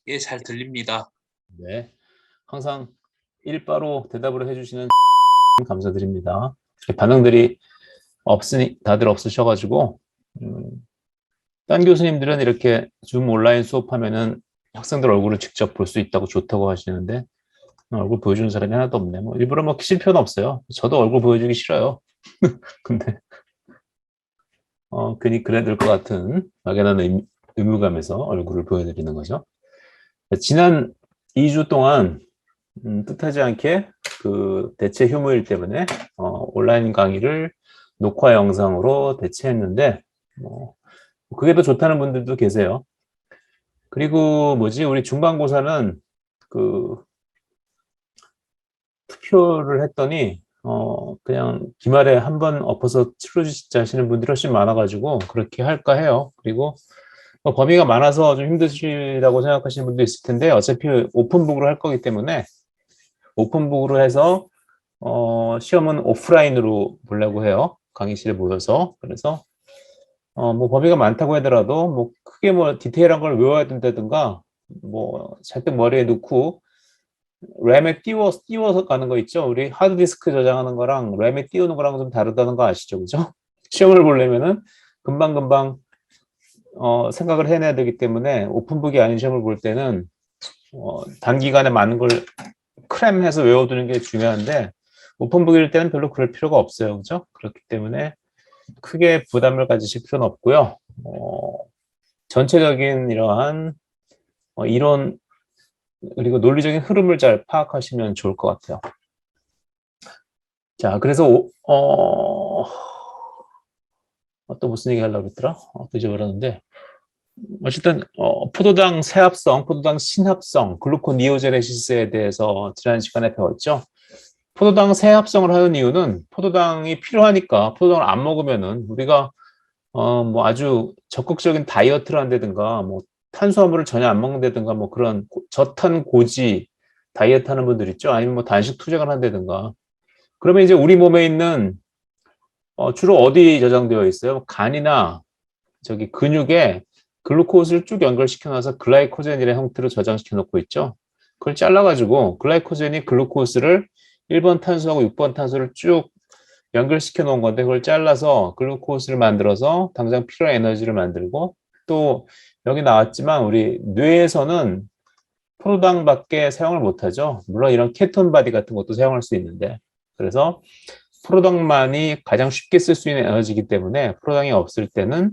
예, 잘 들립니다. 네, 항상 일바로 대답을 해주시는 감사드립니다. 반응들이 없으니 다들 없으셔가지고 딴 교수님들은 이렇게 줌 온라인 수업하면은 학생들 얼굴을 직접 볼 수 있다고 좋다고 하시는데 얼굴 보여주는 사람이 하나도 없네. 뭐 일부러 뭐 키실 필요는 없어요. 저도 얼굴 보여주기 싫어요. 근데 괜히 그래야 될 것 같은 막연한 의무감에서 얼굴을 보여드리는 거죠. 지난 2주 동안 뜻하지 않게 그 대체 휴무일 때문에 온라인 강의를 녹화 영상으로 대체했는데 뭐 그게 더 좋다는 분들도 계세요. 그리고 뭐지 우리 중간고사는 그 투표를 했더니 그냥 기말에 한 번 엎어서 치러주시자 하시는 분들이 훨씬 많아가지고 그렇게 할까 해요. 그리고 뭐 범위가 많아서 좀 힘드시다고 생각하시는 분도 있을 텐데 어차피 오픈북으로 할 거기 때문에 오픈북으로 해서 시험은 오프라인으로 보려고 해요. 강의실에 모여서. 그래서 뭐 범위가 많다고 하더라도 뭐 크게 뭐 디테일한 걸 외워야 된다든가 뭐 잔뜩 머리에 넣고 램에 띄워서 가는 거 있죠. 우리 하드디스크 저장하는 거랑 램에 띄우는 거랑 좀 다르다는 거 아시죠? 그죠? 시험을 보려면은 금방금방 생각을 해내야 되기 때문에 오픈북이 아닌 시험을 볼 때는 단기간에 많은 걸 크램해서 외워두는 게 중요한데 오픈북일 때는 별로 그럴 필요가 없어요. 그죠? 그렇기 때문에 크게 부담을 가지실 필요는 없고요. 전체적인 이러한 이론 그리고 논리적인 흐름을 잘 파악하시면 좋을 것 같아요. 자, 그래서 또 무슨 얘기 하려고 했더라? 또 잊어버렸는데 어쨌든 포도당 세합성, 포도당 신합성, 글루코니오제네시스에 대해서 지난 시간에 배웠죠. 포도당 세합성을 하는 이유는 포도당이 필요하니까 포도당을 안 먹으면은 우리가 뭐 아주 적극적인 다이어트를 한다든가 뭐 탄수화물을 전혀 안 먹는다든가 뭐 그런 저탄 고지 다이어트 하는 분들 있죠. 아니면 뭐 단식 투쟁을 한다든가 그러면 이제 우리 몸에 있는 주로 어디 저장되어 있어요? 간이나 저기 근육에 글루코스를 쭉 연결시켜 놔서 글라이코젠이라는 형태로 저장시켜 놓고 있죠. 그걸 잘라가지고 글라이코젠이 글루코스를 1번 탄수하고 6번 탄수를 쭉 연결시켜 놓은 건데 그걸 잘라서 글루코스를 만들어서 당장 필요한 에너지를 만들고 또 여기 나왔지만 우리 뇌에서는 프로당밖에 사용을 못하죠. 물론 이런 케톤 바디 같은 것도 사용할 수 있는데 그래서 프로당만이 가장 쉽게 쓸 수 있는 에너지이기 때문에 프로당이 없을 때는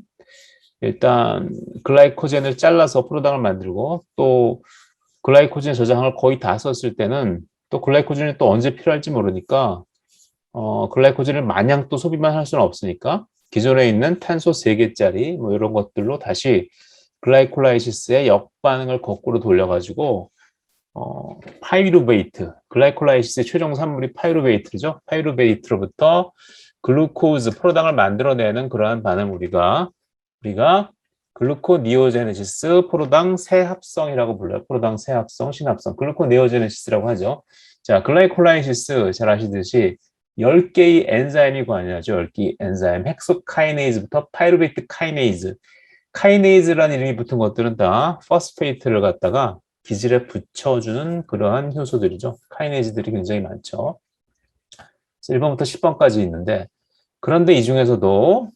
일단 글라이코젠을 잘라서 프로당을 만들고 또 글라이코젠 저장을 거의 다 썼을 때는 또 글라이코젠이 또 언제 필요할지 모르니까 글라이코젠을 마냥 또 소비만 할 수는 없으니까 기존에 있는 탄소 3개짜리 뭐 이런 것들로 다시 글라이콜라이시스의 역반응을 거꾸로 돌려가지고 파이루베이트, 글라이콜라이시스의 최종 산물이 파이루베이트죠. 파이루베이트로부터 글루코즈, 프로당을 만들어내는 그러한 반응 우리가 글루코니오제네시스 프로당 세합성이라고 불러요. 프로당 세합성, 신합성, 글루코니오제네시스라고 하죠. 자, 글라이콜라이시스 잘 아시듯이 10개의 엔자임이 관여하죠. 10개의 엔자임, 헥소카이네이즈부터 파이루베이트 카이네이즈. 카이네이즈라는 이름이 붙은 것들은 다 포스페이트를 갖다가 기질에 붙여주는 그러한 효소들이죠. 카이네이즈들이 굉장히 많죠. 1번부터 10번까지 있는데 그런데 이 중에서도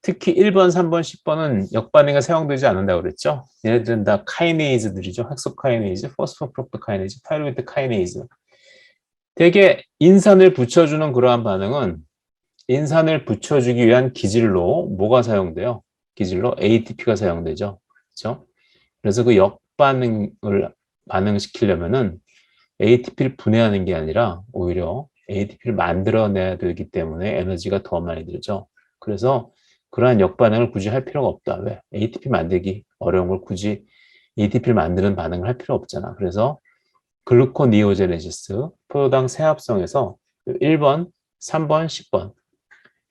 특히 1번, 3번, 10번은 역반응에 사용되지 않는다고 그랬죠. 얘네들은 다 카이네이즈들이죠. 헥소카이네이즈, 포스포프록토카이네이즈, 파이루베이트 카이네이즈. 대개 인산을 붙여주는 그러한 반응은 인산을 붙여주기 위한 기질로 뭐가 사용돼요? 기질로 ATP가 사용되죠. 그렇죠? 그래서 그 역반응을 반응시키려면은 ATP를 분해하는 게 아니라 오히려 ATP를 만들어내야 되기 때문에 에너지가 더 많이 들죠. 그래서 그러한 역반응을 굳이 할 필요가 없다. 왜? ATP 만들기 어려운 걸 굳이 ATP를 만드는 반응을 할 필요 없잖아. 그래서 글루코니오제네시스, 포도당 세합성에서 1번, 3번, 10번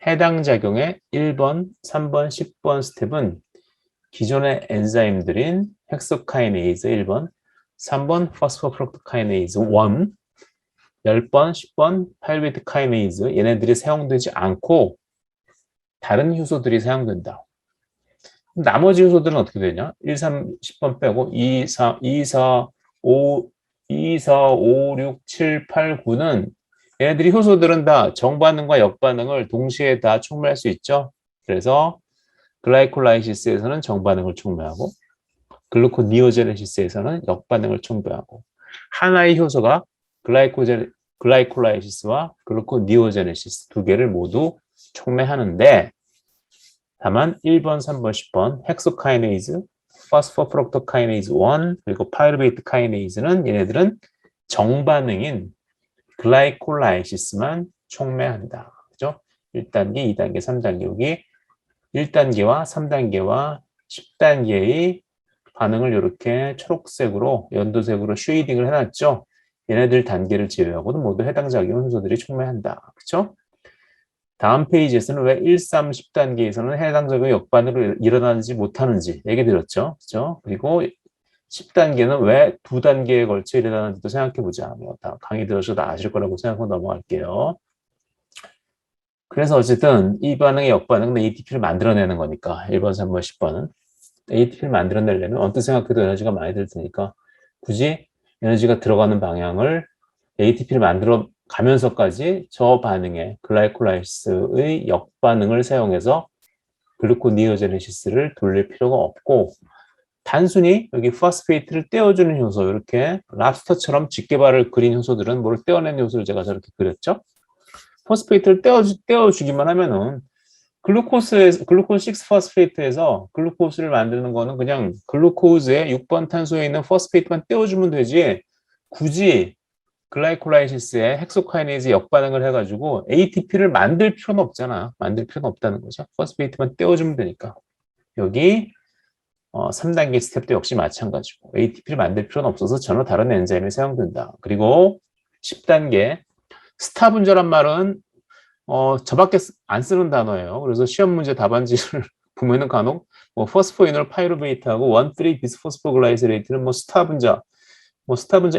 해당 작용의 1번, 3번, 10번 스텝은 기존의 엔자임들인 헥소카이네이즈 1번, 3번 포스포프록토카이네이즈 1, 10번, 10번 파이루베이트 카이네이즈 얘네들이 사용되지 않고 다른 효소들이 사용된다. 나머지 효소들은 어떻게 되냐? 1, 3, 10번 빼고 2, 4, 2, 4, 5, 2, 4, 5, 6, 7, 8, 9는 얘네들이 효소들은 다 정반응과 역반응을 동시에 다 촉매할 수 있죠. 그래서 글라이콜라이시스에서는 정반응을 촉매하고 글루코니오제네시스에서는 역반응을 촉매하고 하나의 효소가 글라이콜라이시스와 글루코니오제네시스 두 개를 모두 촉매하는데 다만 1번, 3번, 10번 헥소카이네이즈, 파스포프록토카이네이즈 1 그리고 파이루베이트 카이네이즈는 얘네들은 정반응인 글라이콜라이시스만 촉매한다. 그죠? 1단계, 2단계, 3단계 여기 1단계와 3단계와 10단계의 반응을 이렇게 초록색으로 연두색으로 쉐이딩을 해놨죠. 얘네들 단계를 제외하고도 모두 해당 작용 효소들이 촉매한다. 그렇죠? 다음 페이지에서는 왜 1, 3, 10단계에서는 해당 작용이 역반으로 일어나지 못하는지 얘기 드렸죠. 그렇죠? 그리고 10단계는 왜 두 단계에 걸쳐 일어나는지도 생각해보자. 뭐 다 강의 들어서 다 아실 거라고 생각하고 넘어갈게요. 그래서 어쨌든 이 반응의 역반응은 ATP를 만들어내는 거니까 1번, 3번, 10번은 ATP를 만들어내려면 언뜻 생각해도 에너지가 많이 들 테니까 굳이 에너지가 들어가는 방향을 ATP를 만들어 가면서까지 저 반응에 글라이콜라이시스의 역반응을 사용해서 글루코니오제네시스를 돌릴 필요가 없고 단순히 여기 포스페이트를 떼어주는 효소 이렇게 랍스터처럼 집게발을 그린 효소들은 뭘 떼어내는 효소를 제가 저렇게 그렸죠. 포스페이트를 떼어주기만 하면은 글루코스 6-포스페이트에서 글루코스를 만드는 거는 그냥 글루코즈의 6번 탄소에 있는 포스페이트만 떼어주면 되지 굳이 글라이콜라이시스에 헥소카이네이즈 역반응을 해가지고 ATP를 만들 필요는 없잖아. 만들 필요는 없다는 거죠. 포스페이트만 떼어주면 되니까. 여기 3단계 스텝도 역시 마찬가지고 ATP를 만들 필요는 없어서 전혀 다른 엔자임이 사용된다. 그리고 10단계 스타 분자란 말은 저밖에 안 쓰는 단어예요. 그래서 시험 문제 답안지를 보면은 간혹 뭐 포스포이놀 파이루베이트하고 1,3 비스포스포글라이세레이트는 뭐 스타 분자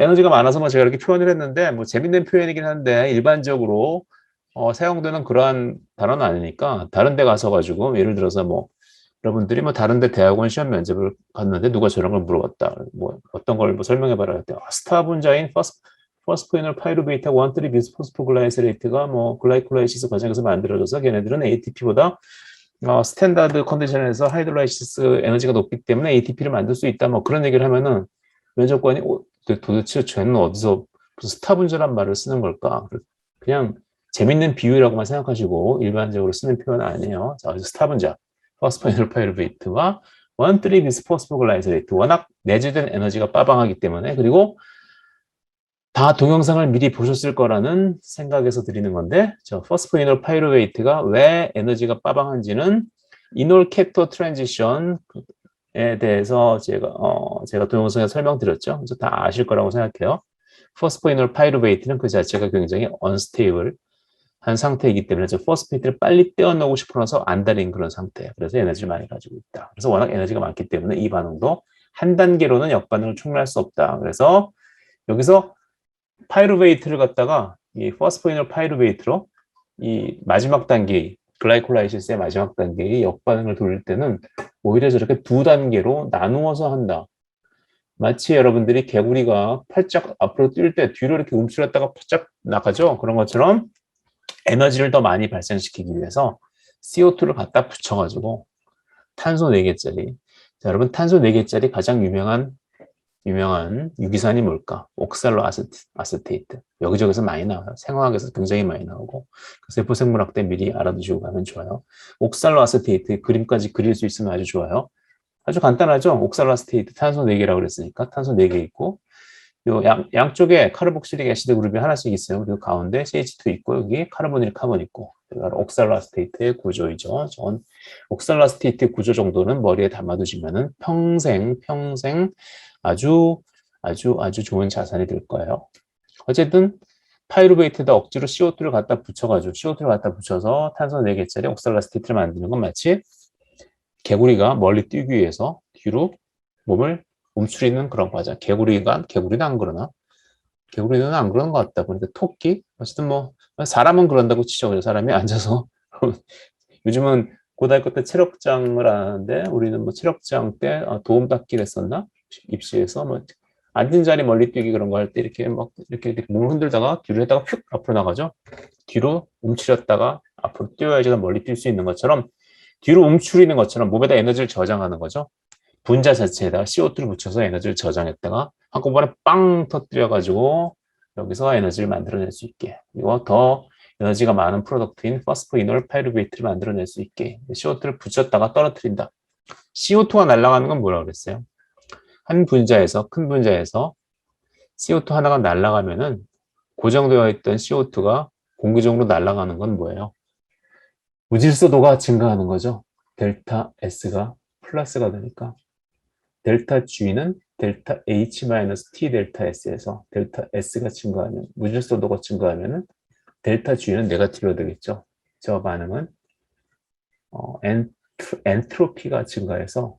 에너지가 많아서 뭐 제가 이렇게 표현을 했는데 뭐 재밌는 표현이긴 한데 일반적으로 사용되는 그러한 단어는 아니니까 다른 데 가서 가지고 예를 들어서 뭐 여러분들이 뭐 다른 데 대학원 시험 면접을 갔는데 누가 저런 걸 물어봤다. 뭐 어떤 걸 뭐 설명해 봐라 했대. 스타 분자인 포스포이놀 파이루베이트하고 1,3 비스포스포글라이세레이트가 뭐 글라이콜라이시스 과정에서 만들어져서 걔네들은 ATP보다 스탠다드 컨디션에서 하이드로라이시스 에너지가 높기 때문에 ATP를 만들 수 있다. 뭐 그런 얘기를 하면은 면접관이 도대체 쟤는 어디서 무슨 스타 분자란 말을 쓰는 걸까? 그냥 재밌는 비유라고만 생각하시고 일반적으로 쓰는 표현 아니에요. 자, 스타 분자, 포스포이놀 파이루베이트와 1,3 비스포스포글라이세레이트 워낙 내재된 에너지가 빠방하기 때문에 그리고 다 동영상을 미리 보셨을 거라는 생각에서 드리는 건데 저 포스포이놀 파이루베이트가 왜 에너지가 빠방한지는 이놀 케토 트랜지션에 대해서 제가 동영상에 설명드렸죠. 그래서 다 아실 거라고 생각해요. 포스포이놀 파이루베이트는 그 자체가 굉장히 언스테이블 한 상태이기 때문에 저 포스페이트를 빨리 떼어내고 싶어서 안달인 그런 상태. 그래서 에너지를 많이 가지고 있다. 그래서 워낙 에너지가 많기 때문에 이 반응도 한 단계로는 역반응을 촉매할 수 없다. 그래서 여기서 파이루베이트를 갖다가 이 포스포이놀 파이루베이트로 이 마지막 단계 글라이콜라이시스의 마지막 단계의 역반응을 돌릴 때는 오히려 저렇게 두 단계로 나누어서 한다. 마치 여러분들이 개구리가 팔짝 앞으로 뛸 때 뒤로 이렇게 움츠렸다가 팔짝 나가죠. 그런 것처럼 에너지를 더 많이 발생시키기 위해서 CO2를 갖다 붙여가지고 탄소 4개짜리 자, 여러분 탄소 4개짜리 가장 유명한 유기산이 뭘까? 옥살로 아세테이트. 여기저기서 많이 나와요. 생화학에서 굉장히 많이 나오고 세포생물학 때 미리 알아두시고 가면 좋아요. 옥살로 아세테이트 그림까지 그릴 수 있으면 아주 좋아요. 아주 간단하죠? 옥살로 아세테이트 탄소 4개라고 그랬으니까 탄소 4개 있고 요 양쪽에 카르복실릭 애시드 그룹이 하나씩 있어요. 그리고 가운데 CH2 있고 여기 카르보닐 카본 있고 옥살로아세테이트의 구조이죠. 전 옥살로아세테이트 구조 정도는 머리에 담아두시면은 평생 아주 좋은 자산이 될 거예요. 어쨌든 파이루베이트에다 억지로 CO2를 갖다 붙여가지고 CO2를 갖다 붙여서 탄소 4개짜리 옥살로아세테이트를 만드는 건 마치 개구리가 멀리 뛰기 위해서 뒤로 몸을 움츠리는 그런 과정. 개구리는 안 그러나? 개구리는 안 그러는 것 같다 보니까 토끼? 어쨌든 뭐 사람은 그런다고 치죠. 사람이 앉아서 요즘은 고등학교 때 체력장을 하는데 우리는 뭐 체력장 때 도움 닫기를 했었나? 입시에서 뭐 앉은 자리 멀리 뛰기 그런 거 할 때 이렇게 막 이렇게 몸을 흔들다가 뒤로 했다가 휙 앞으로 나가죠. 뒤로 움츠렸다가 앞으로 뛰어야지 멀리 뛸 수 있는 것처럼 뒤로 움츠리는 것처럼 몸에다 에너지를 저장하는 거죠. 분자 자체에다가 CO2를 붙여서 에너지를 저장했다가 한꺼번에 빵 터뜨려가지고 여기서 에너지를 만들어낼 수 있게, 그리고 더 에너지가 많은 프로덕트인 포스포이놀 파이루베이트를 만들어낼 수 있게 CO2를 붙였다가 떨어뜨린다. CO2가 날아가는 건 뭐라고 그랬어요? 한 분자에서, 큰 분자에서 CO2 하나가 날아가면은 고정되어 있던 CO2가 공기중으로 날아가는 건 뭐예요? 무질서도가 증가하는 거죠. 델타 S가 플러스가 되니까. 델타 G는 델타 H-T 델타 S에서 델타 S가 증가하면, 무질서도가 증가하면은 델타 G는 네거티브로 되겠죠. 저 반응은 엔트로피가 증가해서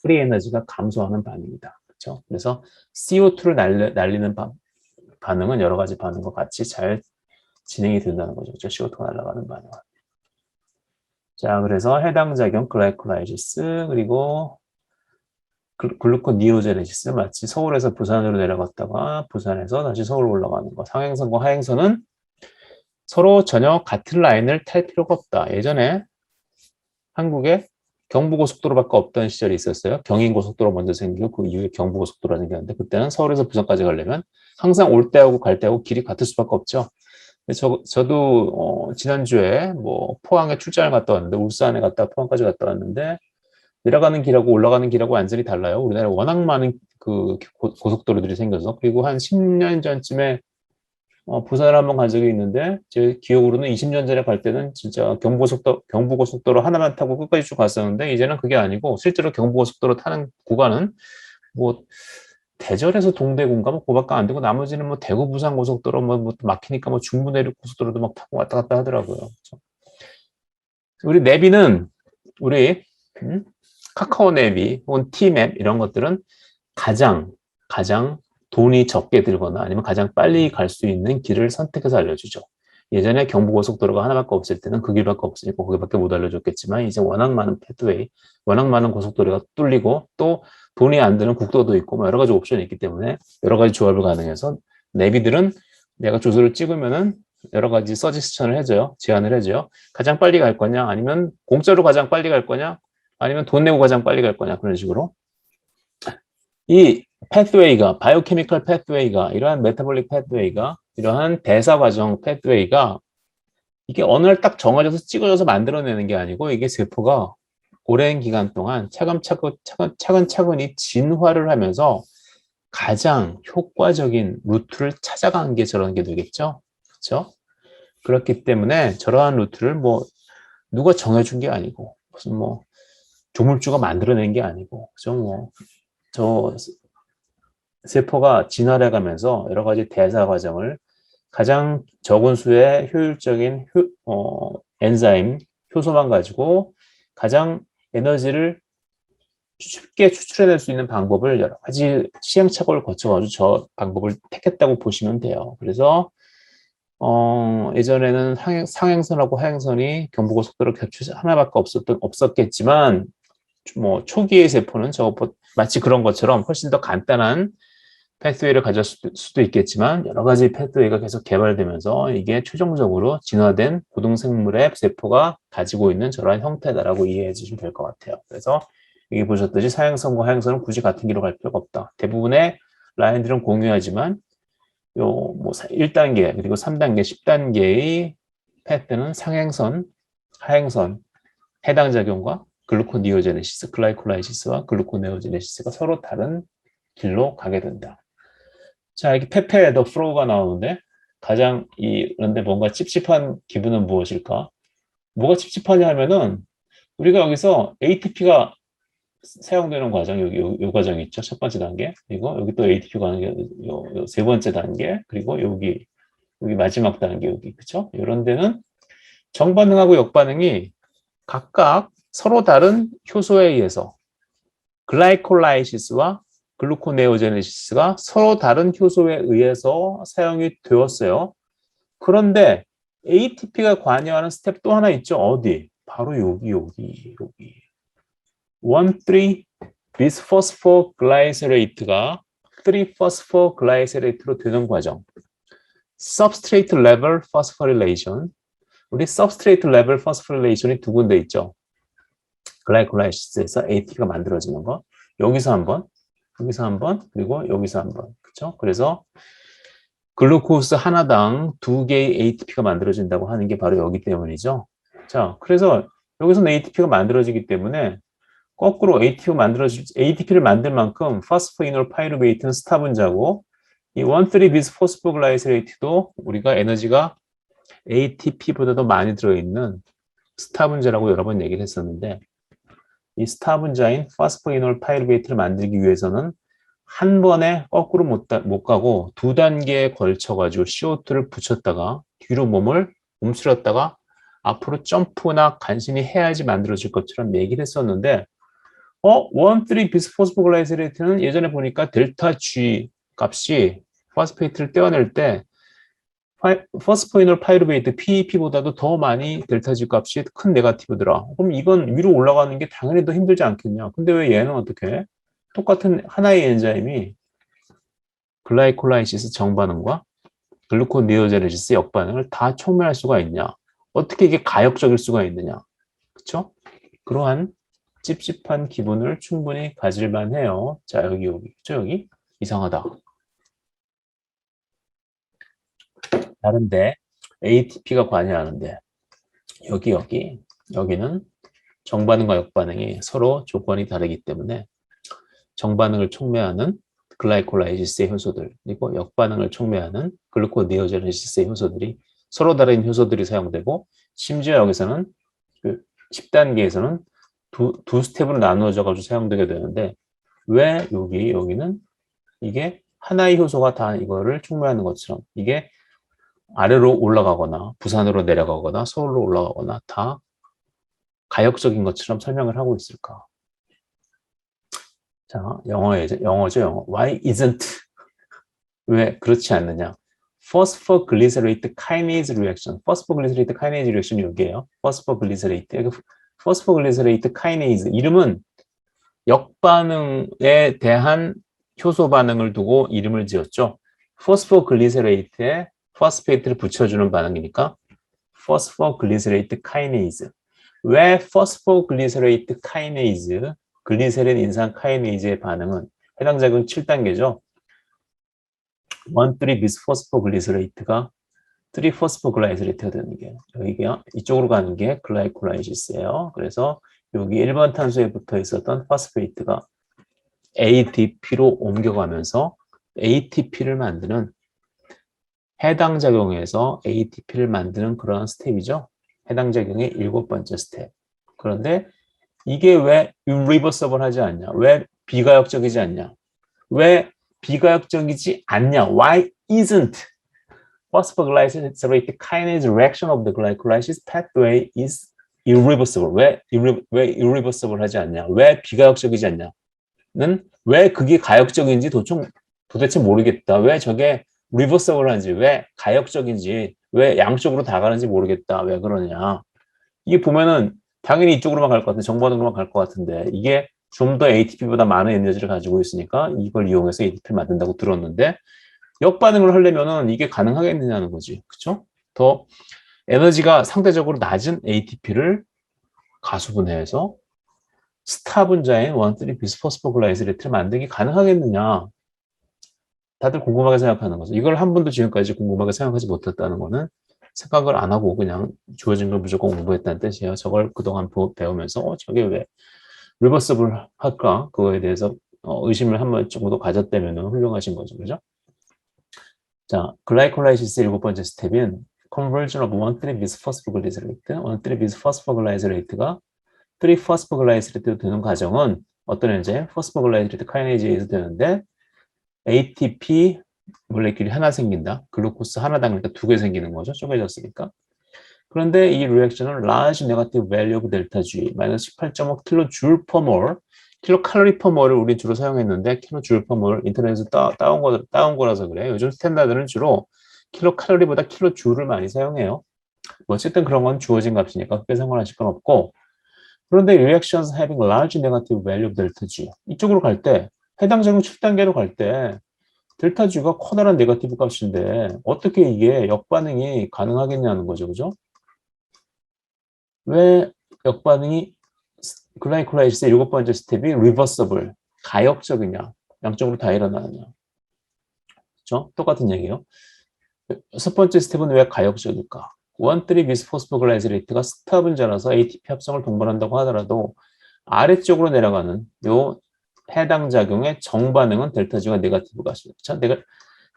프리 에너지가 감소하는 반응이다. 그렇죠? 그래서 CO2를 날리는 반응은 여러 가지 반응과 같이 잘 진행이 된다는 거죠. 그렇죠? CO2가 날아가는 반응. 자, 그래서 해당 작용 글라이콜라이시스 그리고 글루코니오제네시스, 마치 서울에서 부산으로 내려갔다가 부산에서 다시 서울로 올라가는 거. 상행선과 하행선은 서로 전혀 같은 라인을 탈 필요가 없다. 예전에 한국에 경부고속도로밖에 없던 시절이 있었어요. 경인고속도로 먼저 생기고 그 이후에 경부고속도로가 생겼는데 그때는 서울에서 부산까지 가려면 항상 올 때하고 갈 때하고 길이 같을 수밖에 없죠. 저도 지난주에 뭐 포항에 출장을 갔다 왔는데 울산에 갔다 포항까지 갔다 왔는데 내려가는 길하고 올라가는 길하고 완전히 달라요. 우리나라에 워낙 많은 그 고속도로들이 생겨서. 그리고 한 10년 전쯤에 부산을 한번 간 적이 있는데 제 기억으로는 20년 전에 갈 때는 진짜 경부고속도로 하나만 타고 끝까지 쭉 갔었는데 이제는 그게 아니고 실제로 경부고속도로 타는 구간은 뭐 대전에서 동대구인가 뭐 그밖에 안 되고 나머지는 뭐 대구 부산 고속도로 뭐 막히니까 뭐 중부 내륙 고속도로도 막 타고 왔다 갔다 하더라고요. 그렇죠? 우리 내비는 우리 카카오 내비 혹은 T맵 이런 것들은 가장 돈이 적게 들거나 아니면 가장 빨리 갈 수 있는 길을 선택해서 알려주죠. 예전에 경부고속도로가 하나밖에 없을 때는 그 길밖에 없으니까 거기밖에 못 알려줬겠지만 이제 워낙 많은 패스웨이, 워낙 많은 고속도로가 뚫리고 또 돈이 안 드는 국도도 있고 뭐 여러 가지 옵션이 있기 때문에 여러 가지 조합을 가능해서 내비들은 내가 주소를 찍으면은 여러 가지 서지스천을 해줘요. 제안을 해줘요. 가장 빨리 갈 거냐 아니면 공짜로 가장 빨리 갈 거냐 아니면 돈 내고 가장 빨리 갈 거냐 그런 식으로 이 패스웨이가 바이오케미컬 패스웨이가 이러한 메타볼릭 패스웨이가 이러한 대사 과정 패스웨이가 이게 어느 날 딱 정해져서 찍어져서 만들어내는 게 아니고 이게 세포가 오랜 기간 동안 차근차근히 진화를 하면서 가장 효과적인 루트를 찾아간 게 저런 게 되겠죠. 그렇죠? 그렇기 때문에 저러한 루트를 뭐 누가 정해준 게 아니고 무슨 뭐 조물주가 만들어낸 게 아니고 그죠? 뭐 저 세포가 진화를 해가면서 여러 가지 대사 과정을 가장 적은 수의 효율적인 엔자임, 효소만 가지고 가장 에너지를 쉽게 추출해낼 수 있는 방법을 여러 가지 시행착오를 거쳐가지고 저 방법을 택했다고 보시면 돼요. 그래서 예전에는 상행선하고 하행선이 경부고속도로 겹치 하나밖에 없었겠지만 뭐 초기의 세포는 마치 그런 것처럼 훨씬 더 간단한 패스웨이를 가졌을 수도 있겠지만 여러 가지 패스웨이가 계속 개발되면서 이게 최종적으로 진화된 고등생물의 세포가 가지고 있는 저러한 형태다라고 이해해 주시면 될 것 같아요. 그래서 여기 보셨듯이 사행선과 하행선은 굳이 같은 길로 갈 필요가 없다. 대부분의 라인들은 공유하지만 요 뭐 1단계 그리고 3단계, 10단계의 패스는 상행선, 하행선 해당 작용과 글루코니오제네시스, 글라이콜라이시스와 글루코네오제네시스가 서로 다른 길로 가게 된다. 자, 여기 페페 더 프로가 나오는데 가장 그런데 뭔가 찝찝한 기분은 무엇일까? 뭐가 찝찝하냐 하면은 우리가 여기서 ATP가 사용되는 과정, 요 과정 있죠. 첫 번째 단계. 그리고 여기 또 ATP가 가는 게 세 번째 단계. 그리고 여기 마지막 단계, 여기. 그쵸? 이런 데는 정반응하고 역반응이 각각 서로 다른 효소에 의해서 글라이콜라이시스와 글루코네오제네시스가 서로 다른 효소에 의해서 사용이 되었어요. 그런데 ATP가 관여하는 스텝 또 하나 있죠. 어디? 바로 여기. 1,3 비스포스포글라이세레이트가 3포스포글라이세레이트로 되는 과정. Substrate level phosphorylation. 우리 substrate level phosphorylation이 두 군데 있죠. 글라이콜라이시스에서 ATP가 만들어지는 거. 여기서 한 번, 그리고 여기서 한 번. 그렇죠? 그래서 글루코스 하나당 2개의 ATP가 만들어진다고 하는 게 바로 여기 때문이죠. 자, 그래서 여기서는 ATP가 만들어지기 때문에 거꾸로 ATP를 만들 만큼 파스포이놀 파이루베이트는 스타 분자고 이 1,3 비스포스포글라이세레이트도 우리가 에너지가 ATP보다 더 많이 들어있는 스타 분자라고 여러 번 얘기를 했었는데 이 스타 분자인 파스포이놀 파이루베이트를 만들기 위해서는 한 번에 거꾸로 못 가고 두 단계에 걸쳐가지고 CO2를 붙였다가 뒤로 몸을 움츠렸다가 앞으로 점프나 간신히 해야지 만들어질 것처럼 얘기를 했었는데 1,3 비스포스포글라이세레이트는 예전에 보니까 델타 G 값이 파스페이트를 떼어낼 때 포스포이놀 파이루베이트 PEP보다도 더 많이 델타 G 값이 큰 네거티브더라. 그럼 이건 위로 올라가는 게 당연히 더 힘들지 않겠냐. 근데 왜 얘는 어떻게 해? 똑같은 하나의 엔자임이 글라이콜라이시스 정반응과 글루코니오제네시스 역반응을 다 촉매할 수가 있냐. 어떻게 이게 가역적일 수가 있느냐. 그렇죠? 그러한 찝찝한 기분을 충분히 가질만 해요. 자, 여기. 그쵸, 여기? 이상하다. 다른데, ATP가 관여하는데, 여기는 정반응과 역반응이 서로 조건이 다르기 때문에 정반응을 촉매하는 글라이콜라이시스의 효소들, 그리고 역반응을 촉매하는 글루코니오제네시스의 효소들이 서로 다른 효소들이 사용되고, 심지어 여기서는 그 10단계에서는 두 스텝으로 나누어져 가지고 사용되게 되는데 왜 여기는 이게 하나의 효소가 다 이거를 촉매하는 것처럼 이게 아래로 올라가거나 부산으로 내려가거나 서울로 올라가거나 다 가역적인 것처럼 설명을 하고 있을까? 자, 영어죠. Why isn't? 왜 그렇지 않느냐? Phosphoglycerate kinase reaction. Phosphoglycerate kinase reaction이 여기에요. Phosphoglycerate. Phosphoglycerate kinase. 이름은 역반응에 대한 효소 반응을 두고 이름을 지었죠. Phosphoglycerate에 포스페이트를 붙여주는 반응이니까 Phosphoglycerate kinase. 왜 Phosphoglycerate kinase, 글리세린 인산 카이네이즈의 반응은 해당 작용 7단계죠. 1,3 비스포스포글리세레이트가 3 포스포글라이세레이트가 되는 게 여기가 이쪽으로 가는 게 글라이콜라이시스예요. 그래서 여기 1번 탄소에 붙어 있었던 파스페이트가 ADP로 옮겨가면서 ATP를 만드는 해당 작용에서 ATP를 만드는 그런 스텝이죠. 해당 작용의 7번째 스텝. 그런데 이게 왜 irreversible 하지 않냐? 왜 비가역적이지 않냐? 왜 비가역적이지 않냐? Why isn't phosphoglycerate kinase reaction of the glycolysis pathway is irreversible? 왜 irreversible 하지 않냐? 왜 비가역적이지 않냐?는 왜 그게 가역적인지 도대체 모르겠다. 왜 저게 reversible 하는지, 왜 가역적인지, 왜 양쪽으로 다 가는지 모르겠다. 왜 그러냐? 이게 보면은 당연히 이쪽으로만 갈 것 같은데, 정반응으로만 갈 것 같은데, 이게 좀 더 ATP보다 많은 에너지를 가지고 있으니까 이걸 이용해서 ATP를 만든다고 들었는데, 역반응을 하려면은 이게 가능하겠느냐는 거지. 그쵸? 더 에너지가 상대적으로 낮은 ATP를 가수분해해서 스타 분자인 1,3 비스포스포글라이세레이트를 만들기 가능하겠느냐? 다들 궁금하게 생각하는 거죠. 이걸 한 번도 지금까지 궁금하게 생각하지 못했다는 거는 생각을 안 하고 그냥 주어진 걸 무조건 공부했다는 뜻이에요. 저걸 그동안 배우면서 저게 왜 리버서블 할까? 그거에 대해서 의심을 한 번 정도 가졌다면 훌륭하신 거죠. 그죠? 자, 글라이콜라이시스 7번째 스텝인 conversion of 1,3 비스포스포글리세레이트, 1,3 비스포스포글라이세레이트가 3 포스포글라이세레이트로 되는 과정은 어떤 엔자임? 포스포글라이세레이트 카이네이즈에서 되는데 ATP 몰레큘이 하나 생긴다. 글루코스 하나당 그러니까 2개 생기는 거죠. 쪼개졌으니까. 그런데 이 리액션은 large negative value of delta G, 마이너스 18.5 kJ per mole, 킬로칼로리 per mole을 우리 주로 사용했는데 kJ per mole 인터넷에서 따온 거라서 그래요. 요즘 스탠다드는 주로 킬로칼로리보다 킬로줄을 많이 사용해요. 뭐 어쨌든 그런 건 주어진 값이니까 크게 상관하실 건 없고 그런데 reactions having large negative value of delta G 이쪽으로 갈 때 해당 적용 7단계로 갈 때 델타 G가 커다란 네거티브 값인데 어떻게 이게 역반응이 가능하겠냐는 거죠. 그죠? 왜 역반응이 글라이콜라이시스의 7번째 스텝이 reversible, 가역적이냐 양쪽으로 다 일어나느냐 그렇죠? 똑같은 얘기예요. 첫 번째 스텝은 왜 가역적일까? 원뜨리 비스포스포글라이즈레이트가 스타분자라서 ATP 합성을 동반한다고 하더라도 아래쪽으로 내려가는 요 해당 작용의 정반응은 델타G가 네거티브가 그렇죠?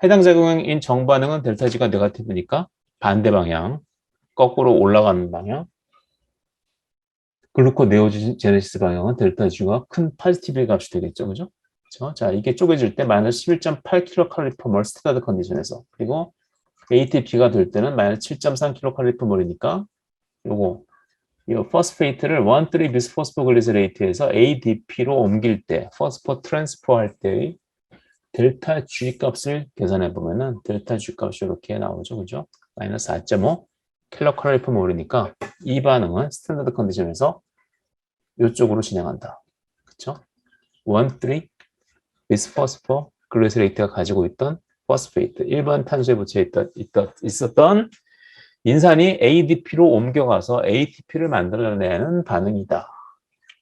해당 작용인 정반응은 델타G가 네거티브니까 반대 방향, 거꾸로 올라가는 방향 글루코네오제네시스 방향은 델타G가 큰 포지티브 값이 되겠죠. 그죠? 그렇죠? 자, 이게 쪼개질 때 마이너스 11.8kcal/mol 스탠다드 컨디션에서 그리고 ATP가 될 때는 마이너스 7.3kcal/mol이니까 요거 이 포스페이트를 1,3 비스포스포글리세레이트에서 ADP로 옮길 때 포스포 트랜스포 할 때의 델타 G 값을 계산해 보면은 델타 G 값이 이렇게 나오죠. 그죠? 마이너스 4.5 킬로칼로리퍼몰이니까 이 반응은 스탠다드 컨디션에서 이쪽으로 진행한다. 그렇죠? 1,3 비스포스포 글리세레이트가 가지고 있던 포스페이트 1번 탄소에 붙여 있었던 인산이 ADP로 옮겨가서 ATP를 만들어내는 반응이다.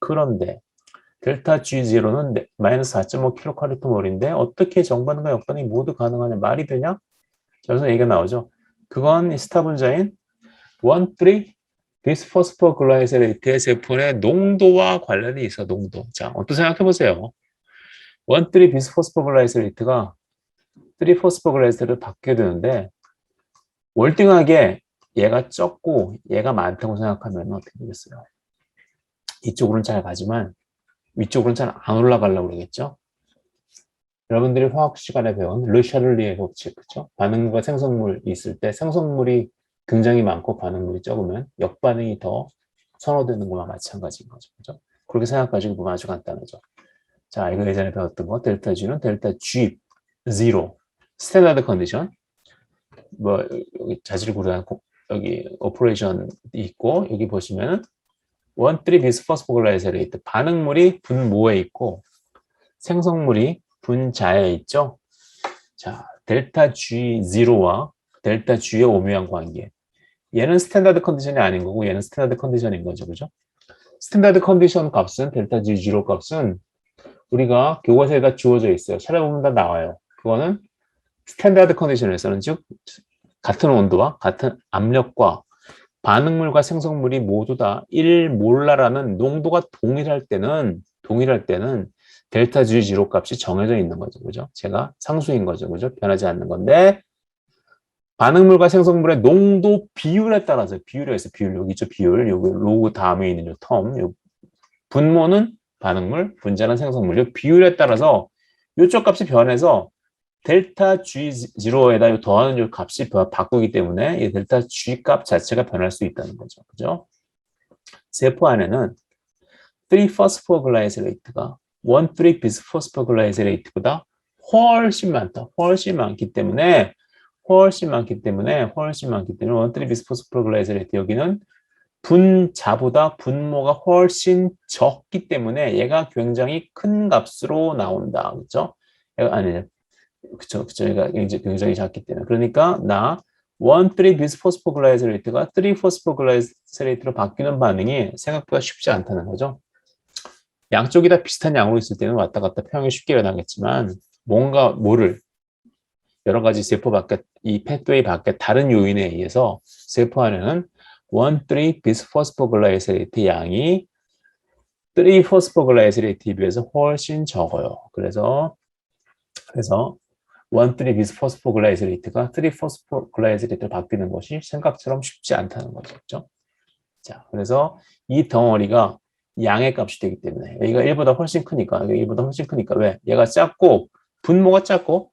그런데 델타 G0는 마이너스 4.5kcal/mol인데 어떻게 정반응과 역반응이 모두 가능하냐 말이 되냐? 그래서 얘기가 나오죠. 그건 스타분자인 1,3 비스포스포글라이세레이트의 제품의 농도와 관련이 있어. 농도. 자, 어떤 생각해 보세요. 1,3 비스포스포글라이세레이트가 3 포스포글라이세레이트를 받게 되는데 월등하게 얘가 적고 얘가 많다고 생각하면 어떻게 되겠어요? 이쪽으로는 잘 가지만 위쪽으로는 잘 안 올라가려고 그러겠죠? 여러분들이 화학 시간에 배운 르샤를리에 법칙, 그렇죠? 반응물과 생성물이 있을 때 생성물이 굉장히 많고 반응물이 적으면 역반응이 더 선호되는 거와 마찬가지인 거죠. 그렇죠? 그렇게 생각하시고 보면 아주 간단하죠. 자, 이거 예전에 배웠던 거 델타 G는 델타 G 0 스탠다드 컨디션 뭐 여기 자질 구조한 여기 오퍼레이션이 있고 여기 보시면은 1,3 비스포스포글라이세레이트 반응물이 분모에 있고 생성물이 분자에 있죠. 자, 델타 G0와 델타 G의 오묘한 관계. 얘는 스탠다드 컨디션이 아닌 거고 얘는 스탠다드 컨디션인 거죠. 그죠? 스탠다드 컨디션 값은 델타 G0 값은 우리가 교과서에다 주어져 있어요. 찾아보면 다 나와요. 그거는 스탠다드 컨디션에서는 즉 같은 온도와 같은 압력과 반응물과 생성물이 모두 다 1몰라라는 농도가 동일할 때는 델타 G0 값이 정해져 있는 거죠. 그죠? 제가 상수인 거죠. 그죠? 변하지 않는 건데 반응물과 생성물의 농도 비율에 따라서 비율에 있어 비율 여기 있죠. 비율 여기 로그 다음에 있는 요 텀 요 분모는 반응물, 분자는 생성물 요 비율에 따라서 요쪽 값이 변해서 델타 G0에다 더하는 요 값이 바꾸기 때문에 이 델타 G 값 자체가 변할 수 있다는 거죠. 그죠? 세포 안에는 3-포스포글라이세레이트가 1,3 비스포스포글라이세레이트보다 훨씬 많다. 훨씬 많기 때문에 1,3 비스포스포글라이세레이트 여기는 분자보다 분모가 훨씬 적기 때문에 얘가 굉장히 큰 값으로 나온다. 그렇죠? 아니 그쵸. 얘가 굉장히 작기 때문에. 그러니까 1,3 비스포스포글라이세레이트가 3 포스포글라이세레이트로 바뀌는 반응이 생각보다 쉽지 않다는 거죠. 양쪽이 다 비슷한 양으로 있을 때는 왔다 갔다 평형이 쉽게 일어나겠지만 모를 여러 가지 세포 밖에 이 패스웨이 밖에 다른 요인에 의해서 세포 안에는 1,3 비스포스포글라이세레이트 양이 3 포스포글라이세레이트에 비해서 훨씬 적어요. 그래서 1,3 비스포스포글라이세레이트가 3 포스포글라이세레이트로 바뀌는 것이 생각처럼 쉽지 않다는 거죠. 그렇죠? 자, 그래서 이 덩어리가 양의 값이 되기 때문에 여기가 1보다 훨씬 크니까 왜? 얘가 작고 분모가 작고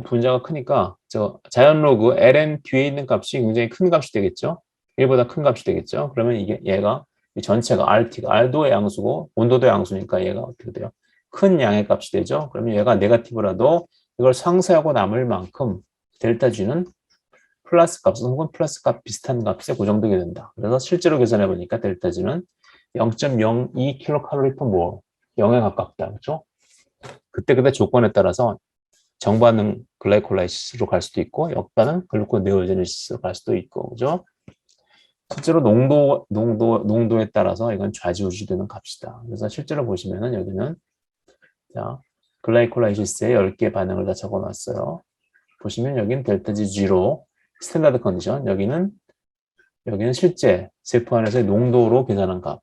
분자가 크니까 저 자연 로그 ln 뒤에 있는 값이 굉장히 큰 값이 되겠죠. 1보다 큰 값이 되겠죠. 그러면 얘가 이 전체가 RT가 R도 양수고 온도도 양수니까 얘가 어떻게 돼요? 큰 양의 값이 되죠. 그러면 얘가 네거티브라도 이걸 상쇄하고 남을 만큼 델타 G는 플러스 값은 혹은 플러스 값 비슷한 값에 고정되게 된다. 그래서 실제로 계산해 보니까 델타 G는 0.02kcal per mole, 0에 가깝다. 그렇죠? 그때 조건에 따라서 정반응 글라이콜라이시스로 갈 수도 있고 역반응 글루코네오제네시스로 갈 수도 있고, 그죠? 실제로 농도에 따라서 이건 좌지우지되는 값이다. 그래서 실제로 보시면은 여기는 자, 글라이콜라이시스에 10개 반응을 다 적어놨어요. 보시면 여기는 델타 G 0, 스탠다드 컨디션. 여기는 실제 세포 안에서의 농도로 계산한 값.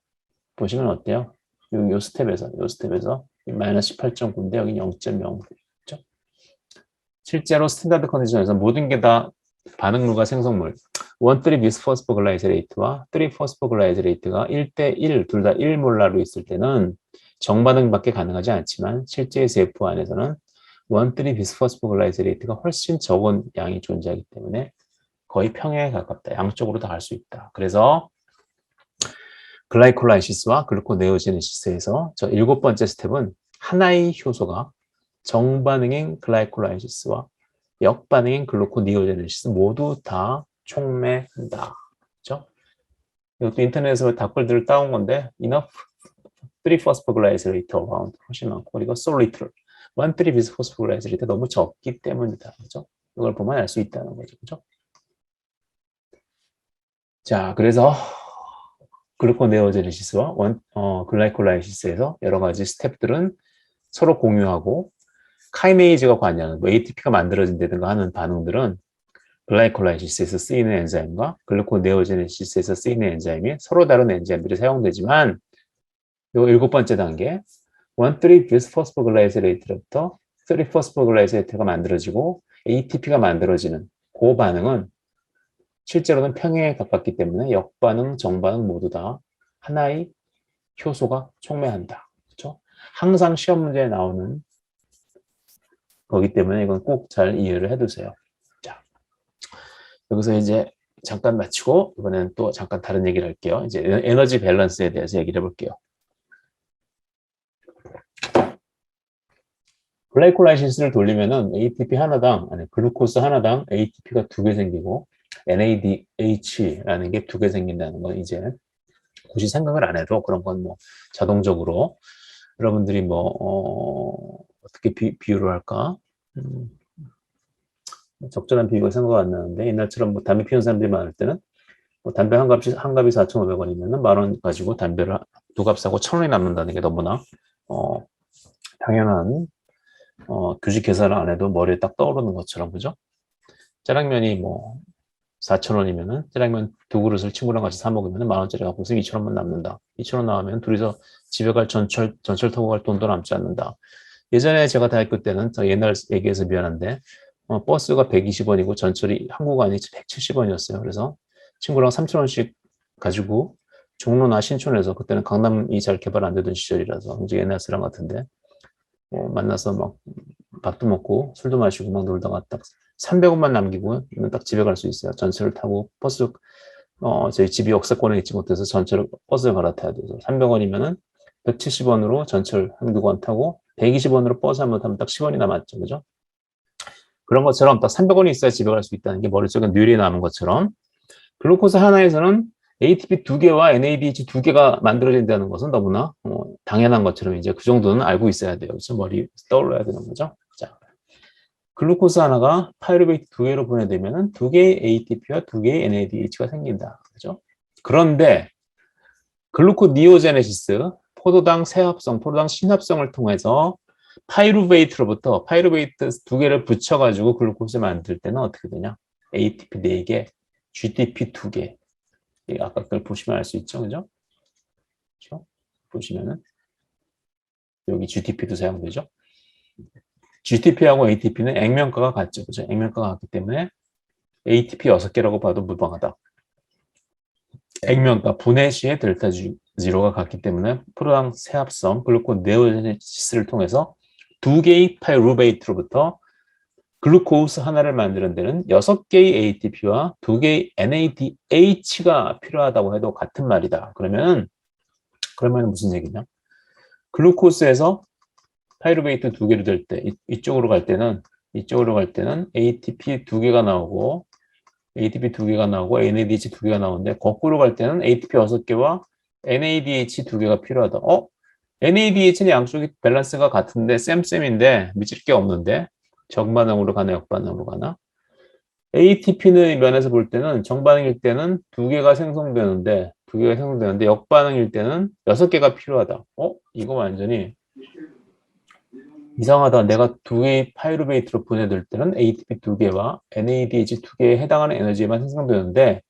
보시면 어때요? 요 스텝에서 마이너스 18.9인데 여기 0.0. 그렇죠? 실제로 스탠다드 컨디션에서 모든 게 다 반응물과 생성물 1,3 비스포스포글라이세레이트와 3 포스포글라이세레이트가 1대1 둘 다 1몰라로 있을 때는 정반응밖에 가능하지 않지만 실제 세포 안에서는 1,3 비스포스포글라이세레이트가 훨씬 적은 양이 존재하기 때문에 거의 평행에 가깝다. 양쪽으로 다 갈 수 있다. 그래서 글라이콜라이시스와 글루코네오제네시스에서 저 7번째 스텝은 하나의 효소가 정반응인 글라이콜라이시스와 역반응인 글루코니오제네시스 모두 다 촉매한다. 그렇죠? 이것도 인터넷에서 답글들을 따온 건데 enough 3 phosphoglysate around 훨씬 많고 그리고 so little 1,3 bisphosphoglysate 너무 적기 때문이다. 그렇죠? 이걸 보면 알 수 있다는 거죠. 그렇죠? 자, 그래서 글루코네오제네시스와 글라이콜라이시스에서 여러 가지 스텝들은 서로 공유하고 카이메이즈가 관여하는 뭐 ATP가 만들어진다든가 하는 반응들은 글라이콜라이시스에서 쓰이는 엔자임과 글루코네오제네시스에서 쓰이는 엔자임이 서로 다른 엔자임들이 사용되지만 요 7번째 단계 1,3 비스포스포글라이세레이트로부터 3 포스포글라이세레이트가 만들어지고 ATP가 만들어지는 그 반응은 실제로는 평행에 가깝기 때문에 역반응, 정반응 모두 다 하나의 효소가 촉매한다. 그렇죠? 항상 시험 문제에 나오는 거기 때문에 이건 꼭 잘 이해를 해두세요. 자, 여기서 이제 잠깐 마치고 이번에는 또 잠깐 다른 얘기를 할게요. 이제 에너지 밸런스에 대해서 얘기를 해볼게요. 글라이콜라이시스를 돌리면은 ATP 하나당, 아니 글루코스 하나당 ATP가 2개 생기고 NADH라는 게 2개 생긴다는 건 이제 굳이 생각을 안 해도 그런 건 뭐 자동적으로 여러분들이 뭐 어떻게 비유를 할까? 적절한 비유가 생각 안 나는데 옛날처럼 뭐 담배 피우는 사람들이 많을 때는 뭐 담배 한 값이 4,500원이면은 10,000원 가지고 담배를 2갑 사고 1,000원이 남는다는 게 너무나 당연한 규칙 계산을 안 해도 머리에 딱 떠오르는 것처럼, 그죠? 짜장면이 뭐 4,000원이면은 짜장면 2그릇을 친구랑 같이 사 먹으면 10,000원짜리 갖고 있으면 2,000원만 남는다. 2,000원 나오면 둘이서 집에 갈 전철 타고 갈 돈도 남지 않는다. 예전에 제가 대학교 때는 저 옛날 얘기해서 미안한데 버스가 120원이고 전철이 한국 안이 170원이었어요. 그래서 친구랑 3,000원씩 가지고 종로나 신촌에서 그때는 강남이 잘 개발 안 되던 시절이라서 이제 옛날 사람 같은데 만나서 막 밥도 먹고 술도 마시고 막 놀다가 딱 300원만 남기고 딱 집에 갈 수 있어요. 전철을 타고 버스 저희 집이 역사권에 있지 못해서 전철을 버스를 갈아타야 돼서 300원이면은 170원으로 전철 한두 권 타고 120원으로 버스 한 번 타면 딱 10원이 남았죠. 그죠? 그런 것처럼 딱 300원이 있어야 집에 갈 수 있다는 게 머릿속에 뇌리에 남은 것처럼 글루코스 하나에서는 ATP 2개와 NADH 2개가 만들어진다는 것은 너무나 당연한 것처럼 이제 그 정도는 알고 있어야 돼요. 그래서 머리 떠올려야 되는 거죠. 자, 글루코스 하나가 파이루베이트 2개로 분해되면 2개의 ATP와 2개의 NADH가 생긴다. 그죠? 그런데 글루코니오제네시스, 포도당 세합성, 포도당 신합성을 통해서 파이루베이트로부터 파이루베이트 2개를 붙여가지고 글루코스 만들 때는 어떻게 되냐? ATP 4개, GDP 2개. 아까 그걸 보시면 알 수 있죠, 그죠? 그렇죠? 보시면은 여기 GDP도 사용되죠. GDP하고 ATP는 액면가가 같죠, 그죠? 액면가가 같기 때문에 ATP 6개라고 봐도 무방하다. 액면가 분해 시에 델타 G가 같기 때문에 프로당 세합성 글루코네오제네시스를 통해서 2개의 파이루베이트로부터 글루코스 하나를 만드는 데는 6개의 ATP와 2개의 NADH가 필요하다고 해도 같은 말이다. 그러면 무슨 얘기냐? 글루코스에서 파이루베이트 2개로 될 때, 이쪽으로 갈 때는 ATP 2개가 나오고 ATP 2개가 나오고 NADH 2개가 나오는데 거꾸로 갈 때는 ATP 6개와 NADH 2개가 필요하다. NADH는 양쪽이 밸런스가 같은데 쌤쌤인데 미칠 게 없는데 정반응으로 가나 역반응으로 가나? ATP는 면에서 볼 때는 정반응일 때는 2개가 생성되는데 역반응일 때는 6개가 필요하다. 이거 완전히 이상하다. 내가 2개의 파이루베이트로 분해될 때는 ATP 2개와 NADH 2개에 해당하는 에너지만 생성되는데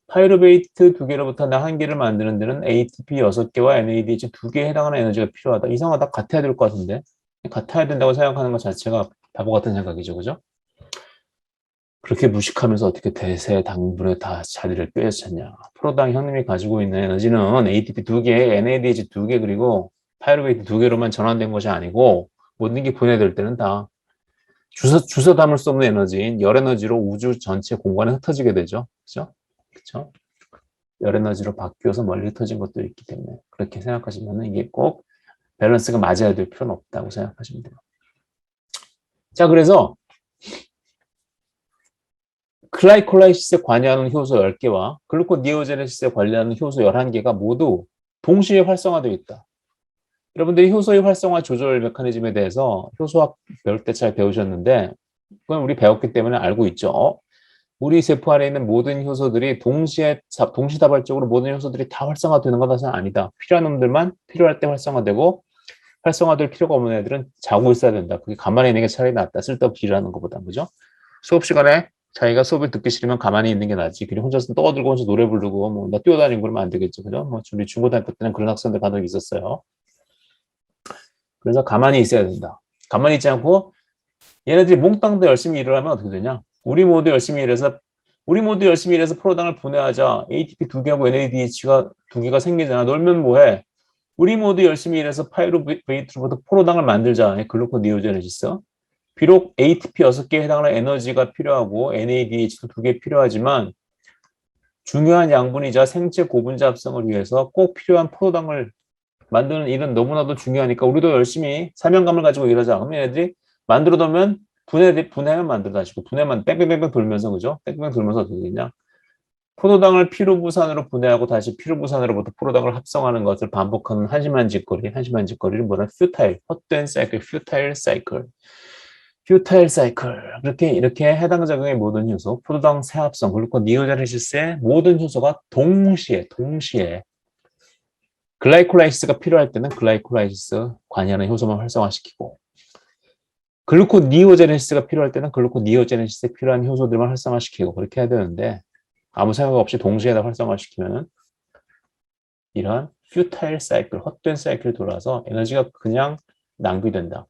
파이루베이트 2개로부터 나 1개를 만드는 데는 ATP 6개와 NADH 2개에 해당하는 에너지가 필요하다. 이상하다. 같아야 될 것 같은데. 같아야 된다고 생각하는 것 자체가 바보 같은 생각이죠. 그죠? 그렇게 무식하면서 어떻게 대세당분에 다 자리를 꿰었냐. 프로당 형님이 가지고 있는 에너지는 ATP 2개, NADH 2개, 그리고 파이루베이트 2개로만 전환된 것이 아니고 모든 게 분해될 때는 다 주워 담을 수 없는 에너지인 열 에너지로 우주 전체 공간에 흩어지게 되죠. 그죠? 그죠? 열 에너지로 바뀌어서 멀리 흩어진 것도 있기 때문에 그렇게 생각하시면 이게 꼭 밸런스가 맞아야 될 필요는 없다고 생각하시면 돼요. 자, 그래서 글라이콜라이시스에 관여하는 효소 10개와 글루코니오제네시스에 관여하는 효소 11개가 모두 동시에 활성화되어 있다. 여러분들이 효소의 활성화 조절 메커니즘에 대해서 효소학 배울 때 잘 배우셨는데 그건 우리 배웠기 때문에 알고 있죠. 우리 세포 안에 있는 모든 효소들이 동시다발적으로 모든 효소들이 다 활성화되는 것은 아니다. 필요한 놈들만 필요할 때 활성화되고 활성화될 필요가 없는 애들은 자고 있어야 된다. 그게 가만히 있는 게 차라리 낫다. 쓸데없이 일하는 것보다. 그죠? 수업 시간에 자기가 수업을 듣기 싫으면 가만히 있는 게 낫지. 그리고 혼자서 떠들고 혼자 노래 부르고 뭐 나 뛰어다니고 그러면 안 되겠죠. 그죠? 뭐 우리 중고등학교 때는 그런 학생들 간혹 있었어요. 그래서 가만히 있어야 된다. 가만히 있지 않고 얘네들이 몽땅 다 열심히 일을 하면 어떻게 되냐? 우리 모두 열심히 일해서 프로당을 분해하자. ATP 2개하고 NADH가 2개가 생기잖아. 놀면 뭐해? 우리 모두 열심히 일해서 파이루베이트로부터 프로당을 만들자. 글루코니오제네시스. 비록 ATP 6개에 해당하는 에너지가 필요하고 NADH도 2개 필요하지만 중요한 양분이자 생체 고분자 합성을 위해서 꼭 필요한 프로당을 만드는 일은 너무나도 중요하니까 우리도 열심히 사명감을 가지고 일하자. 그러면 애들이 만들어두면 분해만 만들어다시고 분해만 뺑뺑뺑뺑 돌면서 그죠? 뺑뺑뺑 돌면서 어떻게 되냐? 포도당을 피루부산으로 분해하고 다시 피루부산으로부터 포도당을 합성하는 것을 반복하는 한심한 짓거리를 뭐라 퓨타일, 헛된 사이클, 퓨타일 사이클. 이렇게 해당 작용의 모든 효소, 포도당 세합성, 글루코니오제네시스의 모든 효소가 동시에 글라이콜라이시스가 필요할 때는 글라이콜라이시스 관여하는 효소만 활성화시키고 글루코니오제네시스가 필요할 때는 글루코니오제네시스에 필요한 효소들만 활성화시키고 그렇게 해야 되는데 아무 생각 없이 동시에 다 활성화시키면은 이러한 퓨타일 사이클, 헛된 사이클이 돌아서 에너지가 그냥 낭비된다.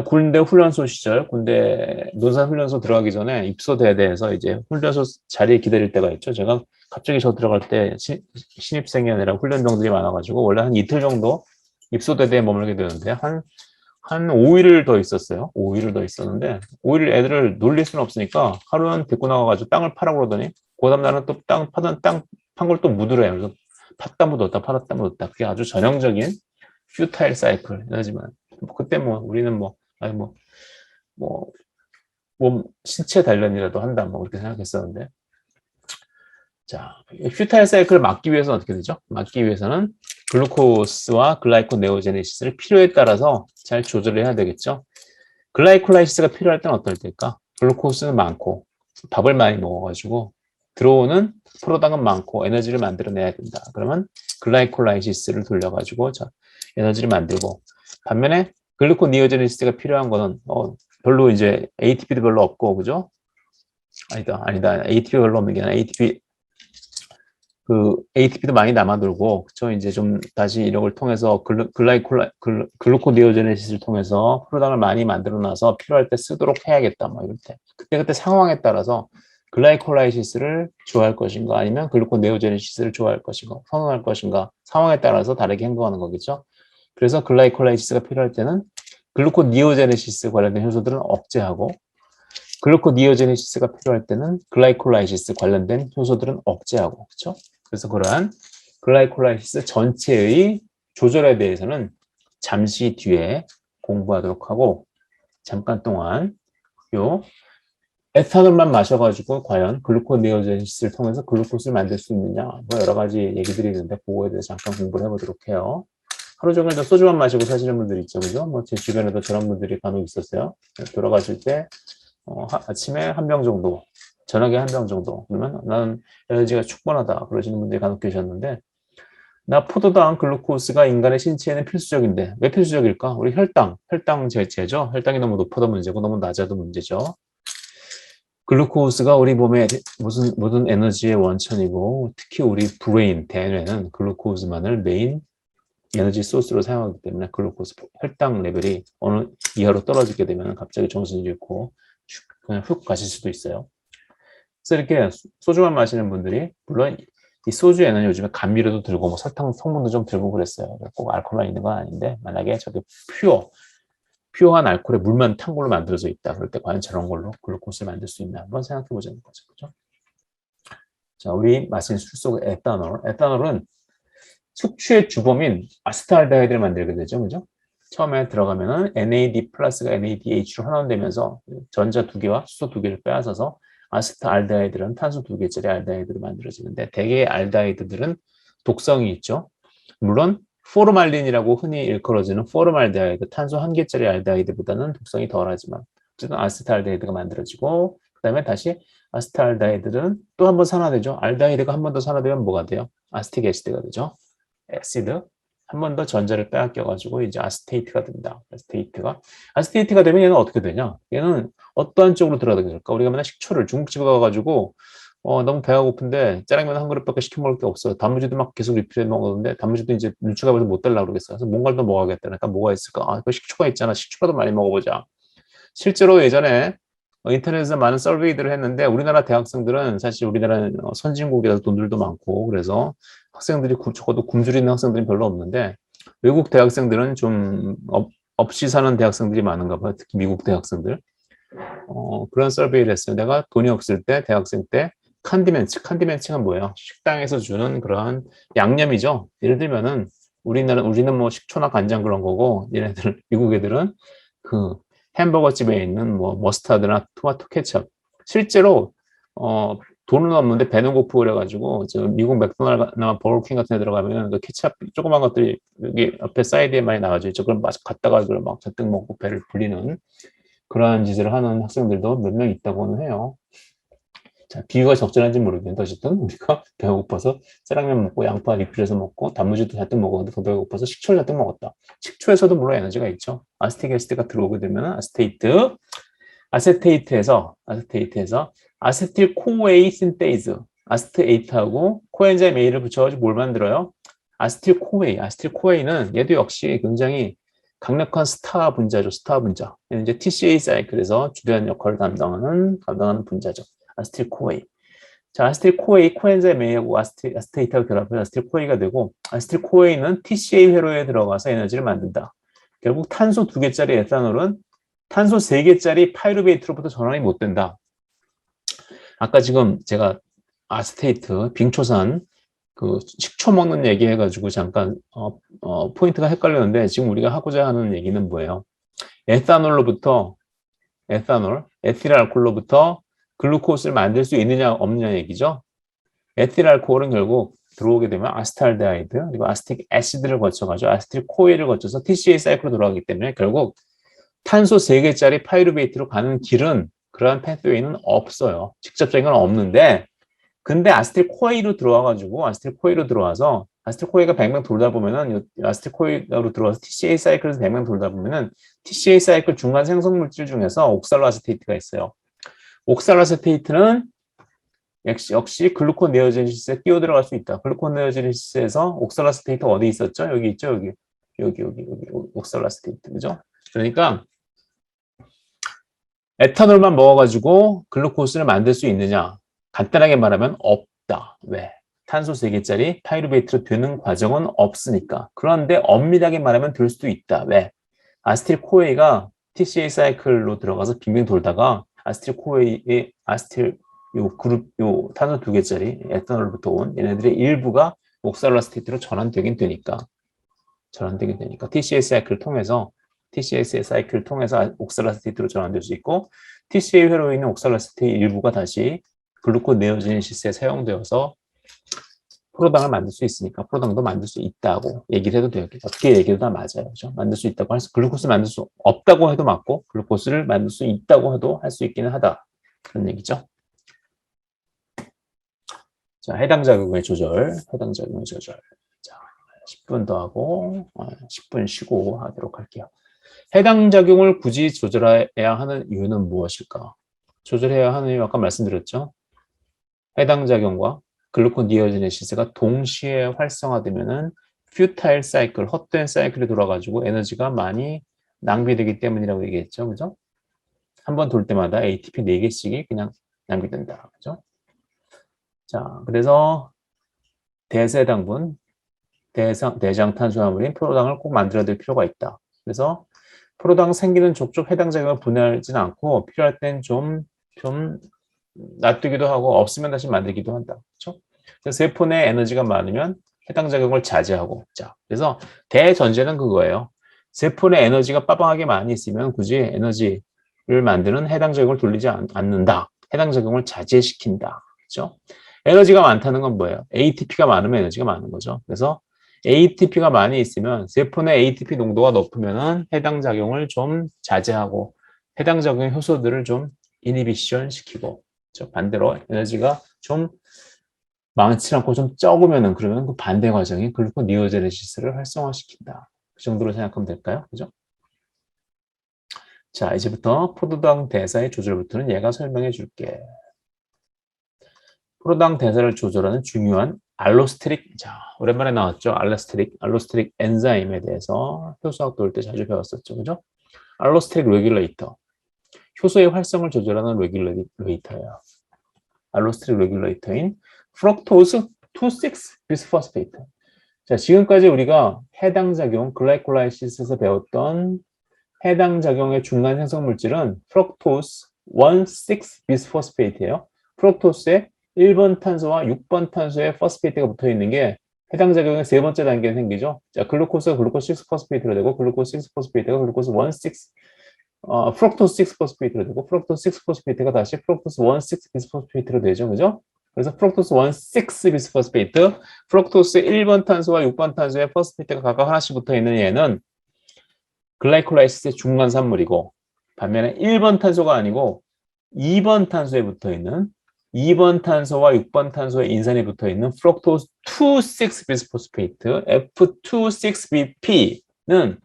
군대 훈련소 시절, 군대 논산훈련소 들어가기 전에 입소대대에서 이제 훈련소 자리에 기다릴 때가 있죠. 제가 갑자기 저 들어갈 때 신입생이 아니라 훈련병들이 많아가지고 원래 한 이틀 정도 입소대대에 머물게 되는데 한 5일을 더 있었어요. 5일을 더 있었는데 5일 애들을 놀릴 수는 없으니까 하루는 데리고 나가가지고 땅을 파라고 그러더니 그다음 날은 또 땅 판 걸 또 묻으래요. 그래서 팠다 묻었다 팔았다 묻었다. 그게 아주 전형적인 퓨타일 사이클 하지만 그때 뭐 우리는 신체 단련이라도 한다 뭐 그렇게 생각했었는데 자 퓨타일 사이클을 막기 위해서는 어떻게 되죠? 막기 위해서는 글루코스와 글라이코네오제네시스를 필요에 따라서 잘 조절을 해야 되겠죠. 글라이콜라이시스가 필요할 때는 어떨 때일까? 글루코스는 많고 밥을 많이 먹어가지고 들어오는 프로당은 많고 에너지를 만들어내야 된다. 그러면 글라이콜라이시스를 돌려가지고 에너지를 만들고 반면에 글루코니오제네시스가 필요한 거는 별로 이제 ATP도 별로 없고 그죠? 아니다. ATP 별로 없는 게 아니라 ATP도 많이 남아돌고 그쵸? 이제 좀 다시 이력을 통해서 글루코니오제네시스를 통해서 프로당을 많이 만들어놔서 필요할 때 쓰도록 해야겠다. 뭐 이럴 때 그때 상황에 따라서 글라이콜라이시스를 좋아할 것인가 아니면 글루코네오제네시스를 좋아할 것인가 선호할 것인가 상황에 따라서 다르게 행동하는 거겠죠. 그래서 글라이콜라이시스가 필요할 때는 글루코니오제네시스 관련된 효소들은 억제하고 글루코니오제네시스가 필요할 때는 글라이콜라이시스 관련된 효소들은 억제하고 그렇죠? 그래서 그러한 글라이콜라이시스 전체의 조절에 대해서는 잠시 뒤에 공부하도록 하고 잠깐 동안 요 에탄올만 마셔가지고 과연 글루코네오제시스를 통해서 글루코스를 만들 수 있느냐, 뭐 여러 가지 얘기들이 있는데 그거에 대해서 잠깐 공부를 해보도록 해요. 하루 종일 다 소주만 마시고 사시는 분들 있죠, 그죠? 뭐 제 주변에도 저런 분들이 간혹 있었어요. 돌아가실 때 아침에 한 병 정도, 저녁에 한 병 정도. 그러면 나는 에너지가 충분하다 그러시는 분들이 간혹 계셨는데, 나 포도당 글루코스가 인간의 신체에는 필수적인데 왜 필수적일까? 우리 혈당 제제죠. 혈당이 너무 높아도 문제고 너무 낮아도 문제죠. 글루코스가 우리 몸의 모든 에너지의 원천이고 특히 우리 브레인, 대뇌는 글루코스만을 메인 에너지 소스로 사용하기 때문에 글루코스 혈당 레벨이 어느 이하로 떨어지게 되면 갑자기 정신이 잃고 그냥 훅 가실 수도 있어요. 그래서 이렇게 소주만 마시는 분들이 물론 이 소주에는 요즘에 감미료도 들고 뭐 설탕 성분도 좀 들고 그랬어요. 꼭 알코올만 있는 건 아닌데 만약에 저게 퓨어한 알코올에 물만 탄 걸로 만들어져 있다. 그럴 때 과연 저런 걸로 글루코스를 만들 수 있나 한번 생각해 보자는 거죠. 그죠? 자, 우리 마신 술 속 에탄올. 에탄올은 숙취의 주범인 아세트알데하이드를 만들게 되죠. 그죠? 처음에 들어가면은 NAD 플러스가 NADH로 환원되면서 전자 두 개와 수소 두 개를 빼앗아서 아세트알데하이드는 탄소 두 개짜리 알데하이드로 만들어지는데 대개의 알데하이드들은 독성이 있죠. 물론 포르말린이라고 흔히 일컬어지는 포르말데하이드, 탄소 한 개짜리 알데하이드보다는 독성이 덜하지만 어쨌든 아세트알데하이드가 만들어지고 그 다음에 다시 아세트알데하이드는 또 한 번 산화되죠. 알데하이드가 한 번 더 산화되면 뭐가 돼요? 아세틱 애시드가 되죠. 애시드 한 번 더 전자를 빼앗겨가지고 이제 아세테이트가 된다. 아세테이트가 되면 얘는 어떻게 되냐? 얘는 어떠한 쪽으로 들어가게 될까? 우리가 맨날 식초를 중국집에 가가지고 너무 배가 고픈데 짜장면 한 그릇밖에 시켜 먹을 게 없어요. 단무지도 막 계속 리필해 먹었는데 단무지도 이제 눈치가 보여서 못 달라고 그러겠어요. 그래서 뭔가를 더 먹어야겠다. 그러니까 뭐가 있을까? 그 식초가 있잖아. 식초라도 많이 먹어보자. 실제로 예전에 인터넷에서 많은 서베이들을 했는데 우리나라 대학생들은 사실 우리나라는 선진국이라서 돈들도 많고 그래서 학생들이 적어도 굶주리는 학생들이 별로 없는데 외국 대학생들은 좀 없이 사는 대학생들이 많은가 봐요. 특히 미국 대학생들. 그런 서베이를 했어요. 내가 돈이 없을 때 대학생 때 칸디멘츠가 뭐예요? 식당에서 주는 그런 양념이죠. 예를 들면은 우리는 뭐 식초나 간장 그런 거고 얘네들 미국 애들은 그 햄버거 집에 있는 뭐 머스타드나 토마토 케첩 실제로 돈은 없는데 배는 고프고 그래가지고 저 미국 맥도날드나 버거킹 같은 데 들어가면 그 케첩 조그만 것들이 여기 옆에 사이드에 많이 나와져 있죠. 그럼 막 갖다가 그걸 막 잔뜩 먹고 배를 불리는 그러한 짓을 하는 학생들도 몇 명 있다고는 해요. 자, 비유가 적절한지 모르겠는데 어쨌든 우리가 배가 고파서 짜장면 먹고 양파 리필해서 먹고 단무지도 잔뜩 먹었는데 더 배가 고파서 식초를 잔뜩 먹었다. 식초에서도 물론 에너지가 있죠. 아세틱 애시드가 들어오게 되면 아세테이트에서 아세틸 코에이 신테이즈 아세테이트하고 코엔자임 A를 붙여가지고 뭘 만들어요? 아세틸 코에이는 얘도 역시 굉장히 강력한 스타 분자죠. 스타 분자. 얘는 이제 TCA 사이클에서 주된 역할을 담당하는 분자죠. 아세틸 코에이. 자, 아세틸 코에이, 코엔자임 A하고 아세테이트하고 결합해서 아세틸 코에이가 되고 아세틸 코에이는 TCA 회로에 들어가서 에너지를 만든다. 결국 탄소 2개짜리 에탄올은 탄소 3개짜리 파이루베이트로부터 전환이 못 된다. 아까 지금 제가 아세테이트, 빙초산 그 식초 먹는 얘기 해가지고 잠깐 포인트가 헷갈렸는데 지금 우리가 하고자 하는 얘기는 뭐예요? 에틸알코올로부터 글루코스를 만들 수 있느냐 없느냐 얘기죠. 에틸알코올은 결국 들어오게 되면 아세트알데하이드 그리고 아세틱 애시드를 거쳐가지고 아세틸 코에이를 거쳐서 TCA 사이클로 돌아가기 때문에 결국 탄소 3개짜리 파이루베이트로 가는 길은 그러한 패스웨이는 없어요. 직접적인 건 없는데 근데 아세틸 코에이로 들어와서 아세틸 코에이가 100명 돌다 보면은 아세틸 코에이로 들어와서 TCA 사이클에서 100명 돌다 보면은 TCA 사이클 중간 생성 물질 중에서 옥살로아세테이트가 있어요. 옥살로아세테이트는 역시 글루코네오제네시스에 끼어 들어갈 수 있다. 글루코네오제네시스에서 옥살로아세테이트 어디 있었죠? 여기 있죠. 여기 옥살로아세테이트 그죠? 그러니까 에탄올만 먹어가지고 글루코스를 만들 수 있느냐? 간단하게 말하면 없다. 왜? 탄소 3개짜리 파이루베이트로 되는 과정은 없으니까. 그런데 엄밀하게 말하면 될 수도 있다. 왜? 아세틸 코에이가 TCA 사이클로 들어가서 빙빙 돌다가 아세틸 코에이의 요 탄소 2개짜리 에탄올부터 온 얘네들의 일부가 옥살로아세테이트로 전환되긴 되니까 TCA 사이클을 통해서 옥살로아세테이트로 전환될 수 있고 TCA 회로에 있는 옥살라세트의 일부가 다시 글루코네오제네시스에 사용되어서 프로당을 만들 수 있으니까 프로당도 만들 수 있다고 얘기를 해도 돼요. 어떻게 얘기해도 다 맞아요. 그죠? 만들 수 있다고 할 수, 글루코스 만들 수 없다고 해도 맞고, 글루코스를 만들 수 있다고 해도 할 수 있기는 하다. 그런 얘기죠. 자, 해당 작용의 조절. 자, 10분 더 하고, 10분 쉬고 하도록 할게요. 해당 작용을 굳이 조절해야 하는 이유는 무엇일까? 조절해야 하는 이유 아까 말씀드렸죠. 해당 작용과 글루코니오제네시스가 동시에 활성화되면은 퓨타일 사이클, 헛된 사이클이 돌아가지고 에너지가 많이 낭비되기 때문이라고 얘기했죠. 그죠? 한 번 돌 때마다 ATP 4개씩이 그냥 낭비된다. 그죠? 자, 그래서 대세당분, 대장 탄수화물인 프로당을 꼭 만들어야 될 필요가 있다. 그래서 프로당 생기는 족족 해당 작용을 분해하지는 않고 필요할 땐 좀 놔두기도 하고 없으면 다시 만들기도 한다. 그렇죠? 그래서 세포 내 에너지가 많으면 해당 작용을 자제하고. 자, 그래서 대전제는 그거예요. 세포 내 에너지가 빠방하게 많이 있으면 굳이 에너지를 만드는 해당 작용을 돌리지 않는다. 해당 작용을 자제시킨다. 그렇죠? 에너지가 많다는 건 뭐예요? ATP가 많으면 에너지가 많은 거죠. 그래서 ATP가 많이 있으면 세포 내 ATP 농도가 높으면은 해당 작용을 좀 자제하고 해당 작용 효소들을 좀 이니비션 시키고 반대로 에너지가 좀 많지 않고 좀 적으면은 그러면 그 반대 과정이 글루코니오제네시스를 활성화시킨다. 그 정도로 생각하면 될까요? 그죠? 자, 이제부터 포도당 대사의 조절부터는 얘가 설명해 줄게. 포도당 대사를 조절하는 중요한 알로스테릭, 자, 오랜만에 나왔죠? 알로스테릭 엔자임에 대해서 효소학 배울 때 자주 배웠었죠. 그죠? 알로스테릭 레귤레이터. 효소의 활성을 조절하는 레귤레이터예요. 알로스테릭 레귤레이터인 프럭토스 2,6 비스포스페이트. 자, 지금까지 우리가 해당 작용, 글라이콜라이시스에서 배웠던 해당 작용의 중간 생성 물질은 프럭토스 1,6 비스포스페이트예요. 프럭토스에 1번 탄소와 6번 탄소의 포스페이트가 붙어 있는 게 해당 작용의 세 번째 단계에 생기죠. 자, 글루코스가 글루코스 6 포스페이트로 되고 글루코스 6 포스페이트가 글루코스 16 프럭토스 6 포스페이트로 되고 프럭토스 6 포스페이트가 다시 프럭토스 16 비스포스페이트로 되죠. 그죠? 그래서 프럭토스 16 비스포스페이트, 프럭토스 1번 탄소와 6번 탄소의 포스페이트가 각각 하나씩 붙어 있는 얘는 글라이콜라이시스의 중간 산물이고 반면에 1번 탄소가 아니고 2번 탄소에 붙어 있는 2번 탄소와 6번 탄소의 인산이 붙어 있는 프럭토스 2,6 비스포스페이트 F26BP,는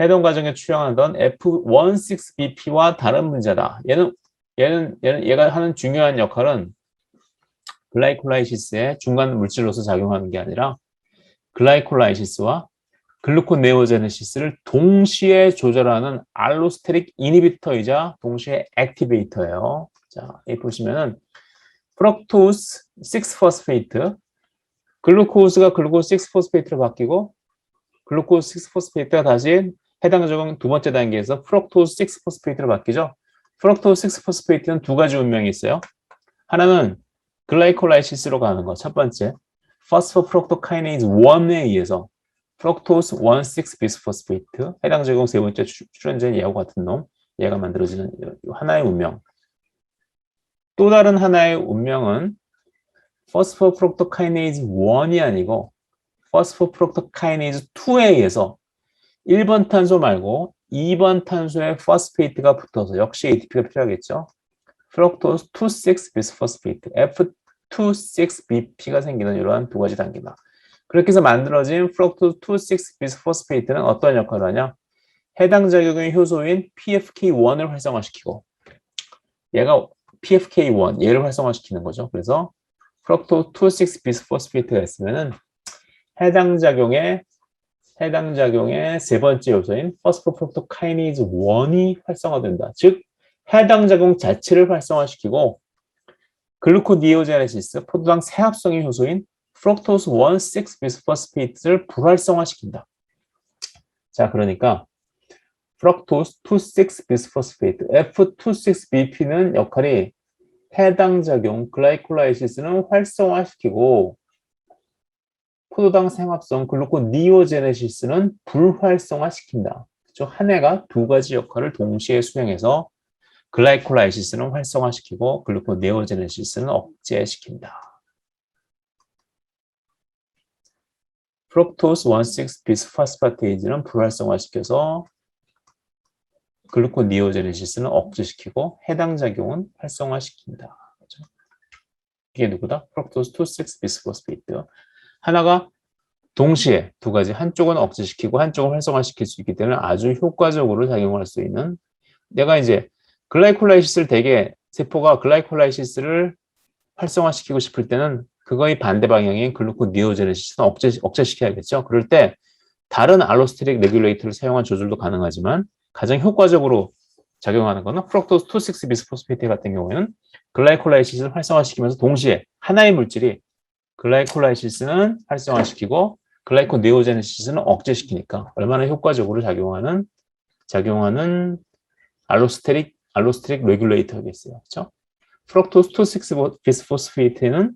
해동 과정에 출현하던 F16BP와 다른 분자다. 얘가 하는 중요한 역할은 글라이콜라이시스의 중간 물질로서 작용하는 게 아니라 글라이콜라이시스와 글루코네오제네시스를 동시에 조절하는 알로스테릭 이니비터이자 동시에 액티베이터예요. 자, 여기 보시면은 프럭토스 6 포스페이트, 글루코스가 글루코스 6 포스페이트로 바뀌고 글루코스 6 포스페이트가 다시 해당 적용 두 번째 단계에서 프럭토스 6 포스페이트로 바뀌죠. 프럭토스 6 포스페이트는 두 가지 운명이 있어요. 하나는 글라이콜라이시스로 가는 거. 첫 번째, 포스포프럭토카이네이즈 1에 의해서 프럭토스 16 비스포스페이트, 해당 적용 세 번째 출연자인 얘와 같은 놈, 얘가 만들어지는 하나의 운명. 또 다른 하나의 운명은 포스포프럭토카이네이즈 1이 아니고 포스포프럭토카이네이즈 2에 의해서 1번 탄소 말고 2번 탄소에 포스페이트가 붙어서 역시 ATP가 필요하겠죠. 프럭토스 2,6 비스포스페이트 F26BP가 생기는 이러한 두 가지 단계다. 그렇게 해서 만들어진 프럭토스 2,6 비스포스페이트는 어떤 역할을 하냐? 해당 작용의 효소인 PFK1을 활성화시키고 얘가 PFK1 얘를 활성화시키는 거죠. 그래서 프럭토스 2,6 비스포스페이트가 있으면은 해당 작용의 세 번째 요소인 포스포프록토카이네이즈 1이 활성화된다. 즉 해당 작용 자체를 활성화시키고 글루코니오제네시스 포도당 세합성의 효소인 프럭토스 16 비스포스페이트를 불활성화시킨다. 자, 그러니까 프럭토스 26 비스포스페이트 F26BP는 역할이 해당 작용 글라이콜라이시스는 활성화시키고 포도당 생합성 글루코니오제네시스는 불활성화시킨다. 그렇죠? 한 해가 두 가지 역할을 동시에 수행해서 글라이콜라이시스는 활성화시키고 글루코네오제네시스는 억제시킨다. 프록토스 1,6-비스파스파테이즈는 불활성화시켜서 글루코니오제네시스는 억제시키고 해당 작용은 활성화시킨다. 그렇죠? 이게 누구다? 프록토스 2,6-비스포스페이트. 하나가 동시에 두 가지, 한쪽은 억제시키고 한쪽은 활성화시킬 수 있기 때문에 아주 효과적으로 작용할 수 있는, 내가 이제 글라이콜라이시스를 되게 세포가 글라이콜라이시스를 활성화시키고 싶을 때는 그거의 반대 방향인 글루코니오제네시스는 억제시켜야겠죠. 그럴 때 다른 알로스테릭 레귤레이터를 사용한 조절도 가능하지만 가장 효과적으로 작용하는 것은 프록토스 2,6-비스포스페이트 같은 경우에는 글라이콜라이시스를 활성화시키면서 동시에 하나의 물질이 글라이콜라이시스는 활성화시키고 글라이코네오제네시스는 억제시키니까 얼마나 효과적으로 작용하는 알로스테릭 레귤레이터겠어요. 그렇죠? 프록토스 2,6-비스포스페이트는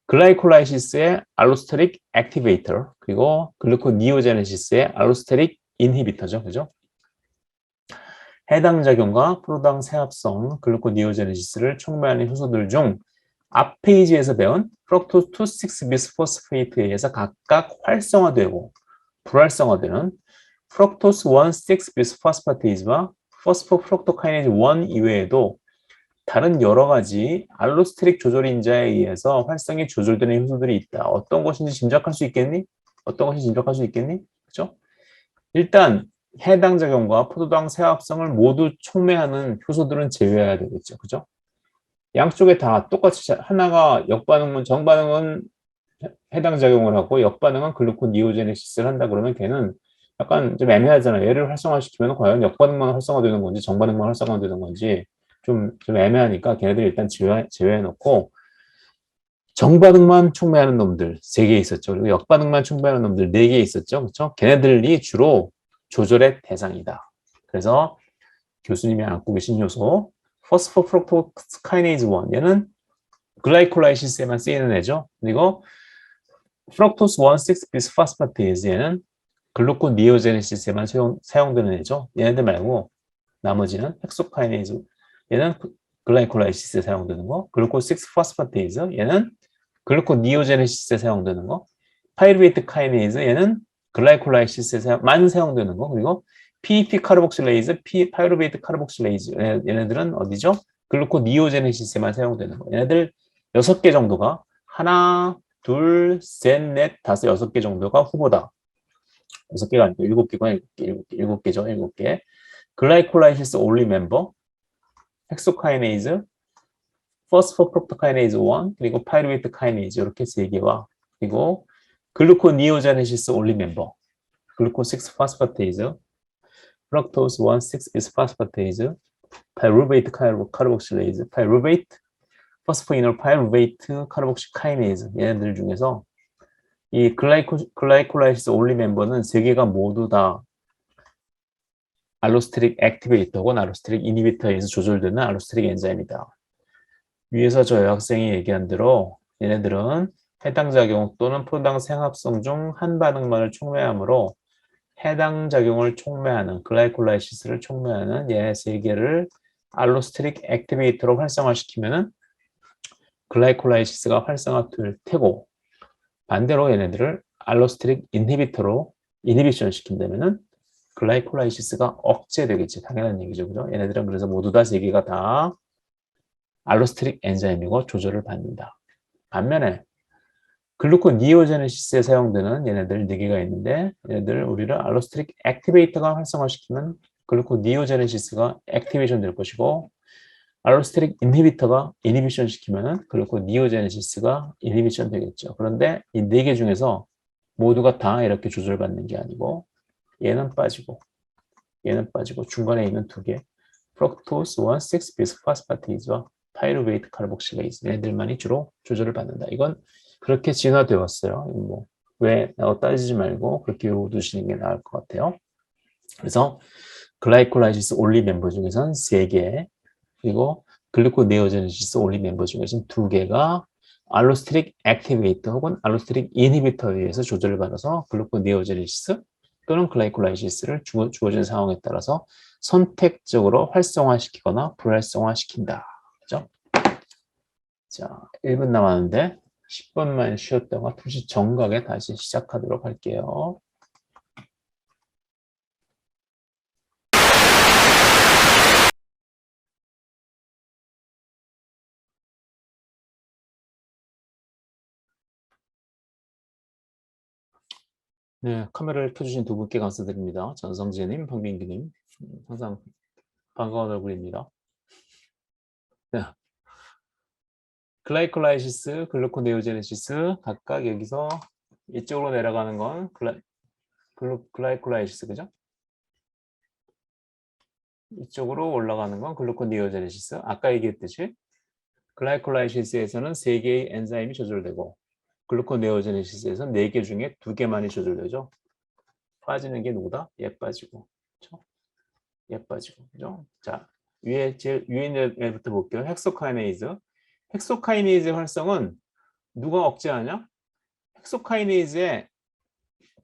글라이콜라이시스의 알로스테릭 액티베이터, 그리고 글루코니오제네시스의 알로스테릭 인히비터죠. 그죠? 해당 작용과 프로당 세합성 글루코니오제네시스를 촉매하는 효소들 중 앞 페이지에서 배운 프록토스 2,6-비스포스페이트에 의해서 각각 활성화되고 불활성화되는 프록토스 1,6-비스포스파테이즈와 포스포프록토카이네이즈 1 이외에도 다른 여러 가지 알로스테릭 조절 인자에 의해서 활성이 조절되는 효소들이 있다. 어떤 것인지 짐작할 수 있겠니? 그죠? 일단 해당 작용과 포도당 세합성을 모두 촉매하는 효소들은 제외해야 되겠죠. 그죠? 양쪽에 다 똑같이, 하나가 역반응은, 정반응은 해당 작용을 하고 역반응은 글루코니오제네시스를 한다 그러면 걔는 약간 좀 애매하잖아요. 얘를 활성화시키면 과연 역반응만 활성화되는 건지 정반응만 활성화되는 건지 좀 애매하니까 걔네들 일단 제외해놓고 정반응만 촉매하는 놈들 3개 있었죠. 그리고 역반응만 촉매하는 놈들 4개 있었죠. 그렇죠? 걔네들이 주로 조절의 대상이다. 그래서 교수님이 안고 계신 효소 포스포프록토카이네이즈 1, 얘는 글라이콜라이시스에만 쓰이는 애죠. 그리고 프록토스 1,6-비스파스파테이즈, 얘는 글루코니오제네시스에만 사용되는 애죠. 얘네들 말고 나머지는 헥소카이네이즈, 얘는 글라이콜라이시스에 사용되는 거, 글루코스 6-포스파테이즈, 얘는 글루코니오제네시스에 사용되는 거, 파이루베이트 카이네이즈, 얘는 글라이콜라이시스에만 사용되는 거, 그리고 PEP 카르복실레이즈, 파이루베이트 카르복실레이즈, 얘네들은 어디죠? 글루코니오제네시스에만 사용되는 거. 얘네들 6개 정도가 하나, 둘, 셋, 넷, 다섯, 6개 정도가 후보다. 6개가 아니고 7개가 7개죠. 7개. 글라이콜라이시스 올리 멤버, 헥소카이네이즈, 포스포프록토카이네이즈 1, 그리고 파이루베이트 카이네이즈, 이렇게 3개와, 그리고 글루코니오제네시스 올리 멤버, 글루코스 6-파스파테이즈, 프록토스 1,6-비스파스파테이즈, 파이루베이트 카르복실레이즈, 파이루베이트, 포스포이놀 파이루베이트 카르복실카이네이즈, 얘네들 중에서 이 글라이콜라이시스 올리 멤버는 3개가 모두 다 알로스테릭 액티베이터 혹은 알로스테릭 이니비터에 의해서 조절되는 알로스테릭 엔자임이다. 위에서 저 여학생이 얘기한 대로 얘네들은 해당 작용 또는 포도당 생합성 중 한 반응만을 촉매하므로 해당 작용을 촉매하는 글라이콜라이시스를 촉매하는 얘 3개를 알로스테릭 액티베이터로 활성화시키면은 글라이콜라이시스가 활성화될 테고, 반대로 얘네들을 알로스테릭 인히비터로 이니비션 시킨다면은 글라이콜라이시스가 억제되겠지. 당연한 얘기죠. 그죠? 얘네들은 그래서 모두 다 3개가 다 알로스테릭 엔자임이고 조절을 받는다. 반면에 글루코니오제네시스에 사용되는 얘네들 4개가 있는데, 얘네들 우리를 알로스테릭 액티베이터가 활성화시키면 글루코니오제네시스가 액티베이션 될 것이고, 알로스테릭 인히비터가 이니비션 시키면은 글루코니오제네시스가 이니비션 되겠죠. 그런데 이 4개 중에서 모두가 다 이렇게 조절받는 게 아니고 얘는 빠지고 중간에 있는 2개, 프록토스 1,6-비스파스파테이즈와 파이루베이트 카르복실레이즈, 얘네들만이 주로 조절을 받는다. 이건 그렇게 진화되었어요. 뭐 왜 따지지 말고 그렇게 외워두시는 게 나을 것 같아요. 그래서 글라이콜라이시스 올리 멤버 중에서는 3개, 그리고 글루코네오제네시스 올리 멤버 중에서는 2개가 알로스테릭 액티베이터 혹은 알로스테릭 이니비터에 의해서 조절을 받아서 글루코네오제네시스 또는 글라이콜라이시스를 주어진 상황에 따라서 선택적으로 활성화시키거나 불활성화시킨다. 그죠? 자, 1분 남았는데 10분만 쉬었다가 2시 정각에 다시 시작하도록 할게요. 네, 카메라를 켜주신 두 분께 감사드립니다. 전성재님, 박민규님, 항상 반가운 얼굴입니다. 네. 글라이콜라이시스, 글루코네오제네시스 각각 여기서 이쪽으로 내려가는 건 글라이콜라이시스, 그죠? 이쪽으로 올라가는 건 글루코네오제네시스. 아까 얘기했듯이 글라이콜라이시스에서는 3개의 엔자임이 조절되고 글루코네오제네시스에서는 4개 중에 2개만이 조절되죠. 빠지는 게 누구다? 얘 빠지고. 그렇죠? 얘 빠지고. 그죠? 자, 제일 위에 있는 애부터 볼게요. 헥소카이네이즈. 헥소카이네이즈 활성은 누가 억제하냐? 헥소카이네이즈의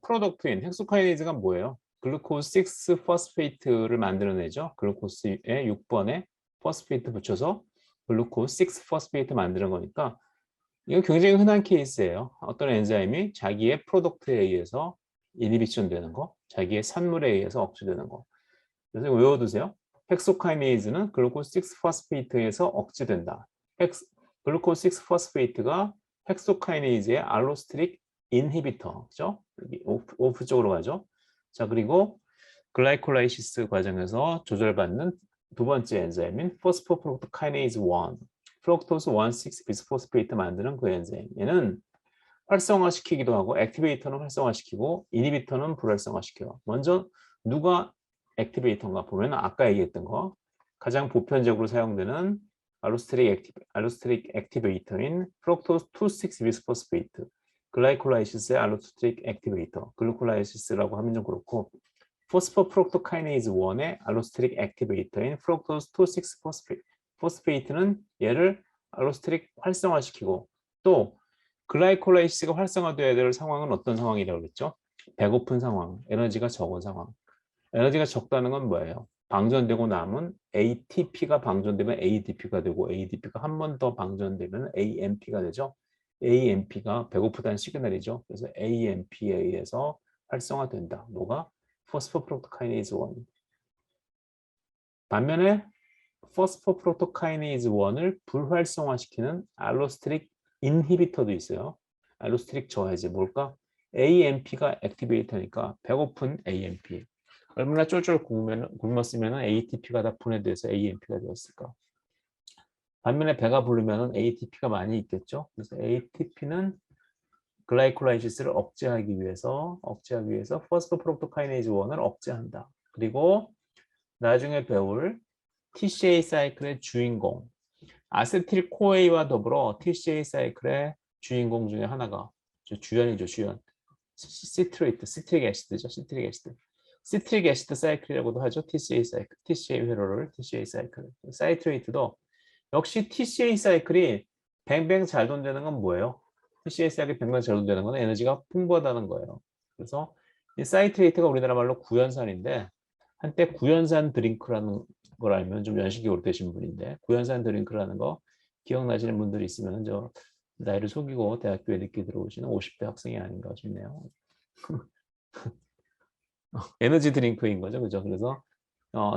프로덕트인 헥소카이네이즈가 뭐예요? 글루코스 6 포스페이트를 만들어내죠. 글루코스에 6번에 포스페이트 붙여서 글루코스 6 포스페이트 만드는 거니까 이거 굉장히 흔한 케이스예요. 어떤 엔자임이 자기의 프로덕트에 의해서 이니비션 되는 거, 자기의 산물에 의해서 억제되는 거. 그래서 외워두세요. 헥소카이네이즈는 글루코스 6 포스페이트에서 억제된다. 글루코스 6 포스페이트가 헥소카이네이즈의 알로스테릭 인히비터, 그죠? 여기 오프 쪽으로 가죠. 자, 그리고 글라이콜라이시스 과정에서 조절받는 두 번째 엔자임인 포스포프로토카이네이즈 1, 프록토스 1,6 비스포스페이트 만드는 그 엔자임. 얘는 활성화시키기도 하고 액티베이터는 활성화시키고 이니비터는 불활성화시켜요. 먼저 누가 액티베이터인가 보면 아까 얘기했던 거 가장 보편적으로 사용되는 알로스테릭 액티베이터인 프록토스 2,6 비스포스페이트, 글라이콜라이시스의 알로스테릭 액티베이터, 글루콜라이시스라고 하면 좀 그렇고 포스포프록토카이네이즈 1의 알로스테릭 액티베이터인 프록토스 2,6 포스페이트는 얘를 알로스테릭 활성화시키고 또 글라이콜라이시스가 활성화돼야 될 상황은 어떤 상황이라고 그랬죠? 배고픈 상황, 에너지가 적은 상황. 에너지가 적다는 건 뭐예요? 방전되고 남은 ATP가 방전되면 ADP가 되고 ADP가 한 번 더 방전되면 AMP가 되죠. AMP가 배고프다는 시그널이죠. 그래서 AMP에 의해서 활성화된다. 뭐가? 포스포프로토카이네이즈 1. 반면에 포스포프로토카이네이즈 1을 불활성화시키는 알로스테릭 인히비터도 있어요. 알로스테릭 저해제 뭘까? AMP가 액티베이터니까 배고픈 AMP. 얼마나 쫄쫄 굶었으면 ATP가 다 분해돼서 AMP가 되었을까? 반면에 배가 부르면 ATP가 많이 있겠죠. 그래서 ATP는 글라이콜라이시스를 억제하기 위해서 포스포프로토카이네이즈 1을 억제한다. 그리고 나중에 배울 TCA 사이클의 주인공 아세틸 코에이와 더불어 TCA 사이클의 주인공 중에 하나가 주연이죠, 주연. 시트릭 애시드죠, 시트릭 애시드. 시트릭 애시드 사이클이라고도 하죠. TCA 사이클, TCA 회로를 TCA 사이클. 사이트레이트도 역시 TCA 사이클이 뱅뱅 잘 돈다는 건 뭐예요? TCA 사이클이 뱅뱅 잘 돈다는 건 에너지가 풍부하다는 거예요. 그래서 이 사이트레이트가 우리나라 말로 구연산인데 한때 구연산 드링크라는 걸 알면 좀 연식이 오래되신 분인데 구연산 드링크라는 거 기억나시는 분들이 있으면 저 나이를 속이고 대학교에 늦게 들어오시는 50대 학생이 아닌가 싶네요. 에너지 드링크인 거죠, 그죠? 그래서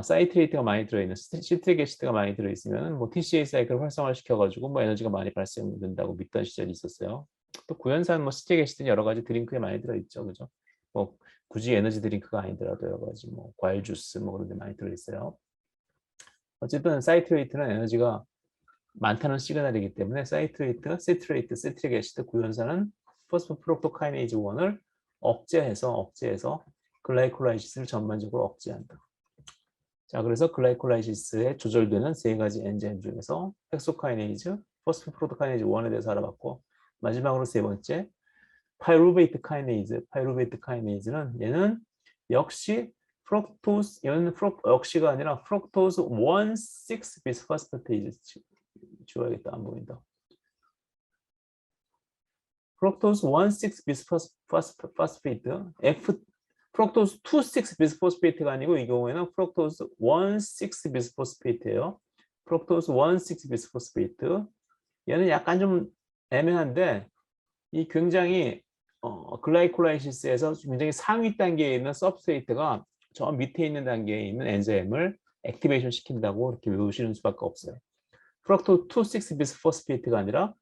사이트레이트가 많이 들어있는 시트릭 애시드가 많이 들어있으면 뭐 TCA 사이클을 활성화시켜가지고 뭐 에너지가 많이 발생된다고 믿던 시절이 있었어요. 또 구연산 뭐 시트릭 애시드는 여러 가지 드링크에 많이 들어있죠, 그죠? 뭐 굳이 에너지 드링크가 아니더라도 여러 가지 뭐 과일 주스 뭐 그런 데 많이 들어있어요. 어쨌든 사이트레이트는 에너지가 많다는 시그널이기 때문에 사이트레이트, 시트릭 애시드, 구연산은 포스포프록토카이네이즈 1을 억제해서 글라이콜라이시스를 전반적으로 억제한다. 자, 그래서 글라이콜라이시스에 조절되는 세 가지 엔자임 중에서 헥소카이네이즈, 포스포프록토카이네이즈 1에 대해서 알아봤고 마지막으로 세 번째 파이루베이트 카이네이즈는 얘는 역시 얘는 역시가 아니라 프록토스 1,6 비스포스페이트 지워야겠다, 안 보인다. 프록토스 1,6 비스포스페이트 프럭토스 2,6 비스포스페이트가 아니고 이 경우에는 프럭토스 1,6 비스포스페이트예요. 프럭토스 1,6 비스포스페이트. 얘는 약간 좀 애매한데 이 굉장히 글라이콜라이시스에서 굉장히 상위 단계에 있는 서브스트레이트가 저 밑에 있는 단계에 있는 엔자임을 액티베이션 시킨다고 이렇게 외우시는 수밖에 없어요. 프럭토스 2,6 비스포스페이트가 아니라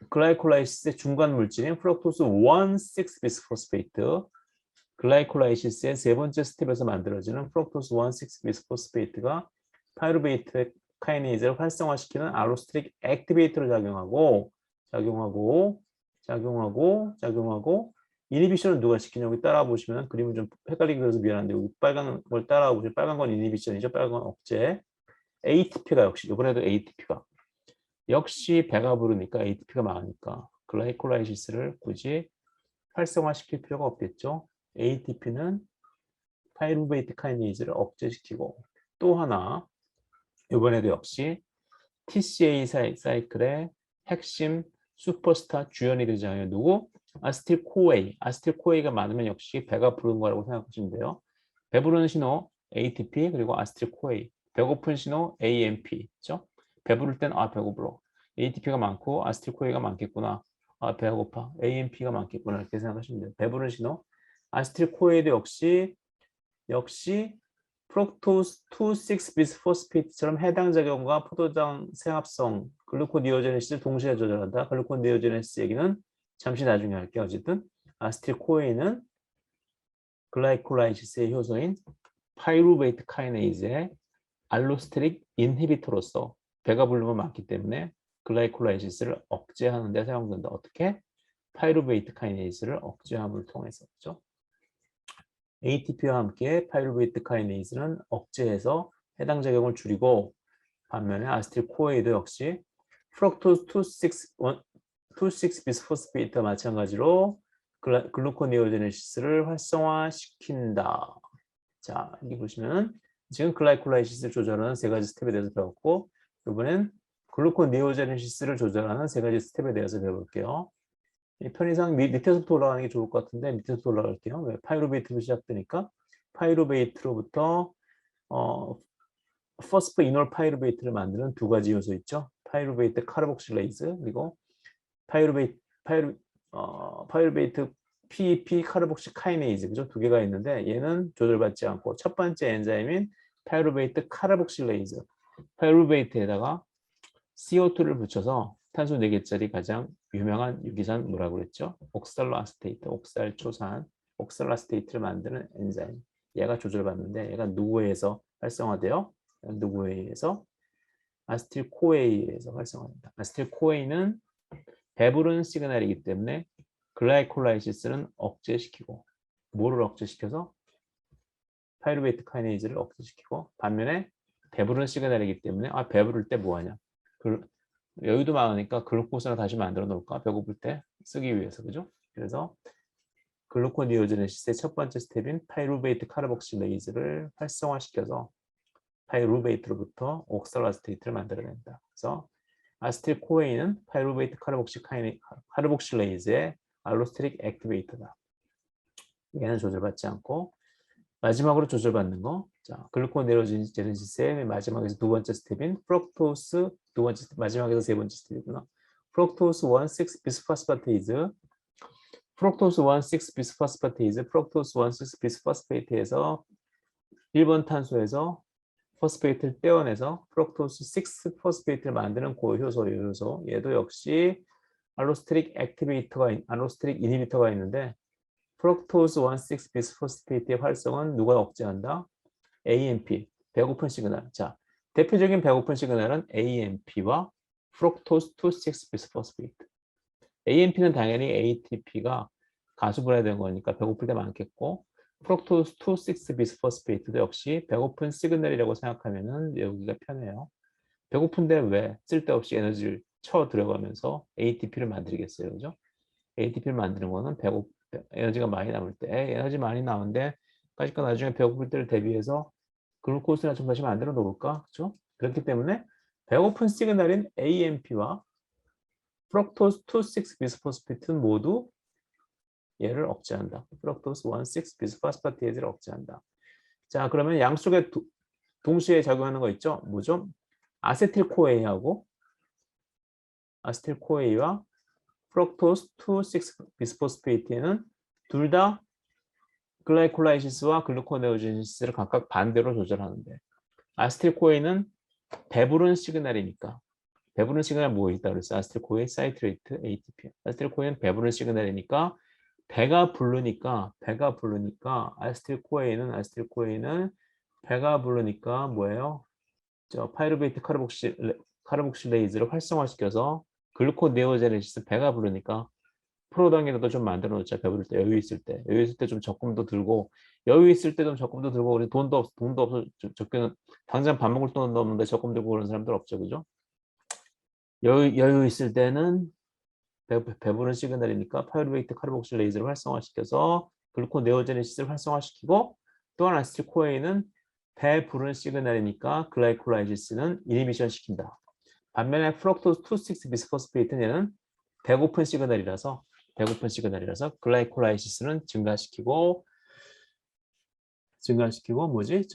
글라이콜라이시스의 중간 물질인 프럭토스 1,6 비스포스페이트, 글라이콜라이시스의 세 번째 스텝에서 만들어지는 프럭토스 1,6 비스포스페이트가 파이루베이트 카이네이즈를 활성화시키는 알로스테릭 액티베이터로 작용하고 이니비션은 누가 시키냐. 여기 따라와 보시면 그림을 좀 헷갈리게 그려서 미안한데 여기 빨간 걸 따라와 보시면 빨간 건 이니비션이죠. 빨간 건 억제. ATP가 역시 이번에도 ATP가 역시 배가 부르니까 ATP가 많으니까 글라이콜라이시스를 굳이 활성화시킬 필요가 없겠죠. ATP는 파이루베이트 카이네이즈를 억제시키고 또 하나 이번에도 역시 TCA 사이클의 핵심 슈퍼스타 주연이 되잖아요. 누구? 아세틸코에이. 아세틸코에이가 많으면 역시 배가 부른 거라고 생각하시면 돼요. 배부르는 신호 ATP 그리고 아세틸코에이. 배고픈 신호 AMP. 그렇죠? 배부를 땐 배고프러. ATP가 많고 아세틸코에이가 많겠구나. 배고파. AMP가 많겠구나. 이렇게 생각하시면 돼요. 배부른 신호. 아세틸코에이도 역시 프럭토스 2,6 비스포스페이트처럼 해당 작용과 포도당 생합성 글루코니오제네시스를 동시에 조절한다. 글루코니오제네시스 얘기는 잠시 나중에 할게요. 어쨌든 아세틸코에이는 글라이콜라이시스의 효소인 파이루베이트 카이네이즈의 알로스테릭 인히비터로서 배가 부르면 많기 때문에 글라이콜라이시스를 억제하는 데 사용된다. 어떻게? 파이루베이트 카이네이즈를 억제함을 통해서. 그렇죠? ATP와 함께 파이루베이트 카이네이즈는 억제해서 해당 작용을 줄이고 반면에 아세틸코에이도 역시 프럭토스 2,6 비스포스페이트와 마찬가지로 글루코니오제네시스를 활성화시킨다. 자, 여기 보시면 지금 글라이콜라이시스를 조절하는 세 가지 스텝에 대해서 배웠고 이번엔 글루코니오제네시스를 조절하는 세 가지 스텝에 대해서 배워볼게요. 편의상 밑에서부터 올라가는 게 좋을 것 같은데 밑에서부터 올라갈게요. 왜? 파이루베이트로 시작되니까 파이루베이트로부터 포스포 이놀 파이루베이트를 만드는 두 가지 요소 있죠. 파이루베이트 카르복실레이즈 그리고 파이루베이트 PEP 카르복시 카이네이즈 그죠? 두 개가 있는데 얘는 조절받지 않고 첫 번째 엔자임인 파이루베이트 카르복실레이즈 파이루베이트에다가 CO2를 붙여서 탄소 4개짜리 가장 유명한 유기산 뭐라고 그랬죠? 옥살로아스테이트, 옥살초산, 옥살로아스테이트를 만드는 엔자임. 얘가 조절받는데 얘가 누구에 의해서 활성화돼요? 누구에 의해서? 아세틸코에이에 의해서 활성화된다. 아세틸코에이는 배부른 시그널이기 때문에 글라이콜라이시스는 억제시키고 뭐를 억제시켜서? 파이루베이트 카이네이즈를 억제시키고 반면에 배부른 시그널이기 때문에 배부를 때 뭐하냐? 여유도 많으니까 글루코스를 다시 만들어 놓을까? 배고플 때 쓰기 위해서. 그죠? 그래서 글루코니오제네시스의 첫 번째 스텝인 파이루베이트 카르복실레이즈를 활성화시켜서 파이루베이트로부터 옥살로아스테이트를 만들어낸다. 그래서 아세틸코에인은 파이루베이트 카르복실레이즈의 알로스테릭 액티베이터다. 얘는 조절받지 않고 마지막으로 조절받는 거. 자, 글루코네오제네시스의 마지막에서 두 번째 스텝인 프럭토스 두 번째 마지막에서 세 번째 스텝이구나. 프럭토스 1,6 비스포스파테이즈 프럭토스 1,6 비스포스파테이즈 프럭토스 1,6 비스포스페이트에서 1번 탄소에서 포스페이트를 떼어내서 프럭토스 6 포스페이트를 만드는 고효소 얘도 역시 알로스테릭 이니비터가 있는데 프럭토스 1,6 비스포스페이트의 활성은 누가 억제한다? AMP, 배고픈 시그널. 자, 대표적인 배고픈 시그널은 AMP와 프럭토스 2,6 비스포스페이트. AMP는 당연히 ATP가 가수분해된 거니까 배고플 때 많겠고 프럭토스 2,6 비스포스페이트도 역시 배고픈 시그널이라고 생각하면은 여기가 편해요. 배고픈데 왜 쓸데없이 에너지를 쳐 들어가면서 ATP를 만들겠어요, 그죠? ATP를 만드는 거는 에너지가 많이 남을 때 에너지 많이 나오는데 까짓거 나중에 배고플 때를 대비해서 글루코스나 좀 다시 만들어 놓을까? 그렇죠? 그렇기 때문에 배고픈 시그널인 AMP와 프럭토스 2,6 비스포스페이트는 모두 얘를 억제한다. 프럭토스 1,6 비스포스파티에이즈를 억제한다. 자, 그러면 양쪽에 동시에 작용하는 거 있죠? 뭐죠? 아세틸코에이하고 아세틸코에이와 프럭토스 2,6 비스포스페이트는 둘 다 글라이콜라이시스와 글루코네오제네시스를 각각 반대로 조절하는데 아세틸코에이는 배부른 시그널이니까 배부른 시그널 뭐 있다 그랬어? 아세틸코에이, 사이트레이트, ATP. 아세틸코에이는 배부른 시그널이니까 배가 부르니까 아세틸코에이는 배가 부르니까 뭐예요? 저 파이루베이트 카르복실레이즈를 활성화시켜서 글루코네오제네시스 배가 부르니까 프로당이라도 좀 만들어 놓자. 배부를 때 여유 있을 때 좀 적금도 들고 여유 있을 때 좀 적금도 들고 우리 돈도 없어 적게는 당장 밥 먹을 돈도 없는데 적금 들고 그런 사람들 없죠, 그죠? 여유 있을 때는 배부른 시그널이니까 파이루베이트 카르복실레이즈를 활성화시켜서 글루코네오제네시스를 활성화시키고 또한 아세틸코에인은 배부른 시그널이니까 글라이콜라이시스는 이니비션 시킨다. 반면에 프럭토스 2,6 비스포스페이트는 얘는 배고픈 시그널이라서 글라이콜라이시스는 증가시키고 뭐지?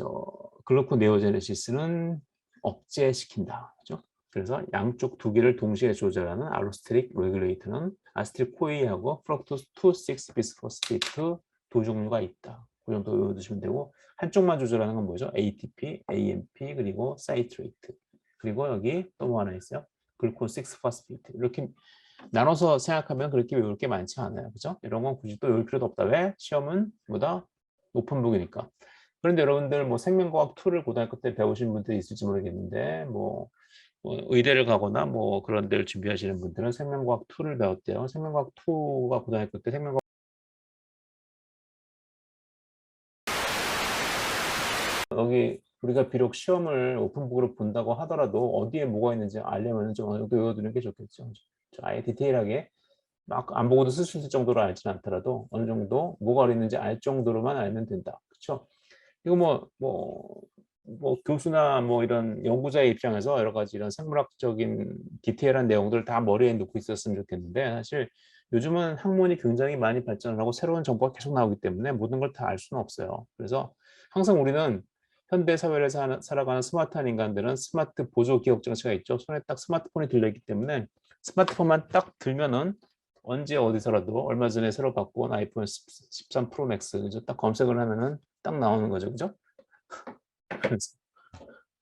글루코네오제네시스는 억제시킨다. 그죠? 그래서 양쪽 두 개를 동시에 조절하는 알로스테릭 레귤레이터는 아세틸코에이하고 프럭토스 2,6 비스포스페이트 두 종류가 있다. 그 정도 외워두시면 되고 한쪽만 조절하는 건 뭐죠? ATP, AMP 그리고 사이트레이트 그리고 여기 또 뭐 하나 있어요? 글루코스 6 포스페이트 이렇게 나눠서 생각하면 그렇게 외울 게 많지 않아요. 그죠? 이런 건 굳이 또 외울 필요도 없다. 왜? 시험은 뭐다? 오픈북이니까. 그런데 여러분들 뭐 생명과학 2를 고등학교 때 배우신 분들이 있을지 모르겠는데 뭐 의대를 가거나 뭐 그런 데를 준비하시는 분들은 생명과학 2를 배웠대요. 생명과학 2가 고등학교 때 생명과학 여기 우리가 비록 시험을 오픈북으로 본다고 하더라도 어디에 뭐가 있는지 알려면 좀 어느 정도 외워두는 게 좋겠죠. 아예 디테일하게 막 안 보고도 쓸 수 있을 정도로 알지는 않더라도 어느 정도 뭐가 있는지 알 정도로만 알면 된다. 그렇죠? 이거 뭐 교수나 뭐 이런 연구자의 입장에서 여러 가지 이런 생물학적인 디테일한 내용들을 다 머리에 넣고 있었으면 좋겠는데 사실 요즘은 학문이 굉장히 많이 발전을 하고 새로운 정보가 계속 나오기 때문에 모든 걸 다 알 수는 없어요. 그래서 항상 우리는 현대 사회를 살아가는 스마트한 인간들은 스마트 보조 기억 장치가 있죠. 손에 딱 스마트폰이 들려있기 때문에 스마트폰만 딱 들면은 언제 어디서라도 얼마 전에 새로 바꾼 아이폰 13 프로 맥스 그죠? 딱 검색을 하면은 딱 나오는 거죠, 그죠?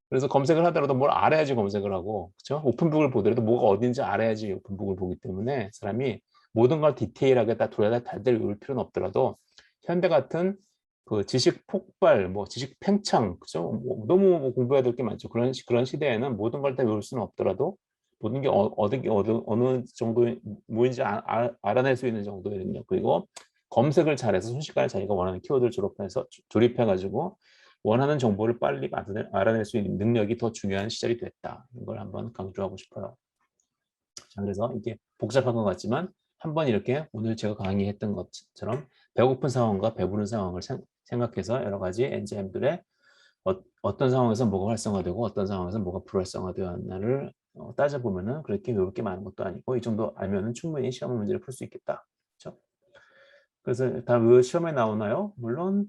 그래서 검색을 하더라도 뭘 알아야지 검색을 하고, 그죠? 오픈북을 보더라도 뭐가 어딘지 알아야지 오픈북을 보기 때문에 사람이 모든 걸 디테일하게 다 달달 외울 필요는 없더라도 현대 같은 그 지식 폭발, 뭐 지식 팽창, 그죠? 너무 공부해야 될 게 많죠. 그런 시대에는 모든 걸 다 외울 수는 없더라도 모든 게 어느 정도 뭐인지 알아낼 수 있는 정도거든요. 그리고 검색을 잘해서 순식간에 자기가 원하는 키워드를 조립해가지고 원하는 정보를 빨리 알아낼 수 있는 능력이 더 중요한 시절이 됐다. 이걸 한번 강조하고 싶어요. 자, 그래서 이게 복잡한 것 같지만 한번 이렇게 오늘 제가 강의했던 것처럼 배고픈 상황과 배부른 상황을 생각해서 여러 가지 엔자임들의 어떤 상황에서 뭐가 활성화되고 어떤 상황에서 뭐가 불활성화되었나를 따져보면은 그렇게 외울 게 많은 것도 아니고 이 정도 알면은 충분히 시험 문제를 풀 수 있겠다. 그렇죠? 그래서 다 시험에 나오나요? 물론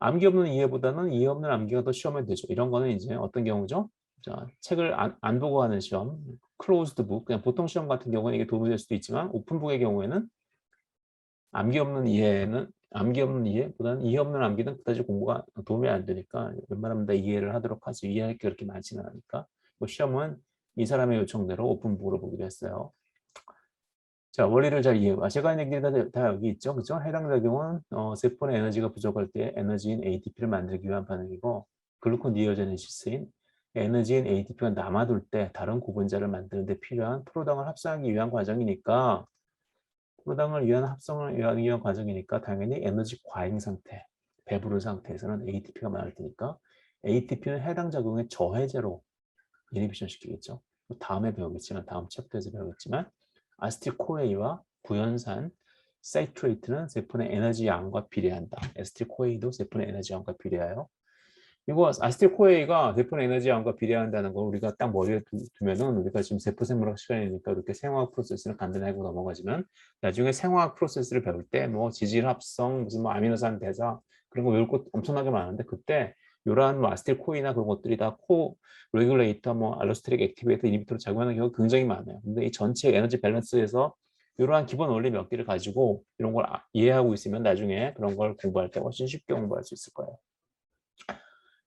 암기 없는 이해보다는 이해 없는 암기가 더 시험에 되죠. 이런 거는 이제 어떤 경우죠? 자, 책을 안 보고 하는 시험, 클로즈드 북, 그냥 보통 시험 같은 경우는 이게 도움이 될 수도 있지만 오픈북의 경우에는 암기 없는 이해보다는 이해 없는 암기는 그다지 공부가 도움이 안 되니까 웬만하면 다 이해를 하도록 하지 이해할 게 그렇게 많지는 않으니까 뭐 시험은 이 사람의 요청대로 오픈북으로 보기로 했어요. 자, 원리를 잘 이해해봐. 제가 한 얘기가 다 여기 있죠. 그죠? 해당 작용은 세포의 에너지가 부족할 때 에너지인 ATP를 만들기 위한 반응이고 글루코니오제네시스인 에너지인 ATP가 남아돌 때 다른 고분자를 만드는 데 필요한 프로당을 합성하기 위한 과정이니까 프로당을 위한 합성을 위한 과정이니까 당연히 에너지 과잉 상태, 배부른 상태에서는 ATP가 많을 테니까 ATP는 해당 작용의 저해제로 이니비션 시키겠죠. 다음에 배우겠지만 다음 챕터에서 배우겠지만 아세틸코에이와 구연산 사이트레이트는 세포의 에너지 양과 비례한다. 아세틸코에이도 세포의 에너지 양과 비례하여 이거 아세틸코에이가 세포 에너지원과 비례한다는 걸 우리가 딱 머리에 두면은 우리가 지금 세포생물학 시간이니까 이렇게 생화학 프로세스를 간단하게 넘어가지만 나중에 생화학 프로세스를 배울 때 뭐 지질 합성 무슨 뭐 아미노산 대사 그런 거 외울 것 엄청나게 많은데 그때 이러한 뭐 아세틸코이나 그런 것들이 다 코 레귤레이터 뭐 알로스테릭 액티베이터 이니비터로 작용하는 경우가 굉장히 많아요. 근데 이 전체 에너지 밸런스에서 이러한 기본 원리 몇 개를 가지고 이런 걸 이해하고 있으면 나중에 그런 걸 공부할 때 훨씬 쉽게 공부할 수 있을 거예요.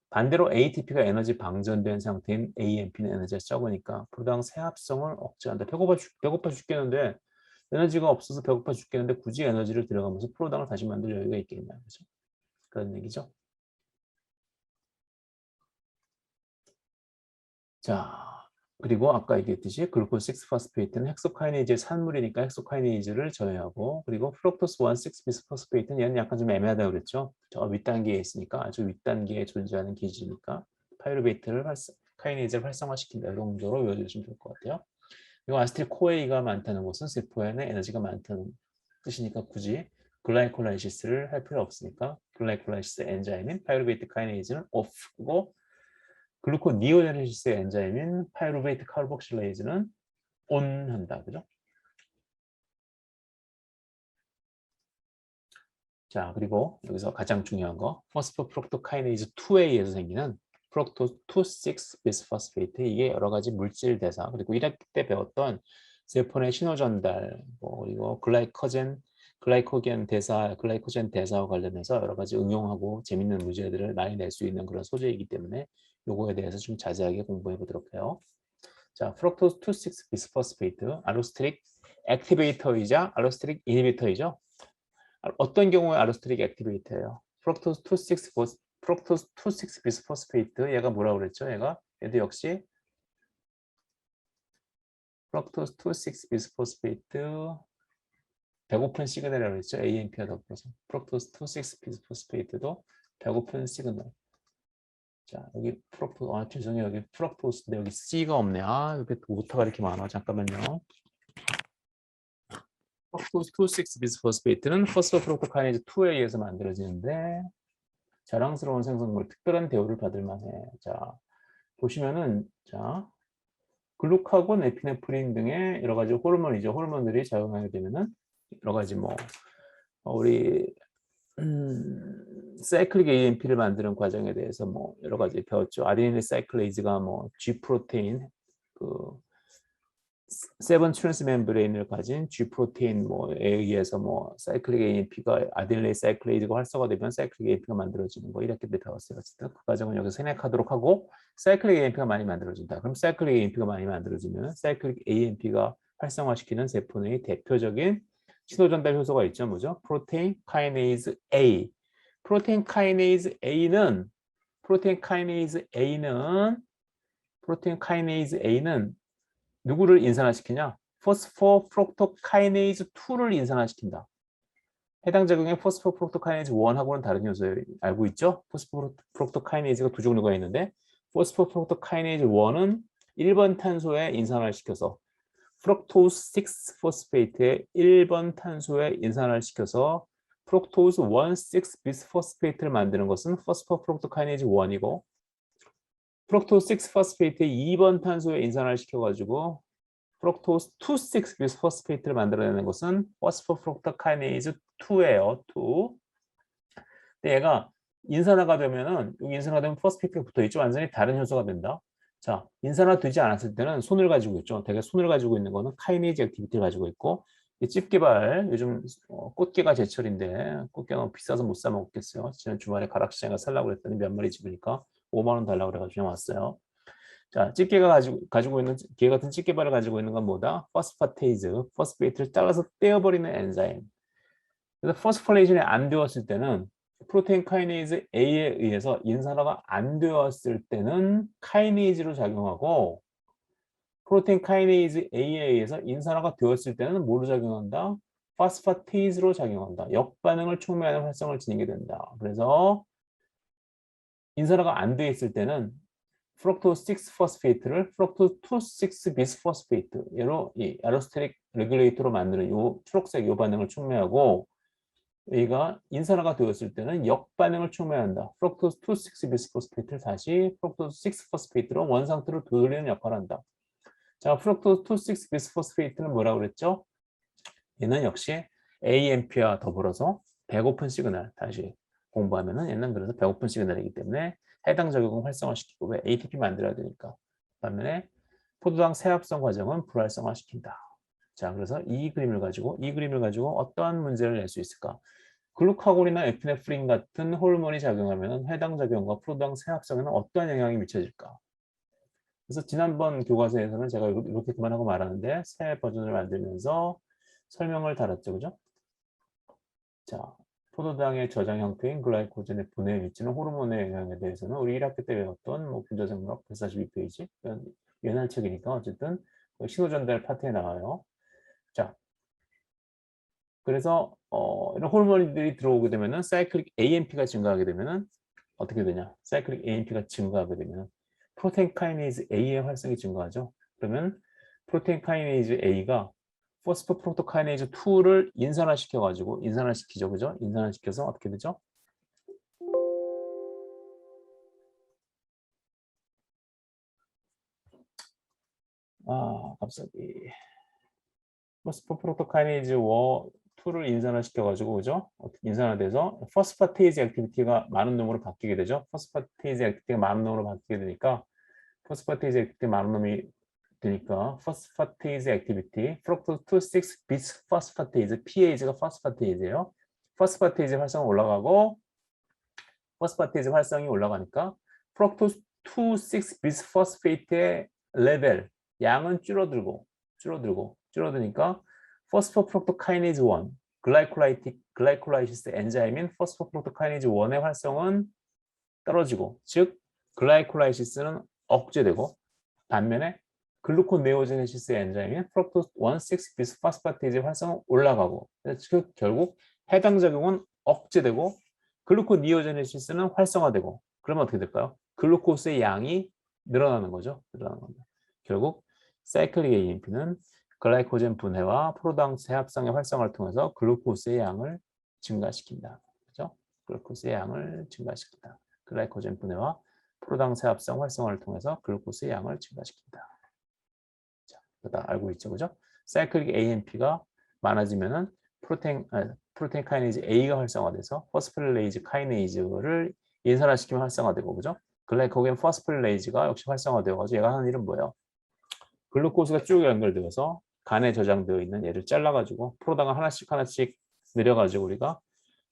반대로 ATP가 에너지 방전된 상태인 AMP는 에너지가 적으니까 부당 세합성을 억제한다. 배고파 죽겠는데 에너지가 없어서 배고파 죽겠는데 굳이 에너지를 들어가면서 프로당을 다시 만들 여유가 있겠냐. 그죠? 그런 얘기죠. 자, 그리고 아까 얘기했듯이 글루코스 6-포스페이트는 헥소카이네이즈의 산물이니까 헥소카이네이즈를 저해하고 그리고 프럭토스 1,6-비스포스페이트는 얘는 약간 좀 애매하다고 그랬죠. 저 윗단계에 있으니까 아주 윗단계에 존재하는 기질이니까 파이루베이트를 카이네이즈를 활성화시킨다. 이런 정도로 외워주시면 될 것 같아요. 그리고 아세틸코에이가 많다는 것은 세포에는 에너지가 많다는 뜻이니까 굳이 글라이콜라이시스를 할 필요 없으니까 글라이콜라이시스 엔자임인 파이루베이트 카이네이즈는 오프고 글루코니오제네시스 엔자임인 파이루베이트 카르복실레이즈는 ON 한다. 그죠? 자, 그리고 여기서 가장 중요한 거 포스포프록토카이네이즈 2A에서 생기는 프록토스 2,6-비스포스페이트 이게 여러 가지 물질 대사 그리고 1학기 때 배웠던 세포 내 신호 전달 그리고 글라이코겐 대사와 관련해서 여러 가지 응용하고 재밌는 문제들을 많이 낼 수 있는 그런 소재이기 때문에 요거에 대해서 좀 자세하게 공부해 보도록 해요. 자, 프록토스 2,6-비스포스페이트 알로스테릭 액티베이터이자 알로스테릭 이니비터이죠. 어떤 경우에 알로스테릭 액티베이터예요? 프록토스 2,6-비스포스페이트 얘가 뭐라고 그랬죠? 얘도 역시 프록토스 2,6-비스포스페이트 배고픈 시그널이라고 그랬죠? AMP와 더불어서 프록토스 2,6-비스포스페이트도 배고픈 시그널. 자, 여기 프록토스 죄송해요. 여기 프록토스인데 여기 C가 없네. 여기 오타가 이렇게 많아. 잠깐만요. 프록토스 2,6-비스포스페이트는 포스포프록토카이네이즈 2A에서 만들어지는데 자랑스러운 생성물, 특별한 대우를 받을 만해. 자, 보시면은 자 글루카곤, 에피네프린 등의 여러 가지 호르몬이죠. 호르몬들이 작용하게 되면은 여러 가지 뭐 우리 사이클릭 AMP를 만드는 과정에 대해서 뭐 여러 가지 배웠죠. 아데니린 사이클레이즈가 뭐 G 프로테인 그 세븐 트랜스 멤브레인을 가진 G 프로테인 뭐에 의해서 뭐 사이클릭 AMP가 아데닐레이 사이클레이즈가 활성화되면 사이클릭 AMP가 만들어지는 거 이렇게 배웠어요. 어쨌든 그 과정은 여기서 생략하도록 하고 사이클릭 AMP가 많이 만들어진다. 그럼 사이클릭 AMP가 많이 만들어지면 사이클릭 AMP가 활성화시키는 세포 내의 대표적인 신호 전달 효소가 있죠. 뭐죠? 프로테인 카이네이즈 A. 프로테인 카이네이즈 A는 누구를 인산화시키냐? 포스포프록토카이네이즈 2를 인산화시킨다. 해당 작용에 포스포프록토카이네이즈 1하고는 다른 요소를 알고 있죠? 포스포프록토카이네이즈가 두 종류가 있는데 포스포프록토카이네이즈 1은 1번 탄소에 인산화를 시켜서 프록토스 6-포스페이트의 1번 탄소에 인산화를 시켜서 프록토스 1,6-비스포스페이트를 만드는 것은 포스포프록토카이네이즈 1이고 프록토스 6-포스페이트의 2번 탄소에 인산화를 시켜가지고 프록토스 2,6-비스포스페이트를 만들어내는 것은 포스포프록토카이네이즈 2예요. 2. 근데 얘가 인산화가 되면은 여기 인산화가 되면 포스페이트가 붙어있죠. 완전히 다른 효소가 된다. 자, 인산화 되지 않았을 때는 손을 가지고 있죠. 되게 손을 가지고 있는 거는 카이네이즈 액티비티를 가지고 있고 이 집게발 요즘 꽃게가 제철인데 꽃게 너무 비싸서 못 사 먹겠어요. 지난 주말에 가락시장에 가서 살라고 그랬더니 몇 마리 집으니까 5만 원 달라고 그래가지고 그냥 왔어요. 자, 집게가 가지고 있는 게 같은 집게발을 가지고 있는 건 뭐다? 포스파테이즈, 포스페이트를 잘라서 떼어버리는 엔자임. 그래서 포스포레이션이 안 되었을 때는 프로테인 카이네이즈 A에 의해서 인산화가 안 되었을 때는 카이네이즈로 작용하고 프로테인 카이네이즈 A에 의해서 인산화가 되었을 때는 뭐로 작용한다? 파스파테이즈로 작용한다. 역반응을 촉매하는 활성을 지니게 된다. 그래서 인산화가 안 돼 있을 때는 프록토스 6-포스페이트를 프록토스 2,6-비스포스페이트 얘로 이 알로스테릭 레귤레이터로 만드는 요 초록색 요 반응을 촉매하고 A가 인산화가 되었을 때는 역반응을 촉매한다. 프럭토스 2,6-비스포스페이트를 다시 프럭토스 6-포스페이트로 원상태로 되돌리는 역할을 한다. 자, 프럭토스 2,6-비스포스페이트는 뭐라고 그랬죠? 얘는 역시 AMP와 더불어서 배고픈 시그널, 다시 공부하면은 얘는 그래서 배고픈 시그널이기 때문에 해당 작용을 활성화시키고, 왜 ATP 만들어야 되니까. 반면에 포도당 세합성 과정은 불활성화시킨다. 자, 그래서 이 그림을 가지고 어떠한 문제를 낼 수 있을까? 글루카곤이나 에피네프린 같은 호르몬이 작용하면 해당 작용과 포도당 세합성에는 어떠한 영향이 미쳐질까? 그래서 지난번 교과서에서는 제가 이렇게 그만하고 말하는데 새 버전을 만들면서 설명을 달았죠, 그죠? 자, 포도당의 저장 형태인 글라이코젠의 분해에 미치는 호르몬의 영향에 대해서는 우리 1학기 때 배웠던 분자생물학 142페이지 옛날 책이니까 어쨌든 신호전달 파트에 나와요. 자, 그래서 이런 호르몬들이 들어오게 되면은 사이클릭 AMP가 증가하게 되면은 어떻게 되냐? 사이클릭 AMP가 증가하게 되면 프로테인 카이네이즈 A의 활성이 증가하죠. 그러면 프로테인 카이네이즈 A가 포스포프로토카이네이즈 2를 인산화시키죠. 그죠? 인산화시켜서 어떻게 되죠? 갑자기 포스포프로토카이네이즈 2를 인산화시켜가지고, 그죠? 인산화돼서 포스파테이즈 액티비티가 많은 놈으로 바뀌게 되죠. 포스파테이즈 액티비티가 많은 놈으로 바뀌게 되니까 포스파테이즈 액티비티 많은 놈이 되니까 포스파테이즈 액티비티 프럭토스 2,6 비스포스파테이즈 PAG가 포스파테이즈예요. 포스파테이즈 활성이 올라가고 포스파테이즈 활성이 올라가니까 프럭토스 2,6 비스포스페이트의 레벨 양은 줄어들니까 포스포프록토카이네이즈 1 글라이콜라이시스 엔자임인 포스포프록토카이네이즈 1의 활성은 떨어지고, 즉 글라이콜라이시스는 억제되고, 반면에 글루코네오제네시스 엔자임인 프럭토스 1,6 비스포스파테이즈 활성은 올라가고, 즉 결국 해당 작용은 억제되고 글루코니오제네시스는 활성화되고, 그러면 어떻게 될까요? 글루코스의 양이 늘어나는 거죠. 결국 사이클릭 AMP는 글라이코젠 분해와 프로당 세합성의 활성화를 통해서 글루코스의 양을 증가시킨다. 그렇죠? 글루코스의 양을 증가시킨다. 글라이코젠 분해와 프로당 세합성 활성화를 통해서 글루코스의 양을 증가시킨다. 자, 다 알고 있죠, 그죠? 사이클릭 AMP가 많아지면은 프로테인 카이네이즈 A가 활성화돼서 포스포릴레이즈 카이네이즈를 인산화시키면 활성화되고, 그죠? 글라이코겐 포스포릴레이즈가 역시 활성화되어가지고 얘가 하는 일은 뭐예요? 글루코스가 쭉 연결되어서 간에 저장되어 있는 얘를 잘라가지고 프로당을 하나씩 내려가지고 우리가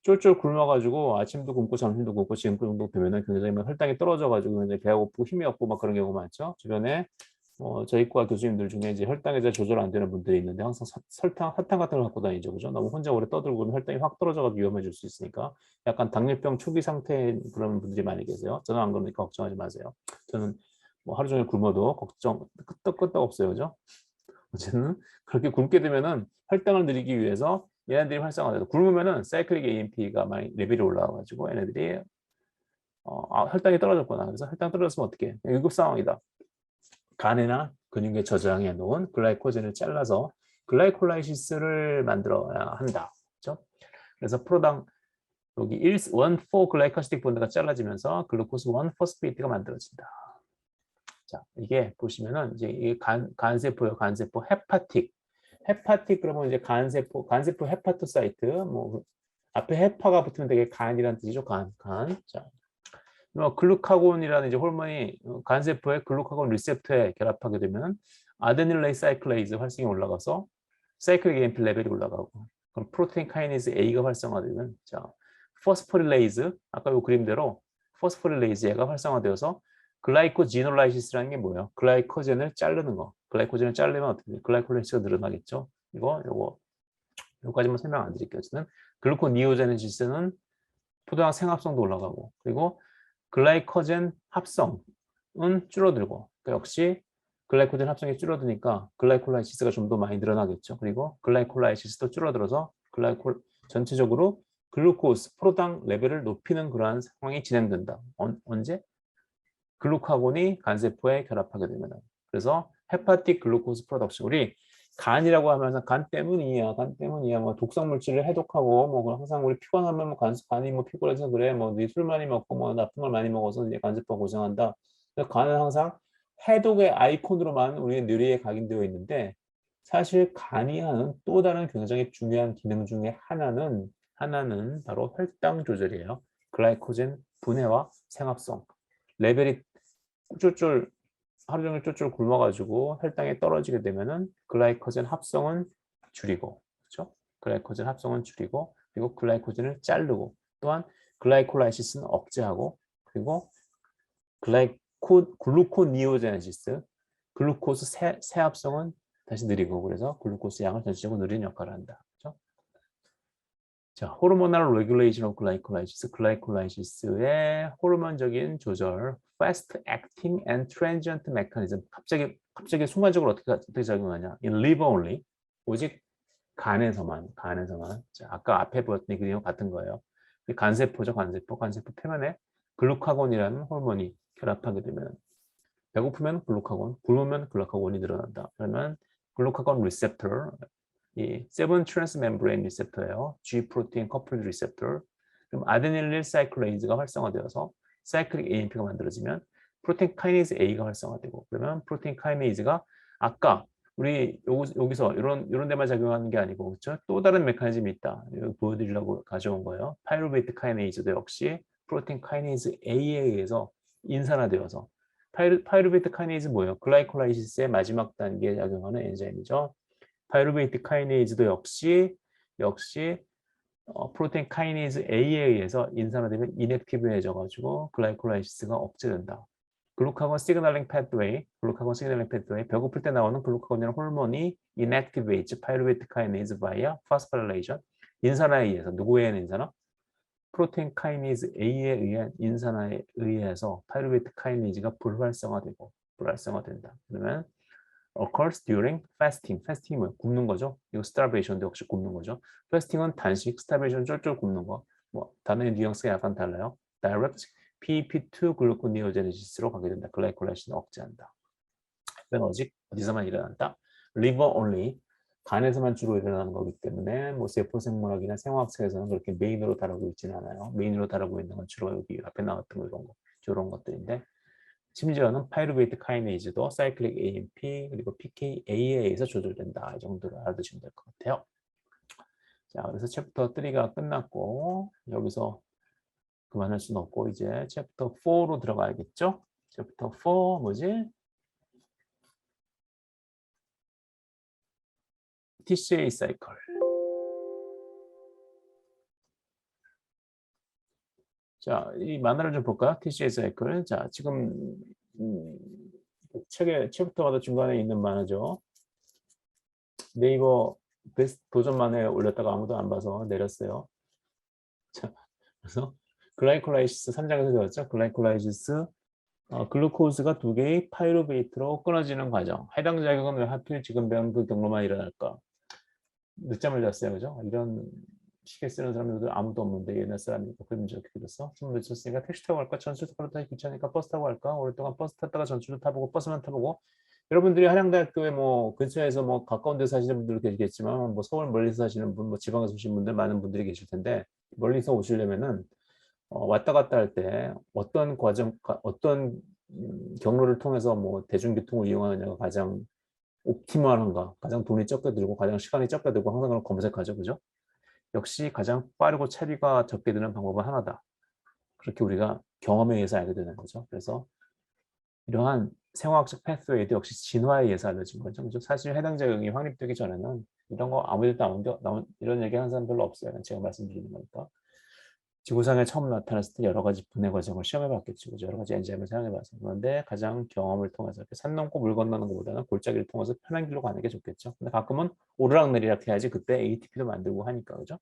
쫄쫄 굶어가지고 아침도 굶고 점심도 굶고 지금 그 정도 되면은 굉장히 혈당이 떨어져가지고 굉장히 배가 고프고 힘이 없고 막 그런 경우가 많죠. 주변에 저희 과 교수님들 중에 이제 혈당이 잘 조절 안 되는 분들이 있는데 항상 사탕 같은 걸 갖고 다니죠, 그죠? 너무 혼자 오래 떠들고 그러면 혈당이 확 떨어져가지고 위험해질 수 있으니까 약간 당뇨병 초기 상태인 그런 분들이 많이 계세요. 저는 안 그러니까 걱정하지 마세요. 저는 뭐 하루 종일 굶어도 걱정 끄떡 없어요, 그죠? 어쨌든 그렇게 굶게 되면은 혈당을 늘리기 위해서 얘네들이 활성화돼서 굶으면은 사이클릭 AMP가 많이 레벨이 올라와가지고 얘네들이 혈당이 떨어졌구나. 그래서 혈당 떨어졌으면 어떻게? 위급 상황이다. 간이나 근육에 저장해 놓은 글라이코젠을 잘라서 글라이콜라이시스를 만들어야 한다. 그렇죠? 그래서 프로당 여기 1, 4 글라이코시틱 본드가 잘라지면서 글루코스 1 포스페이트가 만들어진다. 자, 이게 보시면은 이제 이 간세포요, 간세포 헤파틱 그러면 이제 간세포 헤파토사이트 뭐 앞에 헤파가 붙으면 되게 간이라는 뜻이죠, 간. 자, 글루카곤이라는 이제 호르몬이 간세포의 글루카곤 리셉터에 결합하게 되면 아데닐레이 사이클레이즈 활성이 올라가서 사이클릭 AMP 레벨이 올라가고, 그럼 프로테인 카이네이즈 A가 활성화되면 자 포스포릴레이즈 아까 이 그림대로 포스포릴레이즈 얘가 활성화되어서 글라이코지놀라이시스라는 게 뭐예요? 글라이코젠을 자르는 거. 글라이코젠을 자르면 어떻게 돼요? 글라이콜라이시스가 늘어나겠죠. 요거까지만 설명 안 드릴게요. 어쨌든 글루코니오제네시스는 포도당 생합성도 올라가고, 그리고 글라이코젠 합성은 줄어들고, 그러니까 역시 글라이코젠 합성이 줄어드니까 글라이콜라이시스가 좀 더 많이 늘어나겠죠. 그리고 글라이콜라이시스도 줄어들어서 전체적으로 글루코스 프로당 레벨을 높이는 그러한 상황이 진행된다. 언제? 글루카곤이 간세포에 결합하게 되면. 그래서 헤파틱 글루코스 프로덕션. 우리 간이라고 하면서 간 때문이야, 간 때문이야. 뭐 독성 물질을 해독하고 뭐 항상 우리 피곤하면 뭐 간이 뭐 피곤해서 그래. 뭐 네 술 많이 먹고 뭐 나쁜 걸 많이 먹어서 이제 간세포 고생한다. 간은 항상 해독의 아이콘으로만 우리의 뇌리에 각인되어 있는데 사실 간이 하는 또 다른 굉장히 중요한 기능 중에 하나는 바로 혈당 조절이에요. 글라이코젠 분해와 생합성. 레벨이 쫄쫄 하루 종일 쫄쫄 굶어가지고 혈당이 떨어지게 되면은 글라이코젠 합성은 줄이고, 그렇죠? 글라이코젠 합성은 줄이고, 그리고 글라이코젠을 자르고, 또한 글라이콜라이시스는 억제하고, 그리고 글루코니오제네시스, 글루코스 세합성은 다시 느리고, 그래서 글루코스 양을 전체적으로 느리는 역할을 한다. 그렇죠? 자, 호르모널 레귤레이션 오브 글라이콜라이시스, 글라이콜라이시스의 호르몬적인 조절, fast acting and transient mechanism. 갑자기 순간적으로 어떻게 작용하냐? In liver only. 오직 간에서만. 자, 아까 앞에 보였던 그 내용 같은 거예요. 간세포죠, 간세포 표면에 글루카곤이라는 호르몬이 결합하게 되면 배고프면 글루카곤, 굶으면 글루카곤이 늘어난다. 그러면 글루카곤 리셉터, 이 세븐 트랜스 멤브레인 리셉터예요. G 프로테인 커플 리셉터. 그럼 아데닐릴 사이클레이즈가 활성화되어서 사이클릭 AMP가 만들어지면 프로테인 카이네이즈 A가 활성화되고, 그러면 프로테인 카이네이즈가 아까 우리 여기서 이런 데만 작용하는 게 아니고, 그렇죠? 또 다른 메커니즘이 있다. 여기 보여드리려고 가져온 거예요. 파이루베이트 카이네이즈도 역시 프로테인 카이네이즈 A에 의해서 인산화되어서, 파이루베이트 카이네이즈 뭐예요? 글라이콜라이시스의 마지막 단계에 작용하는 엔자임이죠. 파이루베이트 카이네이즈도 역시 프로테인 카이네이즈 A에 의해서 인산화되면 인액티브해져 가지고 글라이콜라이시스가 억제된다. 글루카곤 시그널링 패스웨이, 배고플 때 나오는 글루카곤이라는 호르몬이 inactivates 파이루베이트 카이네이즈 via phosphorylation. 인산화에 의해서, 누구에 의한 인산화? 프로테인 카이네이즈 A에 의한 인산화에 의해서 파이루베이트 카이네이즈가 불활성화된다. 그러면 occurs during fasting. fasting이 뭐예요? 굶는 거죠. 이거 starvation도 역시 굶는 거죠. fasting은 단식, starvation 쫄쫄 굶는 거. 뭐 단어의 뉘앙스가 약간 달라요. direct PEP2 글루코니오제네시스로 가게 된다. 글라이콜라이시스는 억제한다. 이건 어디서만 일어난다? liver only. 간에서만 주로 일어나는 거기 때문에 뭐 세포생물학이나 생화학책에서는 그렇게 메인으로 다루고 있지는 않아요. 메인으로 다루고 있는 건 주로 여기 앞에 나왔던 거 이런 것들인데, 심지어는 파이루베이트 카이네이즈도 사이클릭 AMP 그리고 PKA에 의해서 조절된다. 이 정도로 알아두시면 될 것 같아요. 자, 그래서 챕터 3가 끝났고 여기서 그만할 수는 없고 이제 챕터 4로 들어가야겠죠? 챕터 4 뭐지? TCA 사이클. 자, 이 만화를 좀 볼까요? TCA 사이클. 자, 지금 책에 챕터마다 중간에 있는 만화죠. 네이버 베스트 도전만에 올렸다가 아무도 안 봐서 내렸어요. 자, 그래서 글라이콜라이시스 3장에서 배웠죠. 글라이콜라이시스 글루코즈가 두 개의 파이루베이트로 끊어지는 과정. 해당 작용은 왜 하필 지금 배운 그 경로만 일어날까? 늦잠을 잤어요, 그죠? 이런 시계 쓰는 사람들도 아무도 없는데 옛날 사람이니까 그러면 저렇게 그랬어. 좀 늦었으니까 택시 타고 갈까? 전철 타고 타기 귀찮으니까 버스 타고 갈까? 오랫동안 버스 탔다가 전철도 타보고 버스만 타보고. 여러분들이 한양대학교에 뭐 근처에서 뭐 가까운 데 사시는 분들도 계시겠지만 뭐 서울 멀리서 사시는 분, 뭐 지방에서 오신 분들 많은 분들이 계실 텐데, 멀리서 오시려면은 왔다 갔다 할 때 어떤 어떤 경로를 통해서 뭐 대중교통을 이용하느냐가 가장 옵티멀한가, 가장 돈이 적게 들고 가장 시간이 적게 들고 항상 그걸 검색하죠, 그죠? 역시 가장 빠르고 차비가 적게 드는 방법은 하나다. 그렇게 우리가 경험에 의해서 알게 되는 거죠. 그래서 이러한 생화학적 패스웨이도 역시 진화에 의해서 알려진 거죠. 그죠? 사실 해당 작용이 확립되기 전에는 이런 거 아무 데도 이런 얘기 하는 사람 별로 없어요. 제가 말씀드리는 거니까. 지구상에 처음 나타났을 때 여러 가지 분해 과정을 시험해 봤겠죠. 그죠? 여러 가지 엔자임을 사용해 봐서. 그런데 가장 경험을 통해서 이렇게 산 넘고 물 건너는 것보다는 골짜기를 통해서 편한 길로 가는 게 좋겠죠. 근데 가끔은 오르락내리락 해야지 그때 ATP도 만들고 하니까, 그죠?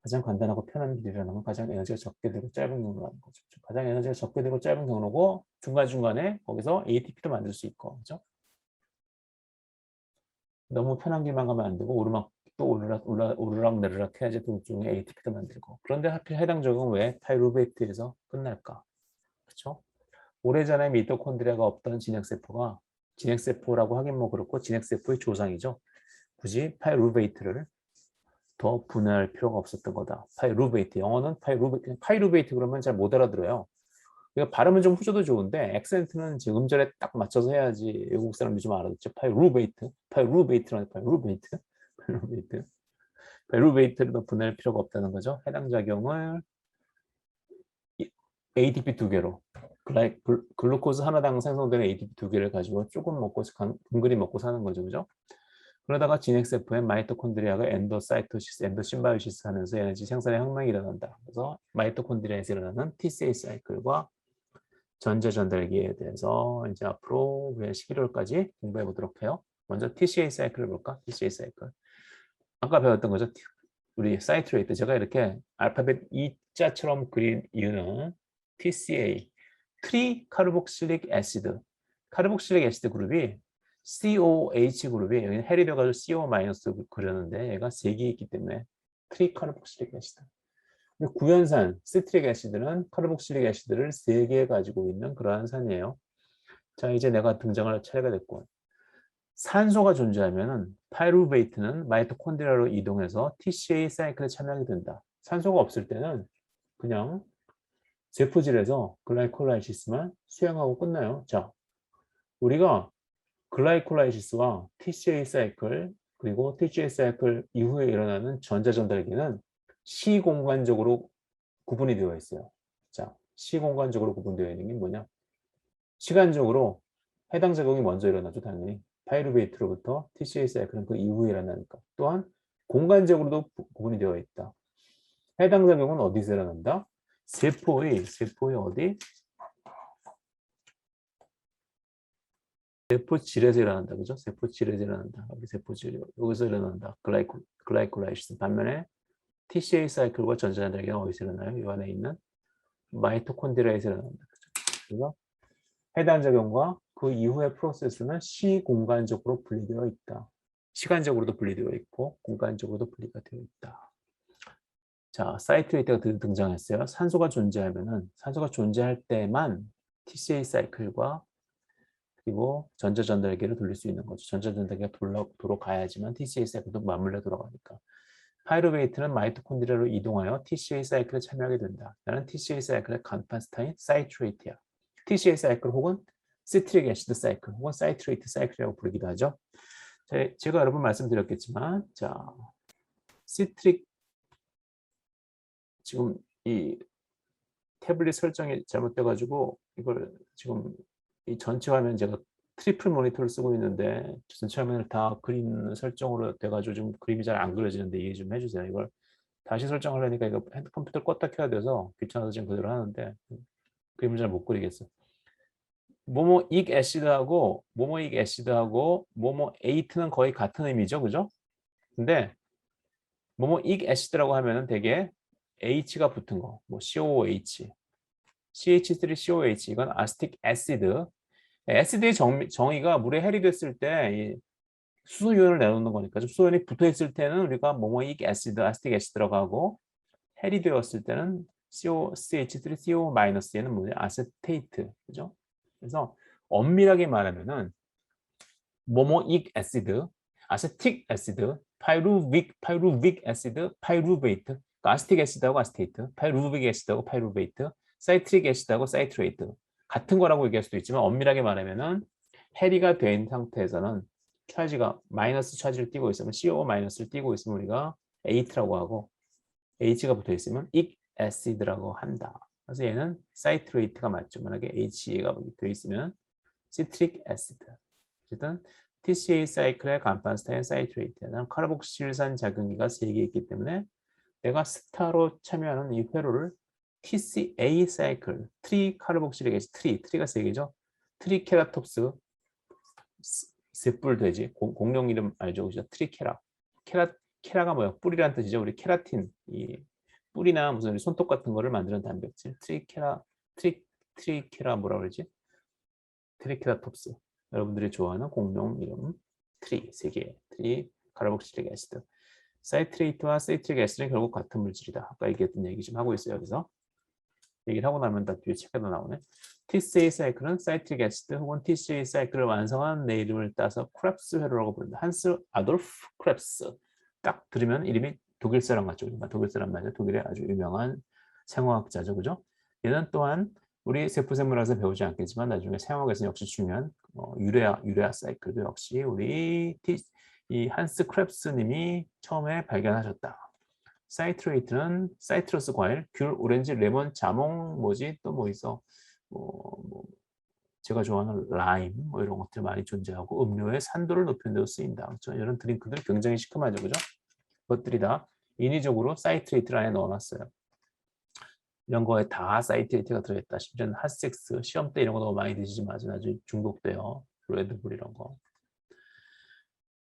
가장 간단하고 편한 길이라는 건 가장 에너지가 적게 되고 짧은 경로라는 거죠. 가장 에너지가 적게 되고 짧은 경로고 중간중간에 거기서 ATP도 만들 수 있고, 그죠? 너무 편한 길만 가면 안 되고 또 오르락 내리락 해야지 도중에 ATP도 만들고. 그런데 하필 해당 적은 왜 파이루베이트에서 끝날까? 그렇죠? 오래전에 미토콘드리아가 없던 진핵세포가 진핵세포라고 하긴 뭐 그렇고 진핵세포의 조상이죠. 굳이 파이루베이트를 더 분해할 필요가 없었던 거다. 파이루베이트, 영어는 파이루베이트 그러면 잘 못 알아들어요. 그러니까 발음은 좀 후져도 좋은데 액센트는 지금 음절에 딱 맞춰서 해야지 외국 사람들이 좀 알아듣죠. 파이루베이트라는 파이루베이트, 파이루베이트. 파이루베이트를 더 분해할 필요가 없다는 거죠. 해당 작용을 ATP 두 개로 글루코즈 하나당 생성되는 ATP 두 개를 가지고 조금 먹고 근근히 먹고 사는 거죠, 그죠? 그러다가 진핵세포의 마이토콘드리아가 엔도사이토시스, 엔도심바이오시스 하면서 에너지 생산의 혁명이 일어난다. 그래서 마이토콘드리아에서 일어나는 TCA 사이클과 전자 전달기에 대해서 이제 앞으로 우리가 11월까지 공부해 보도록 해요. 먼저 TCA 사이클을 볼까? TCA 사이클. 아까 배웠던 거죠. 우리 사이트레이트. 제가 이렇게 알파벳 E자처럼 그린 이유는 TCA, 트리카르복실릭 애시드. 카르복실릭 애시드 그룹이 COH 그룹이 여기는 헬이 돼가지고 CO- 그렸는데 얘가 3개 있기 때문에 트리카르복실릭 애시드. 구연산, 시트릭 애시드는 카르복실릭 애시드를 3개 가지고 있는 그러한 산이에요. 자, 이제 내가 등장할 차례가 됐고, 산소가 존재하면 파이루베이트는 마이토콘드리아로 이동해서 TCA 사이클에 참여하게 된다. 산소가 없을 때는 그냥 세포질에서 글라이콜라이시스만 수행하고 끝나요. 자, 우리가 글라이콜라이시스와 TCA 사이클 그리고 TCA 사이클 이후에 일어나는 전자전달기는 시공간적으로 구분이 되어 있어요. 자, 시공간적으로 구분되어 있는 게 뭐냐? 시간적으로 해당 작용이 먼저 일어나죠, 당연히. 파이루베이트로부터 TCA 사이클은 그 이후에 일어나니까. 또한 공간적으로도 구분이 되어 있다. 해당 작용은 어디서 일어난다? 세포의 어디? 세포질에서 일어난다. 그죠? 세포질에서 일어난다. 여기 세포질, 여기서 일어난다. 글라이콜라이시스. 반면에 TCA 사이클과 전자전달기가 어디서 일어나요? 이 안에 있는 마이토콘드리아에서 일어난다. 그래서 해당 작용과 그 이후의 프로세스는 시공간적으로 분리되어 있다. 시간적으로도 분리되어 있고 공간적으로도 분리가 되어 있다. 자, 사이트레이트가 등장했어요. 산소가 존재할 때만 TCA 사이클과 그리고 전자전달기를 돌릴 수 있는 거죠. 전자전달기가 돌아가야지만 TCA 사이클도 맞물려 돌아가니까. 파이루베이트는 마이토콘드리아로 이동하여 TCA 사이클에 참여하게 된다. 나는 TCA 사이클의 간판 스타인 사이트레이트야. TCA 사이클 혹은 시트릭 애시드 사이클 혹은 사이트레이트 사이클이라고 부르기도 하죠. 제가 여러 번 말씀드렸겠지만, 자, 시트릭 지금 이 태블릿 설정이 잘못돼가지고 이걸 지금 이 전체 화면 제가 트리플 모니터를 쓰고 있는데 전체 화면을 다 그림 설정으로 돼가지고 지금 그림이 잘 안 그려지는데 이해 좀 해주세요. 이걸 다시 설정하려니까 이거 컴퓨터를 껐다 켜야 돼서 귀찮아서 지금 그대로 하는데 그림을 잘 못 그리겠어. 모모익 애시드하고 모모 에이트는 거의 같은 의미죠, 그죠? 근데 모모익 애시드라고 하면은 되게 H가 붙은 거, 뭐 COOH, CH3COH 이건 아스틱 애시드. 애시드의 정의가 물에 해리 됐을 때 수소이온을 내놓는 거니까 수소이온이 붙어 있을 때는 우리가 모모익 애시드, 아스틱 애시드라고 하고 해리 되었을 때는 CH3CO-얘는 뭐냐? 아세테이트, 그죠? 그래서 엄밀하게 말하면은 모모익 애시드, 아세틱 애시드, 파이루빅 애시드, 파이루베이트, 그러니까 아세틱 애시드하고 아세테이트, 파이루빅 애시드하고 파이루베이트, 사이트릭 애시드하고 사이트레이트 같은 거라고 얘기할 수도 있지만 엄밀하게 말하면은 해리가 된 상태에서는 차지가 마이너스 차지를 띄고 있으면 CO 마이너스를 띄고 있으면 우리가 8라고 하고 H가 붙어 있으면 익 애시드라고 한다. 그래서 얘는 사이트레이트가 맞죠. 만약에 H가 붙어 있으면 시트릭 애시드. 어쨌든 TCA 사이클의 간판 스타인 사이트레이트는 카르복실산 작용기가 3개 있기 때문에 내가 스타로 참여하는 이 회로를 TCA 사이클, 트리카르복실릭 애시드, 트리가 3개죠. 트리케라톱스, 셋뿔 돼지, 공룡 이름 알죠? 그죠? 트리케라. 케라가 뭐야? 뿌리란 뜻이죠. 우리 케라틴, 이 뿌리나 무슨 손톱 같은 거를 만드는 단백질. 트리케라 뭐라 그러지? 트리케라톱스. 여러분들이 좋아하는 공룡 이름 트리 3개. 트리 카르복실릭 애시드. 사이트레이트와 사이트릭 애시드는 결국 같은 물질이다. 아까 얘기했던 얘기 좀 하고 있어요. 여기서 얘기를 하고 나면 다 뒤에 책에도 나오네. TCA 사이클은 사이트릭 애시드 혹은 TCA 사이클을 완성한 내 이름을 따서 크랩스 회로라고 부른다. 한스 아돌프 크랩스. 딱 들으면 이름이 독일 사람 같죠. 독일 사람 맞아요. 독일의 아주 유명한 생화학자죠. 그죠? 얘는 또한 우리 세포생물학에서 배우지 않겠지만 나중에 생화학에서 역시 중요한 유레아 사이클도 역시 우리 이 한스 크랩스 님이 처음에 발견하셨다. 사이트레이트는 사이트러스 과일, 귤, 오렌지, 레몬, 자몽, 뭐지? 또 뭐 있어? 제가 좋아하는 라임, 뭐 이런 것들이 많이 존재하고 음료의 산도를 높이는 데도 쓰인다. 그렇죠? 이런 드링크들이 굉장히 시큼하죠. 그죠? 그것들이 다 인위적으로 사이트레이트 안에 넣어놨어요. 이런 거에 다 사이트레이트가 들어있다. 심지어는 핫섹스, 시험 때 이런 거 너무 많이 드시지 마세요. 나중에 중독돼요. 레드불 이런 거.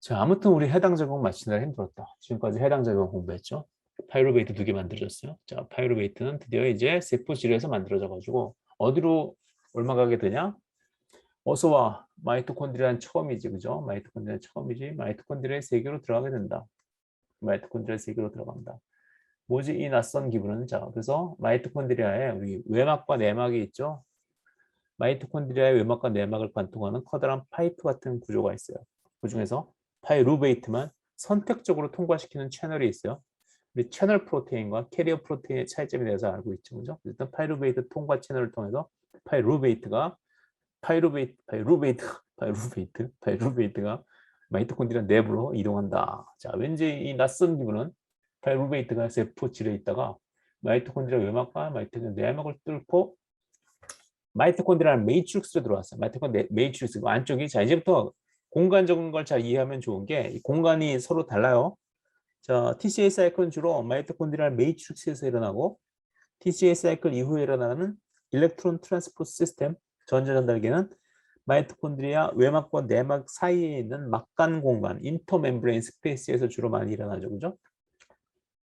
자, 아무튼 우리 해당 적용 마치느라 힘들었다. 지금까지 해당 적용 공부했죠. 파이루베이트 2개 만들어졌어요. 자, 파이루베이트는 드디어 이제 세포질에서 만들어져가지고 어디로 올라가게 되냐? 어서 와. 마이토콘드리아는 처음이지, 그죠? 마이토콘드리아는 처음이지. 마이토콘드리아의 세계로 들어가게 된다. 마이토콘드리아의 세계로 들어간다. 뭐지 이 낯선 기분은? 자, 그래서 마이토콘드리아에 우리 외막과 내막이 있죠. 마이토콘드리아의 외막과 내막을 관통하는 커다란 파이프 같은 구조가 있어요. 그 중에서 파이루베이트만 선택적으로 통과시키는 채널이 있어요. 우리 채널 프로테인과 캐리어 프로테인의 차이점에 대해서 알고 있죠, 그죠? 일단 파이루베이트 통과 채널을 통해서 파이루베이트가 마이토콘드리아 내부로 이동한다. 자, 왠지 이 낯선 기분은 파이루베이트가 세포질에 있다가 마이토콘드리아 외막과 마이토콘드리아 내막을 뚫고 마이토콘드리아 매트릭스로 들어왔어요. 마이토콘드리아 매트릭스 안쪽이. 자, 이제부터 공간적인 걸 잘 이해하면 좋은 게 이 공간이 서로 달라요. 자, TCA 사이클은 주로 마이토콘드리아 매트릭스에서 일어나고 TCA 사이클 이후에 일어나는 일렉트론 트랜스포트 시스템 전자전달계는 마이토콘드리아 외막과 내막 사이에 있는 막간 공간 인터멤브레인 스페이스에서 주로 많이 일어나죠. 그죠?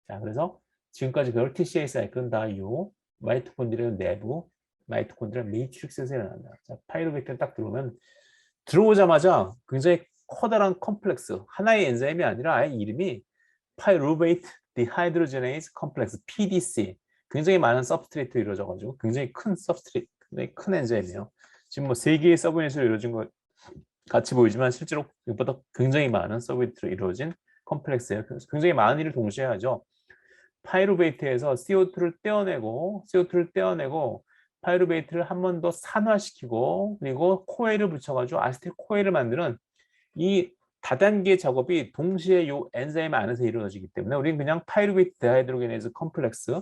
자, 그래서 지금까지 배울 TCA 사이클은 다 이 마이토콘드리아 내부 마이토콘드리아 매트릭스에서 일어난다. 자, 파이루베이트는 딱 들어오면 들어오자마자 굉장히 커다란 컴플렉스, 하나의 엔자임이 아니라 아예 이름이 파이루베이트 디하이드로제네이즈 컴플렉스 PDC, 굉장히 많은 서브스트레이트로 이루어져가지고 굉장히 큰 서브스트레이트, 굉장히 큰 엔자임이에요. 지금 뭐 3개의 서브유닛으로 이루어진 것 같이 보이지만 실제로 이것보다 굉장히 많은 서브유닛으로 이루어진 컴플렉스예요. 그래서 굉장히 많은 일을 동시에 하죠. 파이루베이트에서 CO2를 떼어내고 파이루베이트를 한 번 더 산화시키고 그리고 코에를 붙여가지고 아세틸 코에를 만드는 이 다단계 작업이 동시에 이 엔자임 안에서 이루어지기 때문에 우리는 그냥 파이루베이트 데하이드로게네이즈 컴플렉스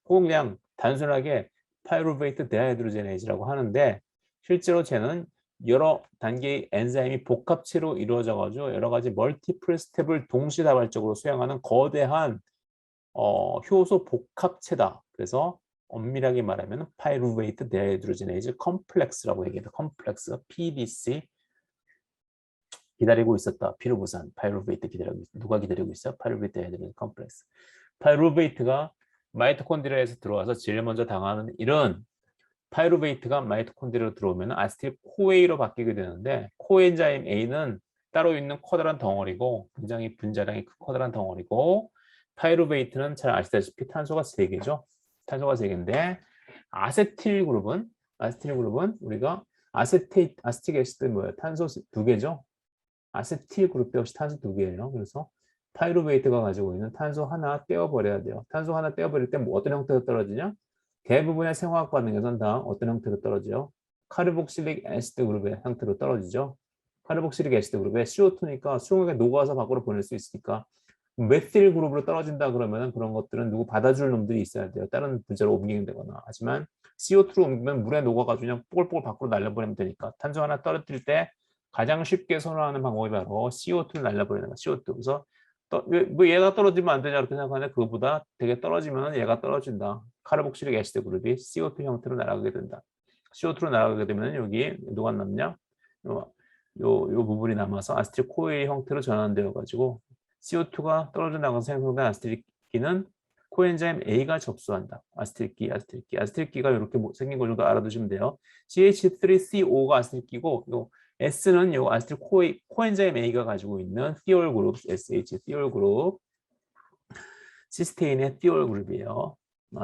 혹은 그냥 단순하게 파이루베이트 데하이드로제네이즈라고 하는데 실제로 쟤는 여러 단계의 엔자임이 복합체로 이루어져가지고 여러 가지 멀티플 스텝을 동시다발적으로 수행하는 거대한 효소 복합체다. 그래서 엄밀하게 말하면 파이루베이트 데하이드로제네이즈 컴플렉스라고 얘기합니다. 컴플렉스 PDC 기다리고 있었다. 피루부산 파이루베이트 기다리고 있어. 누가 기다리고 있어? 파이루베이트 데하이드로제네이즈 컴플렉스. 파이루베이트가 마이토콘드리아에서 들어와서 제일 먼저 당하는 일은 파이루베이트가 마이토콘드리아로 들어오면 아세틸 코에이로 바뀌게 되는데 코엔자임 A는 따로 있는 커다란 덩어리고 굉장히 분자량이 큰 커다란 덩어리고 파이루베이트는 잘 아시다시피 탄소가 3개죠. 탄소가 3개인데 아세틸 그룹은 우리가 아세틱 애시드 뭐예요? 탄소 2개죠. 아세틸 그룹 역시 탄소 2개예요. 그래서 파이루베이트가 가지고 있는 탄소 하나 떼어버려야 돼요. 탄소 하나 떼어버릴 때 뭐 어떤 형태로 떨어지냐? 대부분의 생화학 반응에서는 다 어떤 형태로 떨어져요? 카르복실릭 애시드 그룹의 형태로 떨어지죠. 카르복실릭 애시드 그룹에 CO2니까 수용액에 녹아서 밖으로 보낼 수 있으니까 메틸 그룹으로 떨어진다 그러면 그런 것들은 누구 받아줄 놈들이 있어야 돼요. 다른 분자로 옮기거나. 하지만 CO2로 옮기면 물에 녹아가지고 그냥 뽀글뽀글 밖으로 날려버리면 되니까 탄소 하나 떨어뜨릴 때 가장 쉽게 선호하는 방법이 바로 CO2를 날려버리는 거야. CO2. 그래서 뭐 얘가 떨어지면 안 되냐 이렇게 생각하는데 그거보다 되게 떨어지면 얘가 떨어진다. 카르복실릭 애시드 그룹이 CO2 형태로 날아가게 된다. CO2로 날아가게 되면 여기 누가 남냐? 요 부분이 남아서 아세틸 코에이 형태로 전환되어 가지고 CO2가 떨어져 나가서 생성된 아세틸기는 코엔자임 A가 접수한다. 아세틸기가 이렇게 생긴 거 정도 알아두시면 돼요. CH3CO가 아세틸기고 요 S는 요 아세틸 코엔자임 A가 가지고 있는 티올 그룹, SH 티올 그룹, 시스테인의 티올 그룹이에요.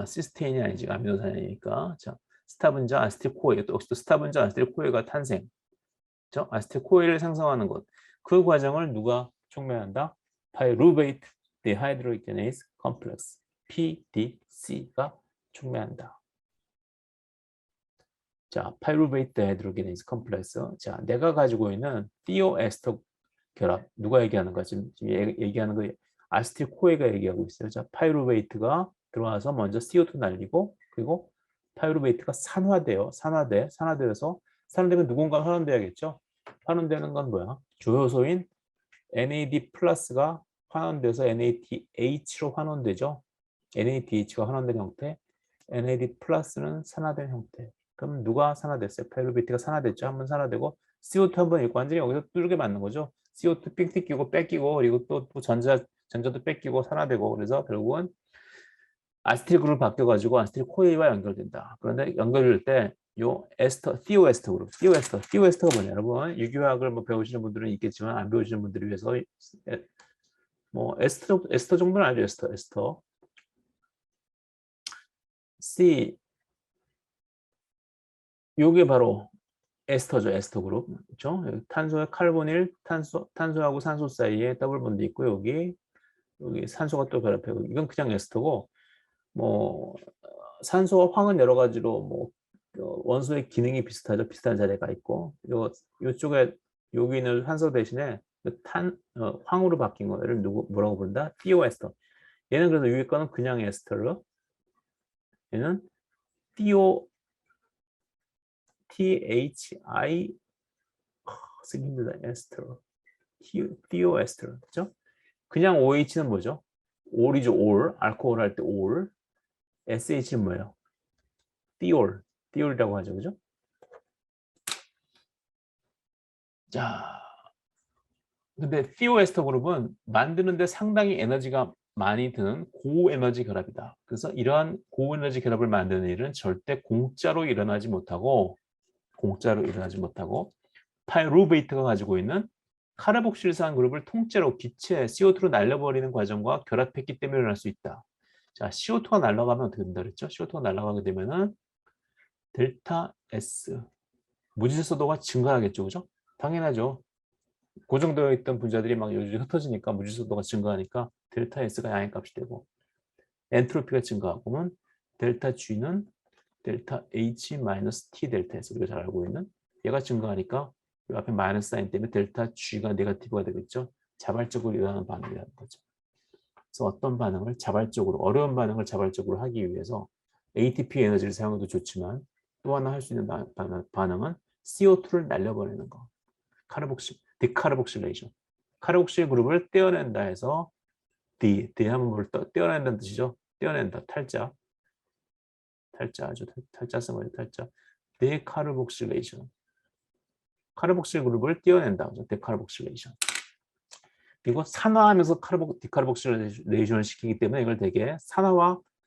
시스테인이 아니지 아미노산이니까. 자, 스타분자 아세틸코에, 또 역시 또 스타분자 아세틸코에가 탄생. 그렇죠? 아세틸코에를 생성하는 것. 그 과정을 누가 촉매한다? 파이루베이트 디하이드로게네이스 컴플렉스 PDC가 촉매한다. 자, 파이루베이트 디하이드로게네이스 컴플렉스. 자, 내가 가지고 있는 티오에스터 결합. 누가 얘기하는 거야? 지금 얘기하는 거 아세틸코에가 얘기하고 있어요. 자, 파이루베이트가 들어와서 먼저 CO2 날리고, 그리고 파이루베이트가 산화돼요. 산화돼서 산화되면 누군가 환원돼야겠죠? 환원되는 건 뭐야? 주요소인 NAD 플러스가 환원돼서 NADH로 환원되죠. NADH가 환원된 형태, NAD 플러스는 산화된 형태. 그럼 누가 산화됐어요? 파이루베이트가 산화됐죠. 한번 산화되고 CO2 한번 읽고 완전히 여기서 뚜르게 맞는 거죠. CO2 삑 끼고 뺏기고 그리고 또 전자도 뺏기고 산화되고 그래서 결국은 아세틸 그룹 바뀌어가지고 아세틸 코에와 연결된다. 그런데 연결될 때 요 티오에스터 그룹, 티오에스터가 뭐냐? 여러분 유기화학을 뭐 배우시는 분들은 있겠지만 안 배우시는 분들을 위해서 뭐 에스터 정도는 알죠? 에스터. C 요게 바로 에스터죠. 에스터 그룹. 그렇죠? 탄소에 칼보닐, 탄소하고 산소 사이에 더블 본드 있고 여기 산소가 또 결합하고 이건 그냥 에스터고 뭐 산소와 황은 여러 가지로 뭐 원소의 기능이 비슷하죠. 비슷한 자리가 있고 요쪽에 여기 있는 산소 대신에 황으로 바뀐 거를 뭐라고 부른다? 티오에스터. 얘는 그래서 위에 거는 그냥 에스터로 얘는 THI 쓰기 힘들다. 에스터. 티오에스터. 그렇죠? 그냥 OH는 뭐죠? 올이죠. 올. 알코올 할 때 올. SH는 뭐예요? 띠올이라고 하죠. 그죠? 자, 근데 티오에스터 그룹은 만드는데 상당히 에너지가 많이 드는 고에너지 결합이다. 그래서 이러한 고에너지 결합을 만드는 일은 절대 공짜로 일어나지 못하고 파이루베이트가 가지고 있는 카르복실산 그룹을 통째로 빛의 CO2로 날려버리는 과정과 결합했기 때문에 일어날 수 있다. 자, CO2가 날아가면 어떻게 된다 그랬죠? CO2가 날아가게 되면은 델타 S 무질서도가 증가하겠죠, 그죠? 당연하죠. 고정되어 있던 분자들이 막 요즘 흩어지니까 무질서도가 증가하니까 델타 S가 양의 값이 되고 엔트로피가 증가하고는 델타 G는 델타 H 마이너스 T 델타 S 우리가 잘 알고 있는 얘가 증가하니까 이 앞에 마이너스 사인 때문에 델타 G가 네거티브가 되겠죠. 자발적으로 일어나는 반응이라는 거죠. 그래서 어떤 반응을 자발적으로 어려운 반응을 자발적으로 하기 위해서 ATP 에너지를 사용해도 좋지만 또 하나 할 수 있는 반응은 CO2를 날려버리는 거. 디카르복실레이션. 카르복실 그룹을 떼어낸다 해서 하면 뭘 떼어낸다는 뜻이죠. 떼어낸다. 탈자 아주 탈자 쓴 거죠. 탈자. 디카르복실레이션. 카르복실 그룹을 떼어낸다. 디카르복실레이션. 그리고 산화하면서 디카르복실레이션을 시키기 때문에 이걸 되게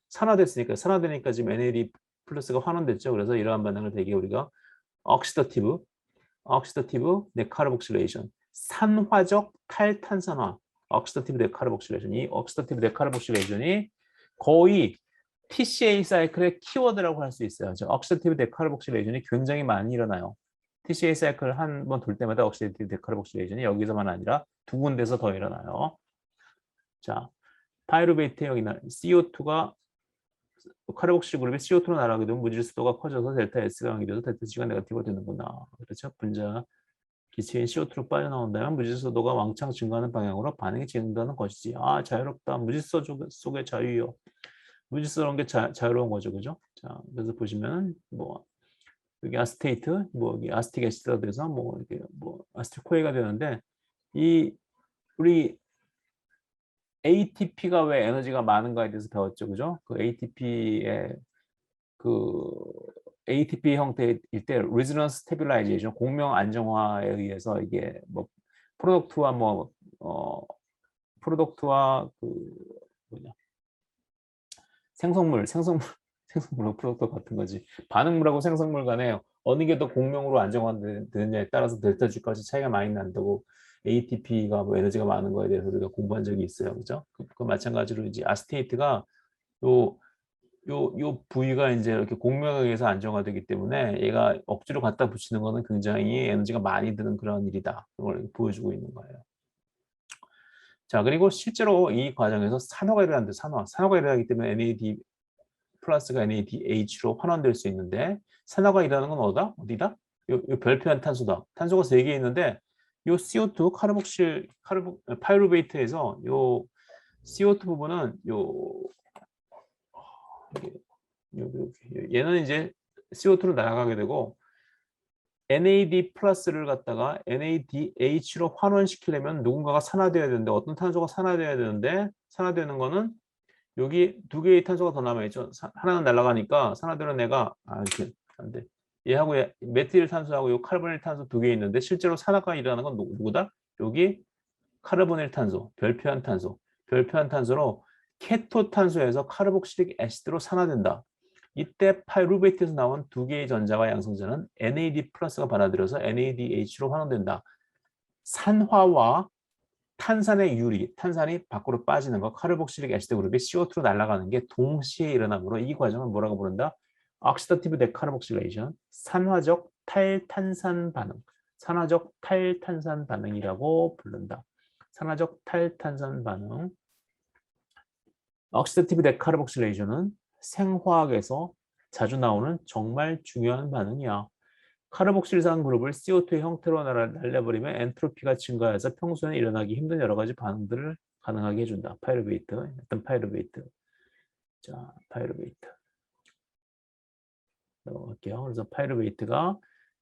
산화되니까 지금 NAD 플러스가 환원됐죠. 그래서 이러한 반응을 되게 우리가 옥시더티브 데카르복실레이션, 산화적 탈탄산화, 옥시더티브 데카르복실레이션. 이 옥시더티브 데카르복실레이션이 거의 TCA 사이클의 키워드라고 할 수 있어요. 옥시더티브 데카르복실레이션이 굉장히 많이 일어나요. TCA 사이클 한 번 돌 때마다 옥시더티브 데카르복실레이션이 여기서만 아니라 두 군데서 더 일어나요. 자, 파이루베이트 여기나 CO2가 카르복실 그룹이 CO2로 날아가게 되면 무질서도가 커져서 델타 S가 영이 돼서 델타 G가 네거티브가 되는구나. 그렇죠? 분자 기체인 CO2로 빠져나온다면 무질서도가 왕창 증가하는 방향으로 반응이 진행되는 것이지. 아, 자유롭다. 무질서 속의 자유요. 무질서라는 게 자유로운 거죠. 그죠? 자, 그래서 보시면 뭐 여기 아스테이트, 뭐 여기 아스틱 애시드가 돼서 뭐 이렇게 뭐 아스틱 코에가 되는데 우리 ATP가 왜 에너지가 많은가에 대해서 배웠죠. 그죠? 그 ATP 형태일 때 리즈넌스 스테빌라이제이션 공명 안정화에 의해서 이게 뭐 프로덕트와 그 뭐냐 생성물 프로덕트 같은 거지. 반응물하고 생성물 간에 어느 게 더 공명으로 안정화되느냐에 따라서 델타 G까지 차이가 많이 난다고 ATP가 뭐 에너지가 많은 거에 대해서 우리가 공부한 적이 있어요. 그죠? 그 마찬가지로 이제 아스테이트가 요 요 부위가 이제 이렇게 공명에 의해서 안정화되기 때문에 얘가 억지로 갖다 붙이는 거는 굉장히 에너지가 많이 드는 그런 일이다. 그걸 보여주고 있는 거예요. 자, 그리고 실제로 이 과정에서 산화가 일어나는데 산화가 일어나기 때문에 NAD 플러스가 NADH로 환원될 수 있는데 산화가 일어나는 건 어디다? 요 별표한 탄소다. 탄소가 3개 있는데 요 CO2 파이루베이트에서 요 CO2 부분은 얘는 이제 CO2로 날아가게 되고 NAD 플러스를 갖다가 NADH로 환원시키려면 누군가가 산화되어야 되는데 어떤 탄소가 산화되어야 되는데 산화되는 거는 여기 2개의 탄소가 더 남아있죠. 하나는 날아가니까 산화되는 애가 이렇게 안 돼. 얘하고 메틸 탄소하고 요 카르보닐 탄소 2개 있는데 실제로 산화가 일어나는 건 누구다? 여기 카르보닐 탄소, 별표한 탄소. 별표한 탄소로 케토탄소에서 카르복실릭 애시드로 산화된다. 이때 파이루베이트에서 나온 2개의 전자와 양성자는 NAD 플러스가 받아들여서 NADH로 환원된다. 산화와 탄산의 유리, 탄산이 밖으로 빠지는 거, 카르복실릭 애시드 그룹이 CO2로 날아가는 게 동시에 일어나므로 이 과정을 뭐라고 부른다? 옥시다티브 데카르복실레이션, 산화적 탈탄산 반응, 산화적 탈탄산 반응이라고 부른다. 산화적 탈탄산 반응. 옥시다티브 데카르복실레이션은 생화학에서 자주 나오는 정말 중요한 반응이야. 카르복실산 그룹을 CO2의 형태로 날려버리면 엔트로피가 증가해서 평소에 일어나기 힘든 여러 가지 반응들을 가능하게 해준다. 파이루베이트, 일단 파이루베이트. 자, 파이루베이트. 넘어갈게요. 그래서 파이루베이트가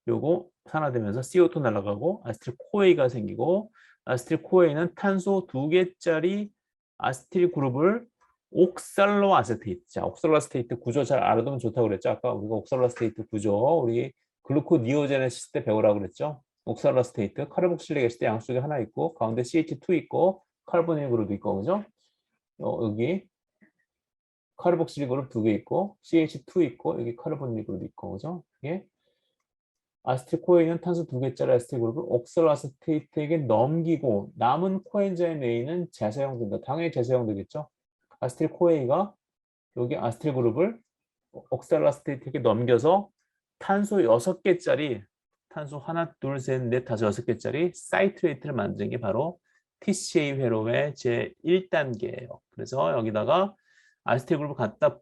요거 산화되면서 CO2 날아가고 아세틸 코에이가 생기고 아세틸 코에이는 탄소 2개짜리 아세틸 그룹을 옥살로 아세테이트. 자, 옥살로 아세테이트 구조 잘 알아두면 좋다고 그랬죠. 아까 우리가 옥살로 아세테이트 구조 우리 글루코니오제네시스 때 배우라고 그랬죠. 옥살로 아세테이트 카르복실릭 애시드 양쪽에 하나 있고 가운데 CH2 있고 카르보닐 그룹 있고 그죠? 여기 카르복실 그룹 2개 있고 CH2 있고 여기 카르보닐 그룹 있고 그죠? 이게 아세틸 코에이는 탄소 2개짜리 아세틸 그룹을 옥살 아세테이트에게 넘기고 남은 코엔자임 A는 재사용된다. 당연히 재사용되겠죠. 아세틸 코에이가 여기 아세틸 그룹을 옥살 아세테이트에게 넘겨서 탄소 6개짜리 탄소 하나, 둘, 셋, 넷, 다섯, 6개짜리 사이트레이트를 만드는 게 바로 TCA 회로의 제 1단계예요. 그래서 여기다가 아세틸 그룹을 갖다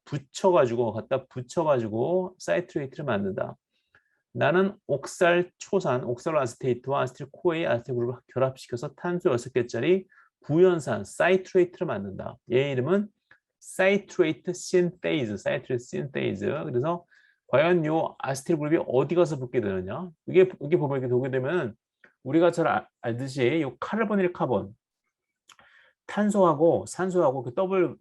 붙여가지고 사이트레이트를 만든다. 나는 옥살 초산, 옥살 아세테이트와 아세틸 코에이 아세틸 그룹을 결합시켜서 탄소 6개짜리 부연산 사이트레이트를 만든다. 얘 이름은 사이트레이트 신테이즈, 사이트레이트 신테이즈. 그래서 과연 요 아세틸 그룹이 어디 가서 붙게 되느냐? 이게 보면 이렇게 보게 되면 우리가 잘 알듯이 요 카르보닐 카본 탄소하고 산소하고 그 더블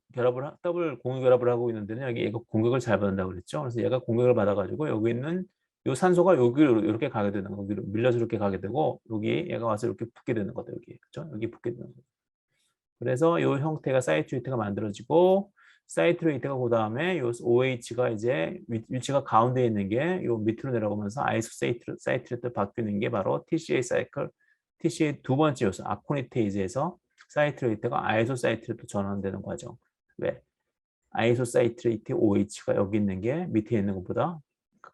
공유 결합을 하고 있는 데는 여기 얘가 공격을 잘 받는다고 그랬죠. 그래서 얘가 공격을 받아가지고 여기 있는 요 산소가 여기로 이렇게 가게 되는 거, 여기로 밀려서 이렇게 가게 되고 여기 얘가 와서 이렇게 붙게 되는 거다 여기, 그렇죠? 여기 붙게 되는 거. 그래서 요 형태가 사이트레이트가 만들어지고 사이트레이트가 그 다음에 요 OH가 이제 위치가 가운데 있는 게 요 밑으로 내려가면서 아이소사이트레이트 바뀌는 게 바로 TCA 사이클, TCA 두 번째 요소 아코니테이즈에서 사이트레이트가 아이소사이트레이트 전환되는 과정. 왜? 아이소사이트레이트 OH가 여기 있는 게 밑에 있는 것보다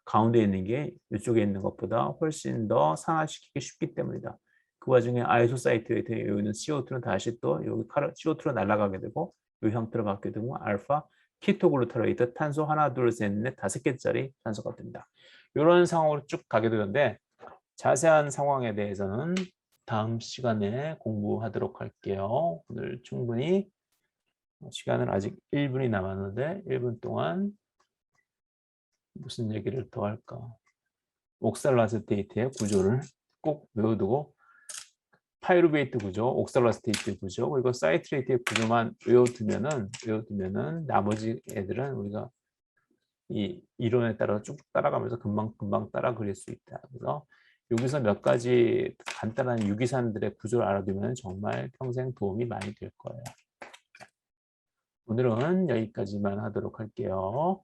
가운데 있는 게 이쪽에 있는 것보다 훨씬 더 산화시키기 쉽기 때문이다. 그 와중에 아이소사이트레이트에 있는 CO2는 다시 또 여기 CO2로 날아가게 되고 이 형태로 바뀌게 되고 알파 키토글루타레이트 탄소 하나 둘 셋 넷 5개짜리 탄소가 됩니다. 이런 상황으로 쭉 가게 되는데 자세한 상황에 대해서는 다음 시간에 공부하도록 할게요. 오늘 충분히 시간은 아직 1분이 남았는데 1분 동안 무슨 얘기를 더 할까? 옥살라세테이트의 구조를 꼭 외워두고 파이루베이트 구조, 옥살라세테이트 구조, 그리고 사이트레이트의 구조만 외워두면은 나머지 애들은 우리가 이 이론에 따라 쭉 따라가면서 금방 따라 그릴 수 있다. 그래서 여기서 몇 가지 간단한 유기산들의 구조를 알아두면 정말 평생 도움이 많이 될 거예요. 오늘은 여기까지만 하도록 할게요.